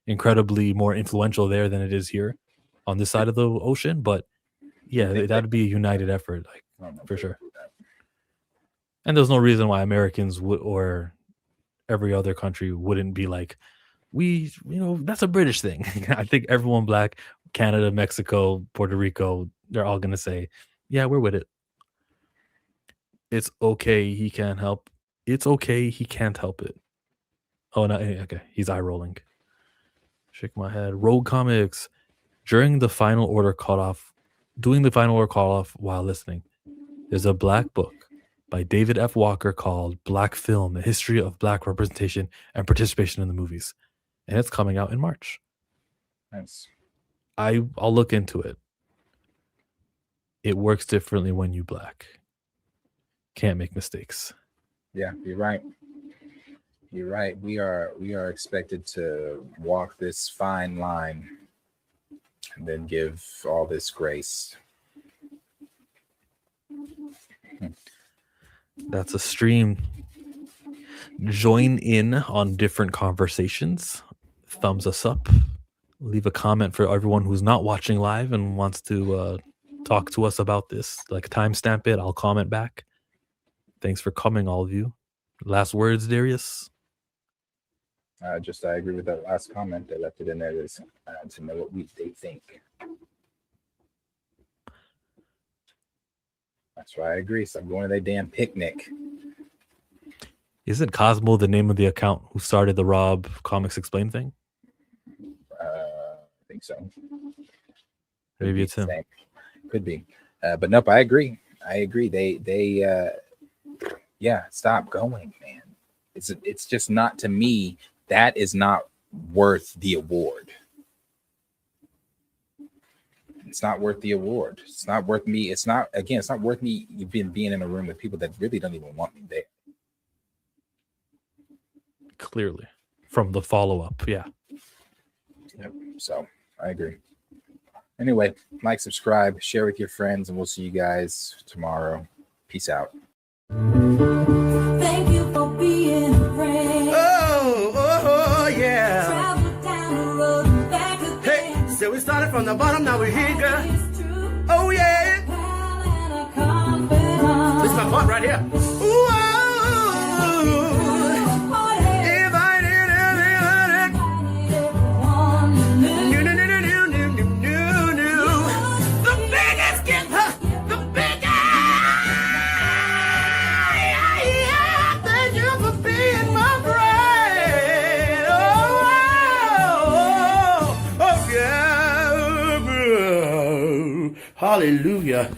incredibly more influential there than it is here on this side of the ocean. But yeah, that'd be a united effort, like for sure. And there's no reason why Americans would or every other country wouldn't be like, that's a British thing. I think everyone black, Canada, Mexico, Puerto Rico, they're all gonna say, yeah, we're with it. It's okay, he can't help. It's okay, he can't help it. Oh no, okay, he's eye rolling. Shake my head. Rogue Comics. Doing the final order call off while listening. There's a black book by David F. Walker called Black Film, A History of Black Representation and Participation in the Movies. And it's coming out in March. Nice. I'll look into it. It works differently when you black. Can't make mistakes. Yeah, you're right. You're right. We are expected to walk this fine line and then give all this grace. That's a stream. Join in on different conversations. Thumbs us up. Leave a comment for everyone who's not watching live and wants to talk to us about this. Like timestamp it. I'll comment back. Thanks for coming, all of you. Last words, Darius? I agree with that last comment. They left it in there to know what they think. That's why I agree. Stop going to their damn picnic. Isn't Cosmo the name of the account who started the Rob Comics Explain thing? I think so. Maybe it's him. Could be. But nope, I agree. They stop going, man. It's just not, to me, that is not worth the award. It's not worth the award. It's not worth me. It's not worth me being in a room with people that really don't even want me there. Clearly. From the follow-up, yeah. Yep. So I agree. Anyway, like, subscribe, share with your friends, and we'll see you guys tomorrow. Peace out. Thank you for being a friend. Oh, yeah. Travel down the road and back again. Hey, so we started from the bottom, now we're here, girl. Oh, yeah. This is my part right here. Ooh, hallelujah.